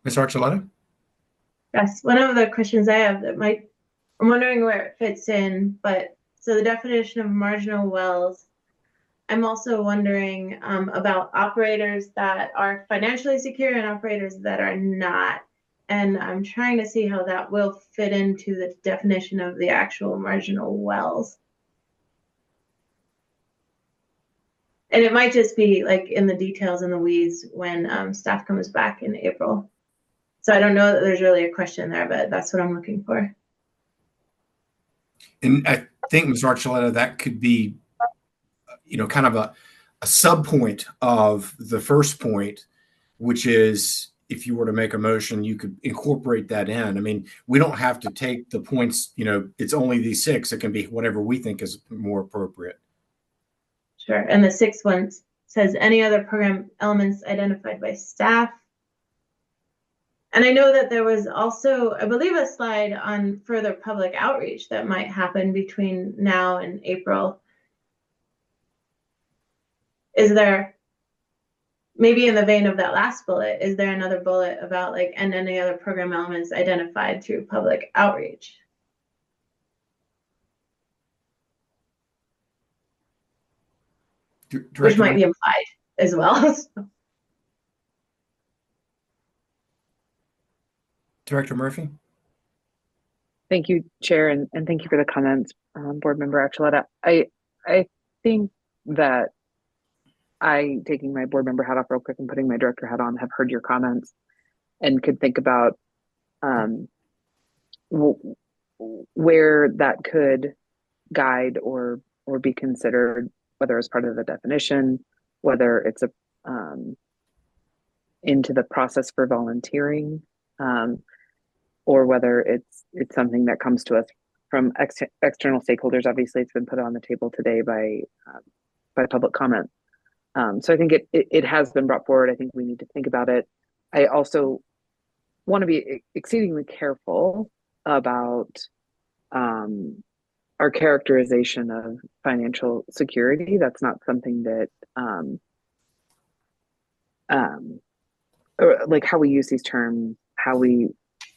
Ms. Archuleta? Yes, one of the questions I have that might, I'm wondering where it fits in, but so the definition of marginal wells, I'm also wondering about operators that are financially secure and operators that are not. And I'm trying to see how that will fit into the definition of the actual marginal wells. And it might just be like in the details in the weeds when staff comes back in April. So I don't know that there's really a question there, but that's what I'm looking for. And I think, Ms. Archuleta, that could be, kind of a sub point of the first point, which is if you were to make a motion, you could incorporate that in. I mean, we don't have to take the points, it's only these 6. It can be whatever we think is more appropriate. Sure. And the 6th one says any other program elements identified by staff. And I know that there was also, I believe, a slide on further public outreach that might happen between now and April. Is there, maybe in the vein of that last bullet, is there another bullet about and any other program elements identified through public outreach? Which might be implied as well. Director Murphy? Thank you, Chair, and thank you for the comments, Board Member Archuleta. I think that taking my board member hat off real quick and putting my director hat on, have heard your comments and could think about where that could guide or be considered, whether as part of the definition, whether it's into the process for volunteering, or whether it's something that comes to us from external stakeholders. Obviously, it's been put on the table today by public comment. So I think it has been brought forward. I think we need to think about it. I also want to be exceedingly careful about our characterization of financial security. That's not something that or like how we use these terms,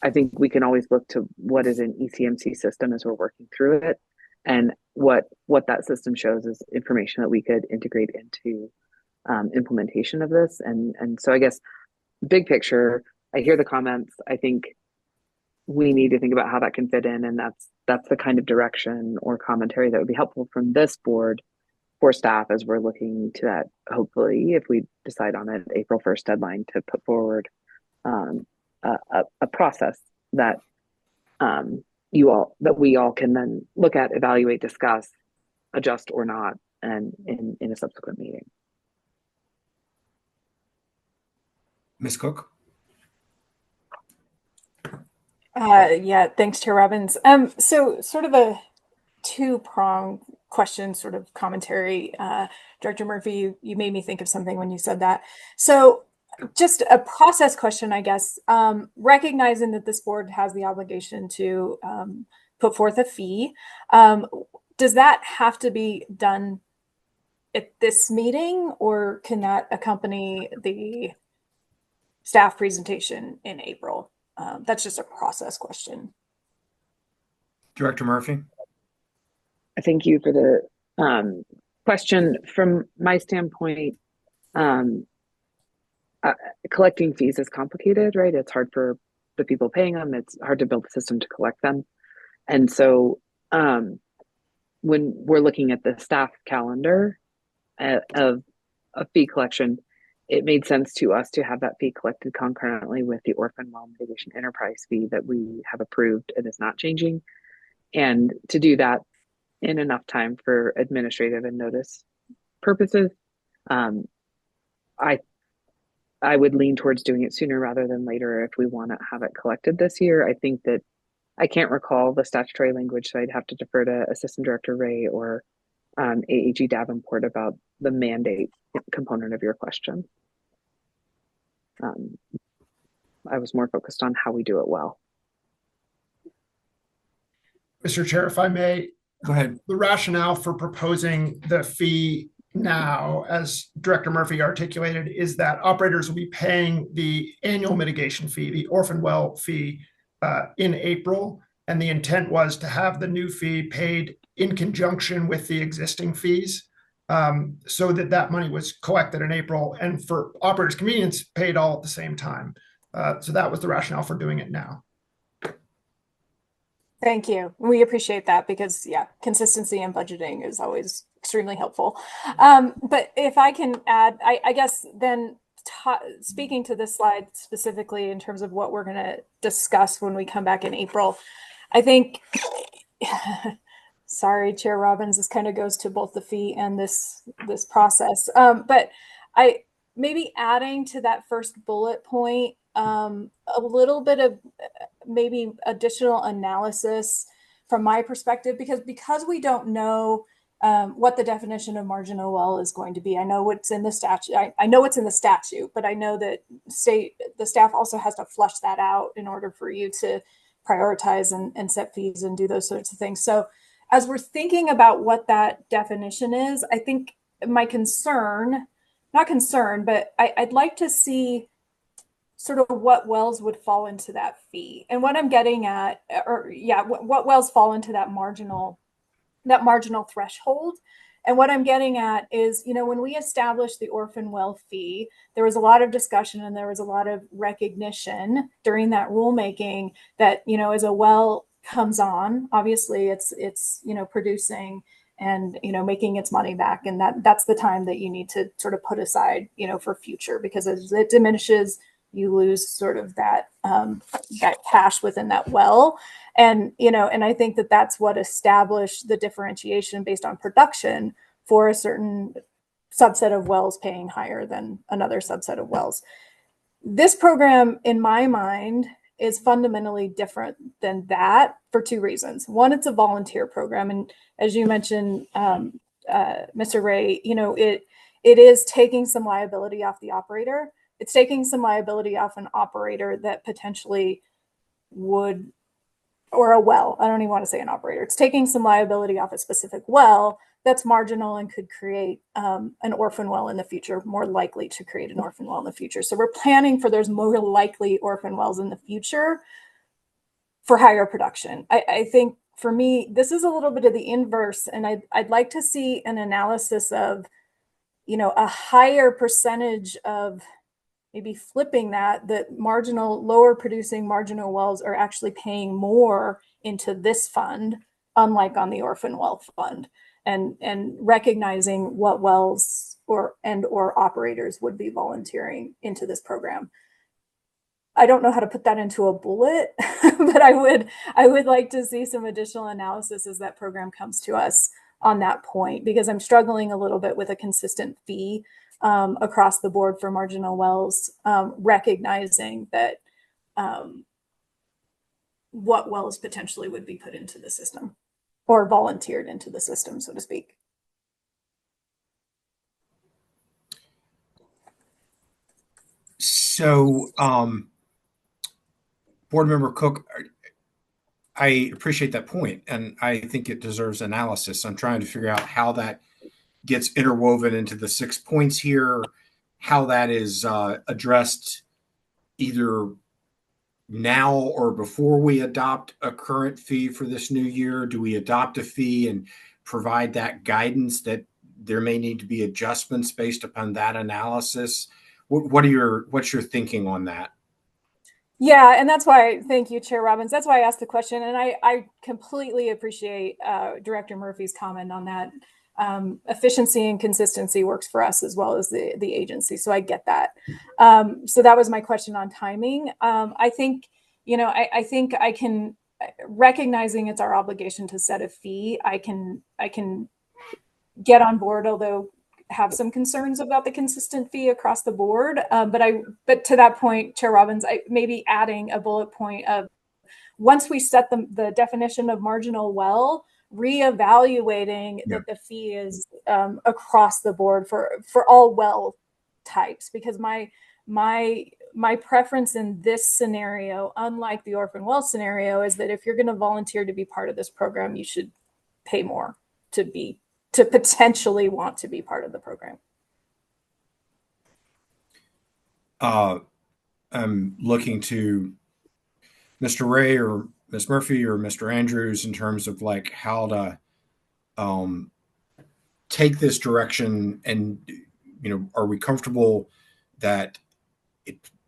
I think we can always look to what is an ECMC system as we're working through it, and what that system shows is information that we could integrate into implementation of this. And so I guess big picture, I hear the comments. I think we need to think about how that can fit in, and that's the kind of direction or commentary that would be helpful from this board for staff as we're looking to that, hopefully, if we decide on an April 1st deadline, to put forward a process that we all can then look at, evaluate, discuss, adjust or not, and in a subsequent meeting. Ms. Cook? Yeah, thanks, Chair Robbins. So sort of a two-pronged question, sort of commentary. Director Murphy, you made me think of something when you said that. So just a process question, I guess, recognizing that this board has the obligation to put forth a fee. Does that have to be done at this meeting, or can that accompany the staff presentation in April? that's just a process question. Director Murphy? Thank you for the question. From my standpoint, collecting fees is complicated, right? It's hard for the people paying them. It's hard to build a system to collect them. And so when we're looking at the staff calendar of fee collection, it made sense to us to have that fee collected concurrently with the Orphan Well Mitigation Enterprise fee that we have approved and is not changing. And to do that in enough time for administrative and notice purposes, I would lean towards doing it sooner rather than later if we want to have it collected this year. I think that I can't recall the statutory language, so I'd have to defer to Assistant Director Ray or AAG Davenport about the mandate component of your question. I was more focused on how we do it well. Mr. Chair, if I may, Go ahead. the rationale for proposing the fee now, as Director Murphy articulated, is that operators will be paying the annual mitigation fee, the Orphan Well fee, in April. And the intent was to have the new fee paid in conjunction with the existing fees, so that money was collected in April and for operators' convenience paid all at the same time. So that was the rationale for doing it now. Thank you. We appreciate that because, yeah, consistency in budgeting is always extremely helpful. But if I can add, I guess then speaking to this slide specifically in terms of what we're going to discuss when we come back in April, I think, sorry, Chair Robbins, this kind of goes to both the fee and this process. But I maybe adding to that first bullet point, a little bit of maybe additional analysis from my perspective, because we don't know what the definition of marginal well is going to be. I know what's in the statute. I know what's in the statute, but I know that the staff also has to flush that out in order for you to prioritize and set fees and do those sorts of things. So as we're thinking about what that definition is, I think my concern, not concern, but I'd like to see sort of what wells would fall into that fee. And what I'm getting at, what wells fall into that marginal threshold. And what I'm getting at is, when we established the Orphan Well fee, there was a lot of discussion and there was a lot of recognition during that rulemaking that, as a well comes on, obviously it's producing and, making its money back. And that's the time that you need to sort of put aside, for future, because as it diminishes, you lose sort of that cash within that well. And, and I think that that's what established the differentiation based on production for a certain subset of wells paying higher than another subset of wells. This program, in my mind, is fundamentally different than that for two reasons. One, it's a volunteer program. And as you mentioned, Mr. Ray, it is taking some liability off the operator. It's taking some liability off an operator that potentially would, or a well, I don't even want to say an operator. It's taking some liability off a specific well that's marginal and could create an orphan well in the future, more likely to create an orphan well in the future. So we're planning for there's more likely orphan wells in the future for higher production. I think for me, this is a little bit of the inverse, and I'd like to see an analysis of, a higher percentage of maybe flipping that marginal, lower producing marginal wells are actually paying more into this fund, unlike on the Orphan Well Fund, and recognizing what wells or operators would be volunteering into this program. I don't know how to put that into a bullet, but I would like to see some additional analysis as that program comes to us on that point, because I'm struggling a little bit with a consistent fee across the board for marginal wells, recognizing that what wells potentially would be put into the system or volunteered into the system, so to speak. So, Board Member Cook, I appreciate that point, and I think it deserves analysis. I'm trying to figure out how that gets interwoven into the 6 points here, how that is addressed either now or before we adopt a current fee for this new year? Do we adopt a fee and provide that guidance that there may need to be adjustments based upon that analysis? What's your thinking on that? Yeah, and that's why, thank you, Chair Robbins. That's why I asked the question, and I completely appreciate Director Murphy's comment on that. Efficiency and consistency works for us as well as the agency, so I get that. So that was my question on timing. I think, I think I can, recognizing it's our obligation to set a fee, I can get on board, although have some concerns about the consistent fee across the board. But to that point, Chair Robbins, maybe adding a bullet point of, once we set the definition of marginal well, reevaluating that the fee is across the board for all well types, because my preference in this scenario, unlike the orphan well scenario, is that if you're going to volunteer to be part of this program, you should pay more to potentially want to be part of the program. I'm looking to Mr. Ray or Ms. Murphy or Mr. Andrews in terms of like how to take this direction, and are we comfortable that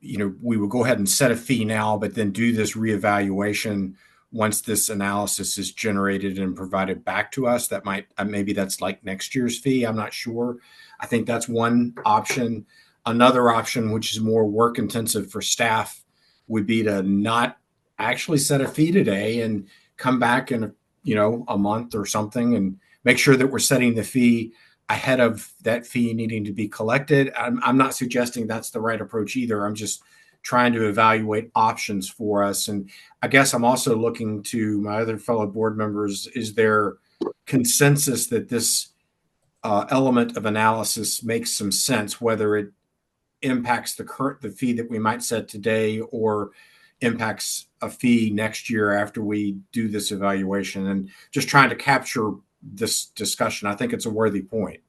we will go ahead and set a fee now, but then do this reevaluation once this analysis is generated and provided back to us? That might, maybe that's like next year's fee. I'm not sure. I think that's one option. Another option, which is more work intensive for staff, would be to not actually set a fee today and come back in a month or something and make sure that we're setting the fee ahead of that fee needing to be collected. I'm not suggesting that's the right approach either. I'm just trying to evaluate options for us. And I guess I'm also looking to my other fellow board members. Is there consensus that this element of analysis makes some sense, whether it impacts the fee that we might set today or impacts a fee next year after we do this evaluation? And just trying to capture this discussion. I think it's a worthy point.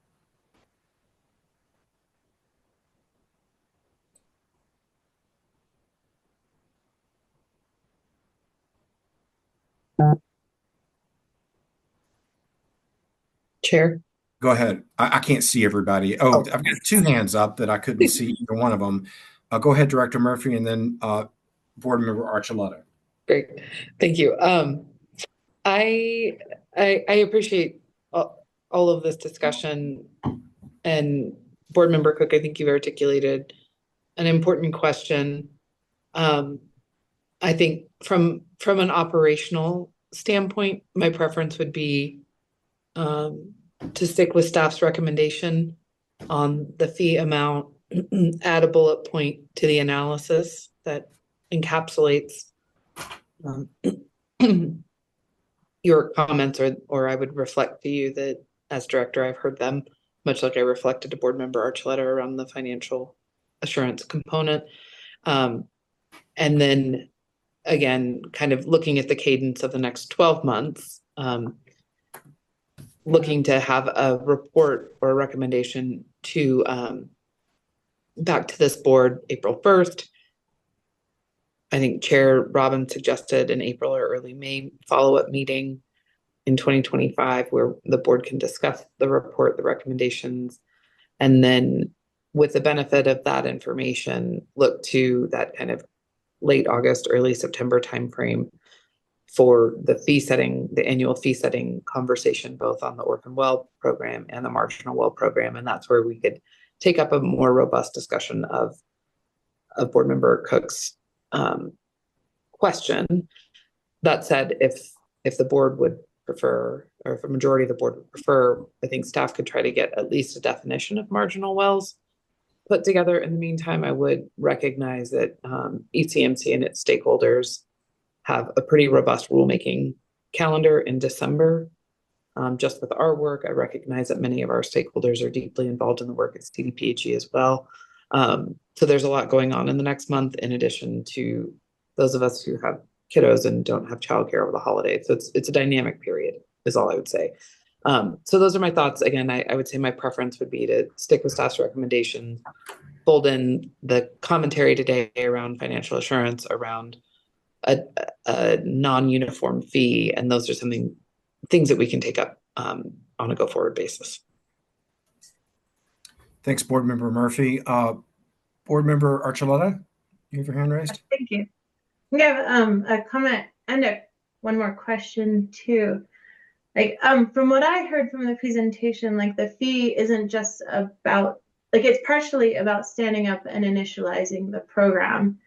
Chair. Go ahead. I can't see everybody. Oh, I've got two hands up that I couldn't see either one of them. Go ahead, Director Murphy, and then Board Member Archuleta. Great, thank you. I appreciate all of this discussion, and Board Member Cook, I think you've articulated an important question. I think from an operational standpoint, my preference would be to stick with staff's recommendation on the fee amount, add a bullet point to the analysis that encapsulates your comments, or I would reflect to you that as director, I've heard them, much like I reflected to Board Member Archuleta around the financial assurance component. And then again, kind of looking at the cadence of the next 12 months, looking to have a report or a recommendation to back to this board April 1st. I think Chair Robbins suggested an April or early May follow-up meeting in 2025 where the board can discuss the report, the recommendations, and then with the benefit of that information, look to that kind of late August, early September timeframe for the fee setting, the annual fee setting conversation, both on the Orphan Well program and the Marginal Well program. And that's where we could take up a more robust discussion of Board Member Cook's question. That said, if the board would prefer, or if a majority of the board would prefer, I think staff could try to get at least a definition of marginal wells put together. In the meantime, I would recognize that ECMC and its stakeholders have a pretty robust rulemaking calendar in December. Just with our work, I recognize that many of our stakeholders are deeply involved in the work at CDPHE as well. So there's a lot going on in the next month, in addition to those of us who have kiddos and don't have childcare over the holidays. So it's a dynamic period, is all I would say. So those are my thoughts. Again, I would say my preference would be to stick with staff's recommendations, fold in the commentary today around financial assurance, around a non-uniform fee, and those are things that we can take up on a go-forward basis. Thanks, Board Member Murphy. Board Member Archuleta, you have your hand raised? Thank you. We have a comment and one more question too. Like from what I heard from the presentation, like the fee isn't just about, like it's partially about standing up and initializing the program.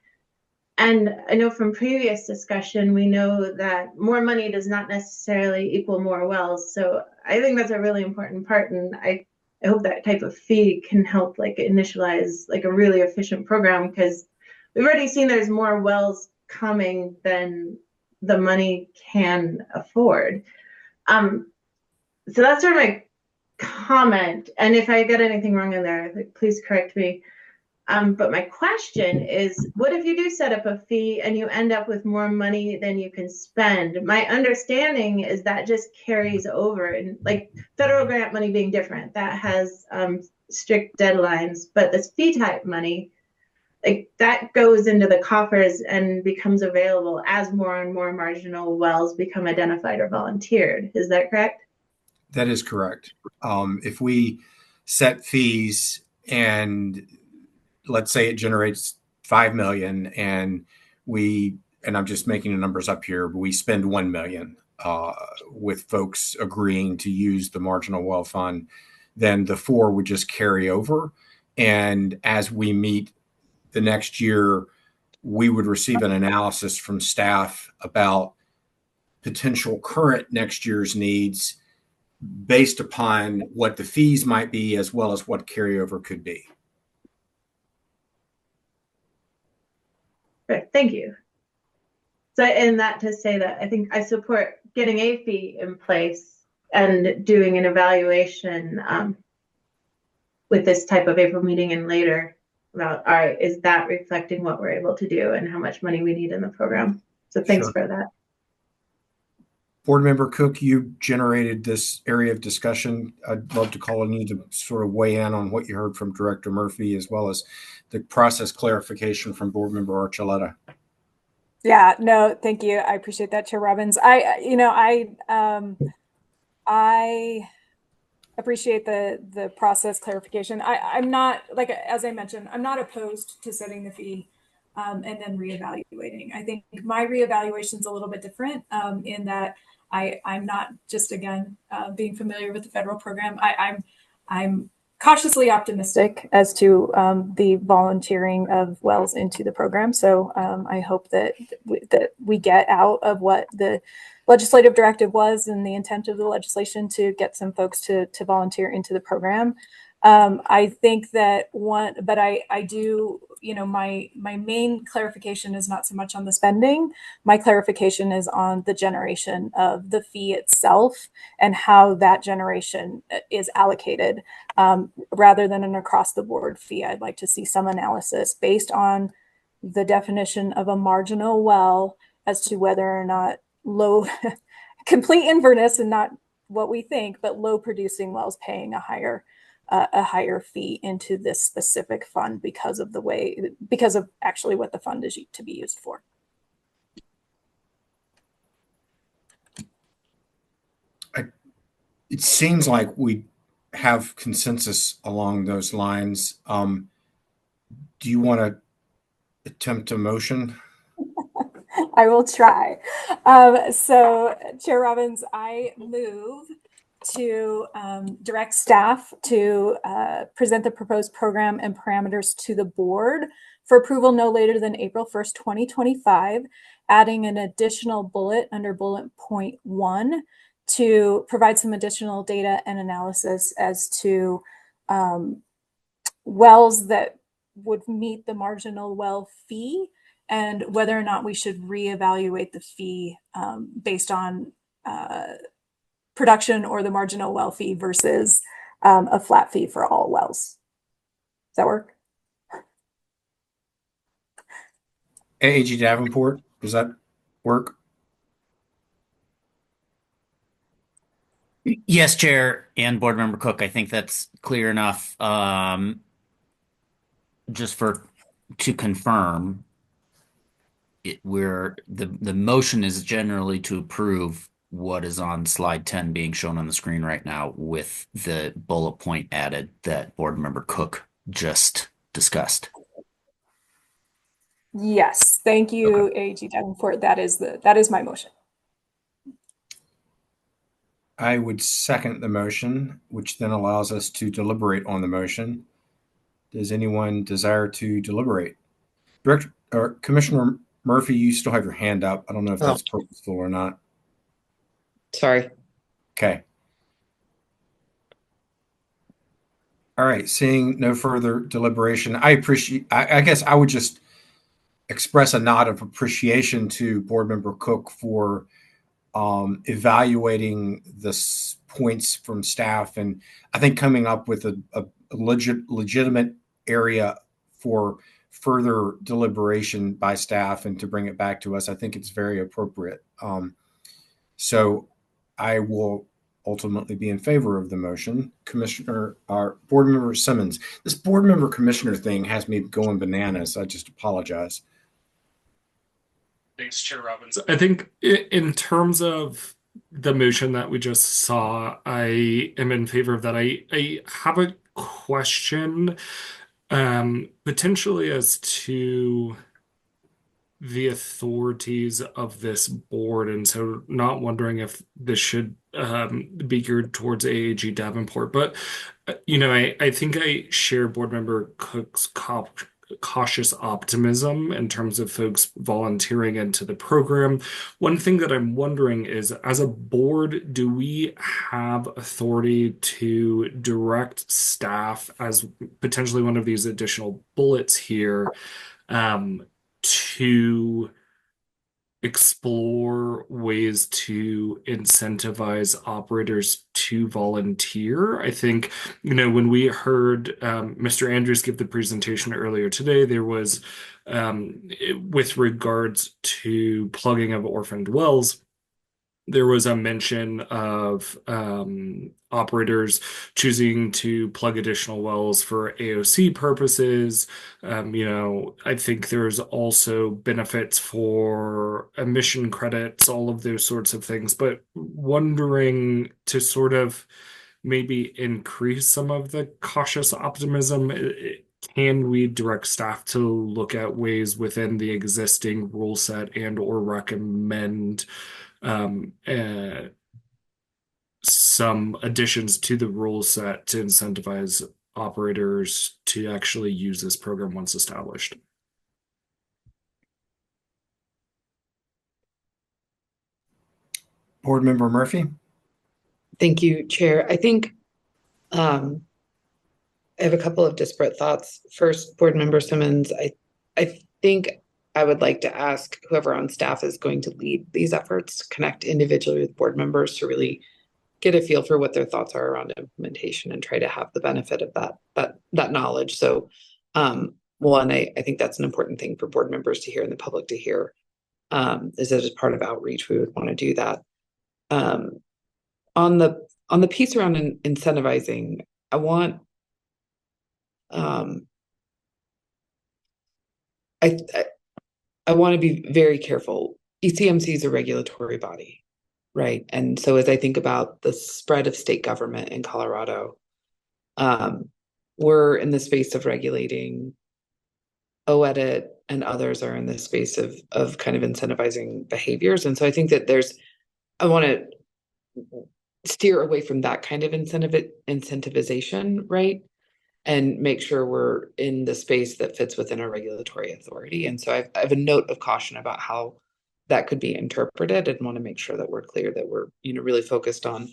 And I know from previous discussion, we know that more money does not necessarily equal more wells. So I think that's a really important part. And I hope that type of fee can help like initialize like a really efficient program, because we've already seen there's more wells coming than the money can afford. So that's sort of my comment. And if I get anything wrong in there, like, please correct me. But my question is, what if you do set up a fee and you end up with more money than you can spend? My understanding is that just carries over, and like federal grant money being different, that has strict deadlines, but this fee type money, like that goes into the coffers and becomes available as more and more marginal wells become identified or volunteered. Is that correct? That is correct. If we set fees and let's say it generates 5 million and I'm just making the numbers up here, but we spend 1 million with folks agreeing to use the marginal well fund, then the 4 would just carry over. And as we meet the next year, we would receive an analysis from staff about potential current next year's needs based upon what the fees might be as well as what carryover could be. Right, thank you. So, and that to say that I think I support getting a fee in place and doing an evaluation with this type of April meeting and later about, all right, is that reflecting what we're able to do and how much money we need in the program? So thanks for that. Board Member Cook, you generated this area of discussion. I'd love to call on you to sort of weigh in on what you heard from Director Murphy, as well as the process clarification from Board Member Archuleta. Yeah, no, thank you. I appreciate that, Chair Robbins. I appreciate the process clarification. I'm not, like, as I mentioned, I'm not opposed to setting the fee and then reevaluating. I think my reevaluation is a little bit different in that I'm not just, again, being familiar with the federal program. I'm cautiously optimistic as to the volunteering of wells into the program. So I hope that we get out of what the legislative directive was and the intent of the legislation to get some folks to volunteer into the program. I think that I do, my main clarification is not so much on the spending. My clarification is on the generation of the fee itself and how that generation is allocated rather than an across the board fee. I'd like to see some analysis based on the definition of a marginal well as to whether or not low, complete inverness and not what we think, but low producing wells paying a higher fee into this specific fund because of actually what the fund is to be used for. It seems like we have consensus along those lines. Do you want to attempt a motion? I will try. So, Chair Robbins, I move to direct staff to present the proposed program and parameters to the board for approval no later than April 1st, 2025, adding an additional bullet under bullet point 1 to provide some additional data and analysis as to wells that would meet the marginal well fee and whether or not we should reevaluate the fee based on production or the marginal well fee versus a flat fee for all wells. Does that work? AG Davenport, does that work? Yes, Chair and Board Member Cook, I think that's clear enough. Just to confirm, the motion is generally to approve what is on slide 10 being shown on the screen right now with the bullet point added that Board Member Cook just discussed. Yes, thank you, AG Davenport. That is my motion. I would second the motion, which then allows us to deliberate on the motion. Does anyone desire to deliberate? Director or Commissioner Murphy, you still have your hand up. I don't know if that's purposeful or not. Sorry. Okay. All right. Seeing no further deliberation, I guess I would just express a nod of appreciation to Board Member Cook for evaluating the points from staff, and I think coming up with a legitimate area for further deliberation by staff and to bring it back to us. I think it's very appropriate. So I will ultimately be in favor of the motion. Commissioner, our Board Member Simmons, this Board Member Commissioner thing has me going bananas. I just apologize. Thanks, Chair Robbins. I think in terms of the motion that we just saw, I am in favor of that. I have a question, potentially as to the authorities of this board, and so not wondering if this should be geared towards AAG Davenport, but I think I share Board Member Cook's cautious optimism in terms of folks volunteering into the program. One thing that I'm wondering is, as a board, do we have authority to direct staff, as potentially one of these additional bullets here, to explore ways to incentivize operators to volunteer? I think, when we heard Mr. Andrews give the presentation earlier today, there was, with regards to plugging of orphaned wells, there was a mention of operators choosing to plug additional wells for AOC purposes. I think there's also benefits for emission credits, all of those sorts of things. But wondering to sort of maybe increase some of the cautious optimism. Can we direct staff to look at ways within the existing rule set and/or recommend some additions to the rule set to incentivize operators to actually use this program once established? Board Member Murphy? Thank you, Chair. I think I have a couple of disparate thoughts. First, Board Member Simmons, I think I would like to ask whoever on staff is going to lead these efforts to connect individually with board members to really get a feel for what their thoughts are around implementation and try to have the benefit of that knowledge. So one, I think that's an important thing for board members to hear and the public to hear, is that as part of outreach, we would want to do that. On the piece around incentivizing, I want I want to be very careful. ECMC is a regulatory body, right? And so as I think about the spread of state government in Colorado, we're in the space of regulating. OEdit and others are in the space of kind of incentivizing behaviors. And so I think that I want to steer away from that kind of incentivization, right? And make sure we're in the space that fits within our regulatory authority. And so I have a note of caution about how that could be interpreted, and want to make sure that we're clear that we're really focused on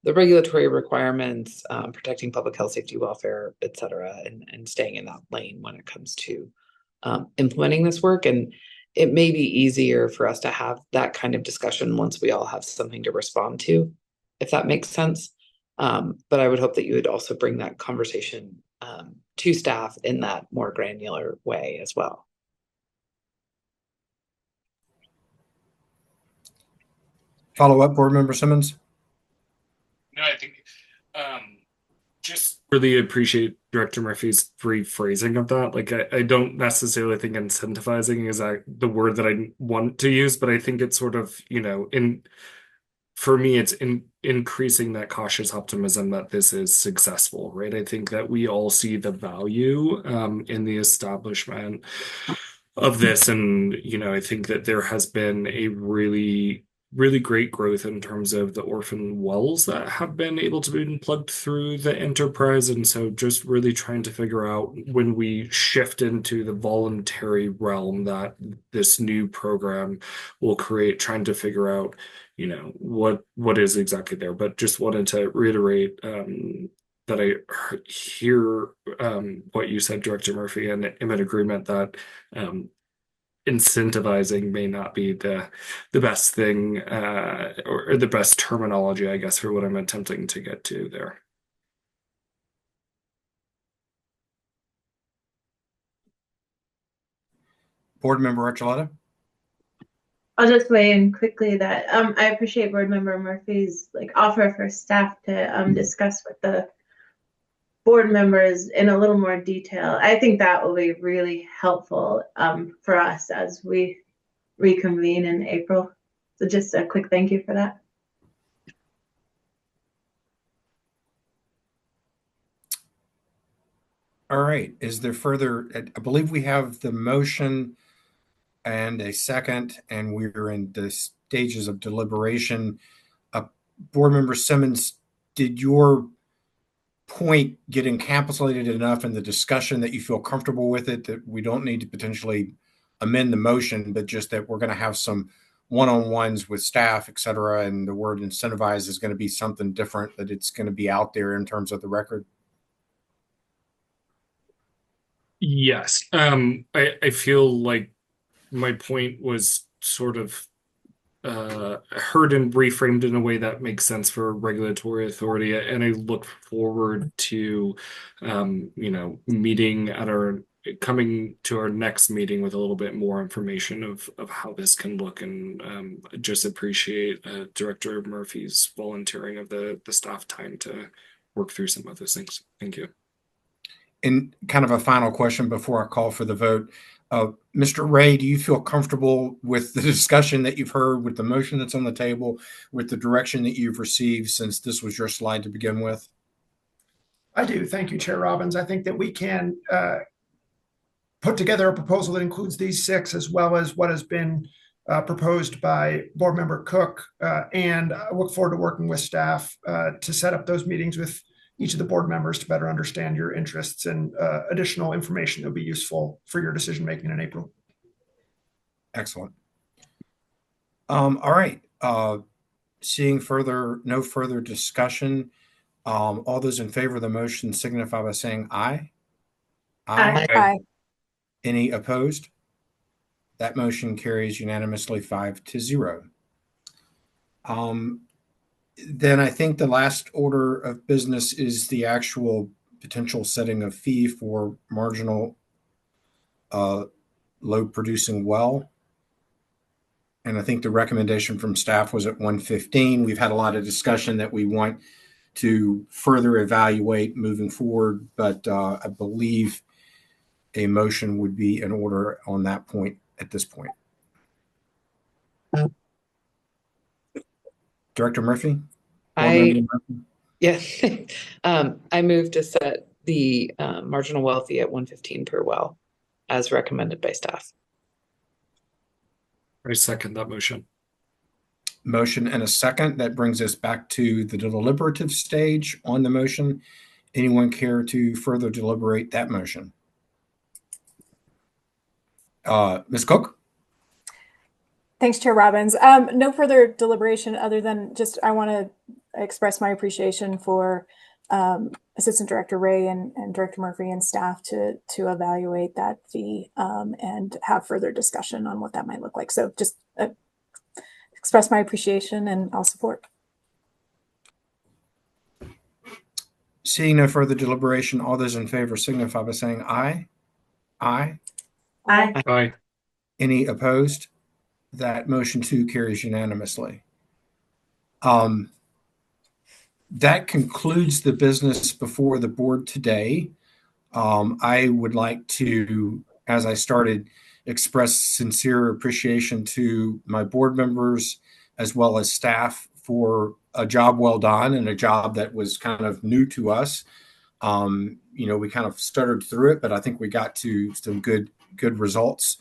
the regulatory requirements, protecting public health, safety, welfare, et cetera, and staying in that lane when it comes to implementing this work. And it may be easier for us to have that kind of discussion once we all have something to respond to, if that makes sense. But I would hope that you would also bring that conversation to staff in that more granular way as well. Follow up, Board Member Simmons? No, I think just really appreciate Director Murphy's rephrasing of that. Like, I don't necessarily think incentivizing is the word that I want to use, but I think it's sort of, for me, it's increasing that cautious optimism that this is successful, right? I think that we all see the value in the establishment of this. And, I think that there has been a really, really great growth in terms of the orphan wells that have been able to be plugged through the enterprise. And so just really trying to figure out when we shift into the voluntary realm that this new program will create, trying to figure out what is exactly there. But just wanted to reiterate that I hear what you said, Director Murphy, and am in agreement that incentivizing may not be the best thing or the best terminology, I guess, for what I'm attempting to get to there. Board Member Archuleta? I'll just weigh in quickly that I appreciate Board Member Murphy's offer for staff to discuss with the board members in a little more detail. I think that will be really helpful for us as we reconvene in April. So just a quick thank you for that. All right. Is there further? I believe we have the motion and a second, and we're in the stages of deliberation. Board Member Simmons, did your point get encapsulated enough in the discussion that you feel comfortable with it, that we don't need to potentially amend the motion, but just that we're going to have some one-on-ones with staff, et cetera, and the word incentivize is going to be something different, that it's going to be out there in terms of the record? Yes. I feel like my point was sort of heard and reframed in a way that makes sense for regulatory authority. And I look forward to, coming to our next meeting with a little bit more information of how this can look. And just appreciate Director Murphy's volunteering of the staff time to work through some of those things. Thank you. And kind of a final question before I call for the vote. Mr. Ray, do you feel comfortable with the discussion that you've heard, with the motion that's on the table, with the direction that you've received, since this was your slide to begin with? I do. Thank you, Chair Robbins. I think that we can put together a proposal that includes these 6, as well as what has been proposed by Board Member Cook. And I look forward to working with staff to set up those meetings with each of the board members to better understand your interests and additional information that will be useful for your decision making in April. Excellent. All right. Seeing no further discussion, all those in favor of the motion signify by saying aye. Aye. Aye. Any opposed? That motion carries unanimously 5-0. Then I think the last order of business is the actual potential setting of fee for marginal load producing well. And I think the recommendation from staff was at 115. We've had a lot of discussion that we want to further evaluate moving forward, but I believe a motion would be in order on that point at this point. Director Murphy? I move to set the marginal well fee at 115 per well, as recommended by staff. I second that motion. Motion and a second. That brings us back to the deliberative stage on the motion. Anyone care to further deliberate that motion? Ms. Cook? Thanks, Chair Robbins. No further deliberation other than just I want to express my appreciation for Assistant Director Ray and Director Murphy and staff to evaluate that fee and have further discussion on what that might look like. So just express my appreciation, and I'll support. Seeing no further deliberation, all those in favor signify by saying aye. Aye. Aye. Aye. Any opposed? That motion too carries unanimously. that concludes the business before the board today. I would like to, as I started, express sincere appreciation to my board members as well as staff for a job well done and a job that was kind of new to us. We kind of stuttered through it, but I think we got to some good results.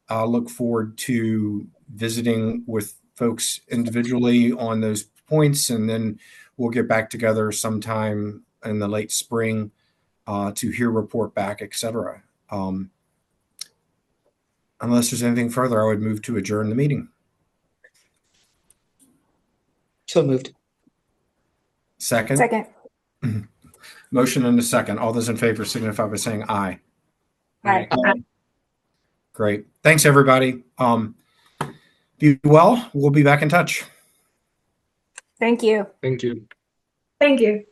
I look forward to visiting with folks individually on those points, and then we'll get back together sometime in the late spring to hear report back, etc. Unless there's anything further, I would move to adjourn the meeting. So moved. Second. Second. Motion and a second. All those in favor signify by saying aye. Aye. Great. Thanks, everybody. Be well. We'll be back in touch. Thank you. Thank you. Thank you.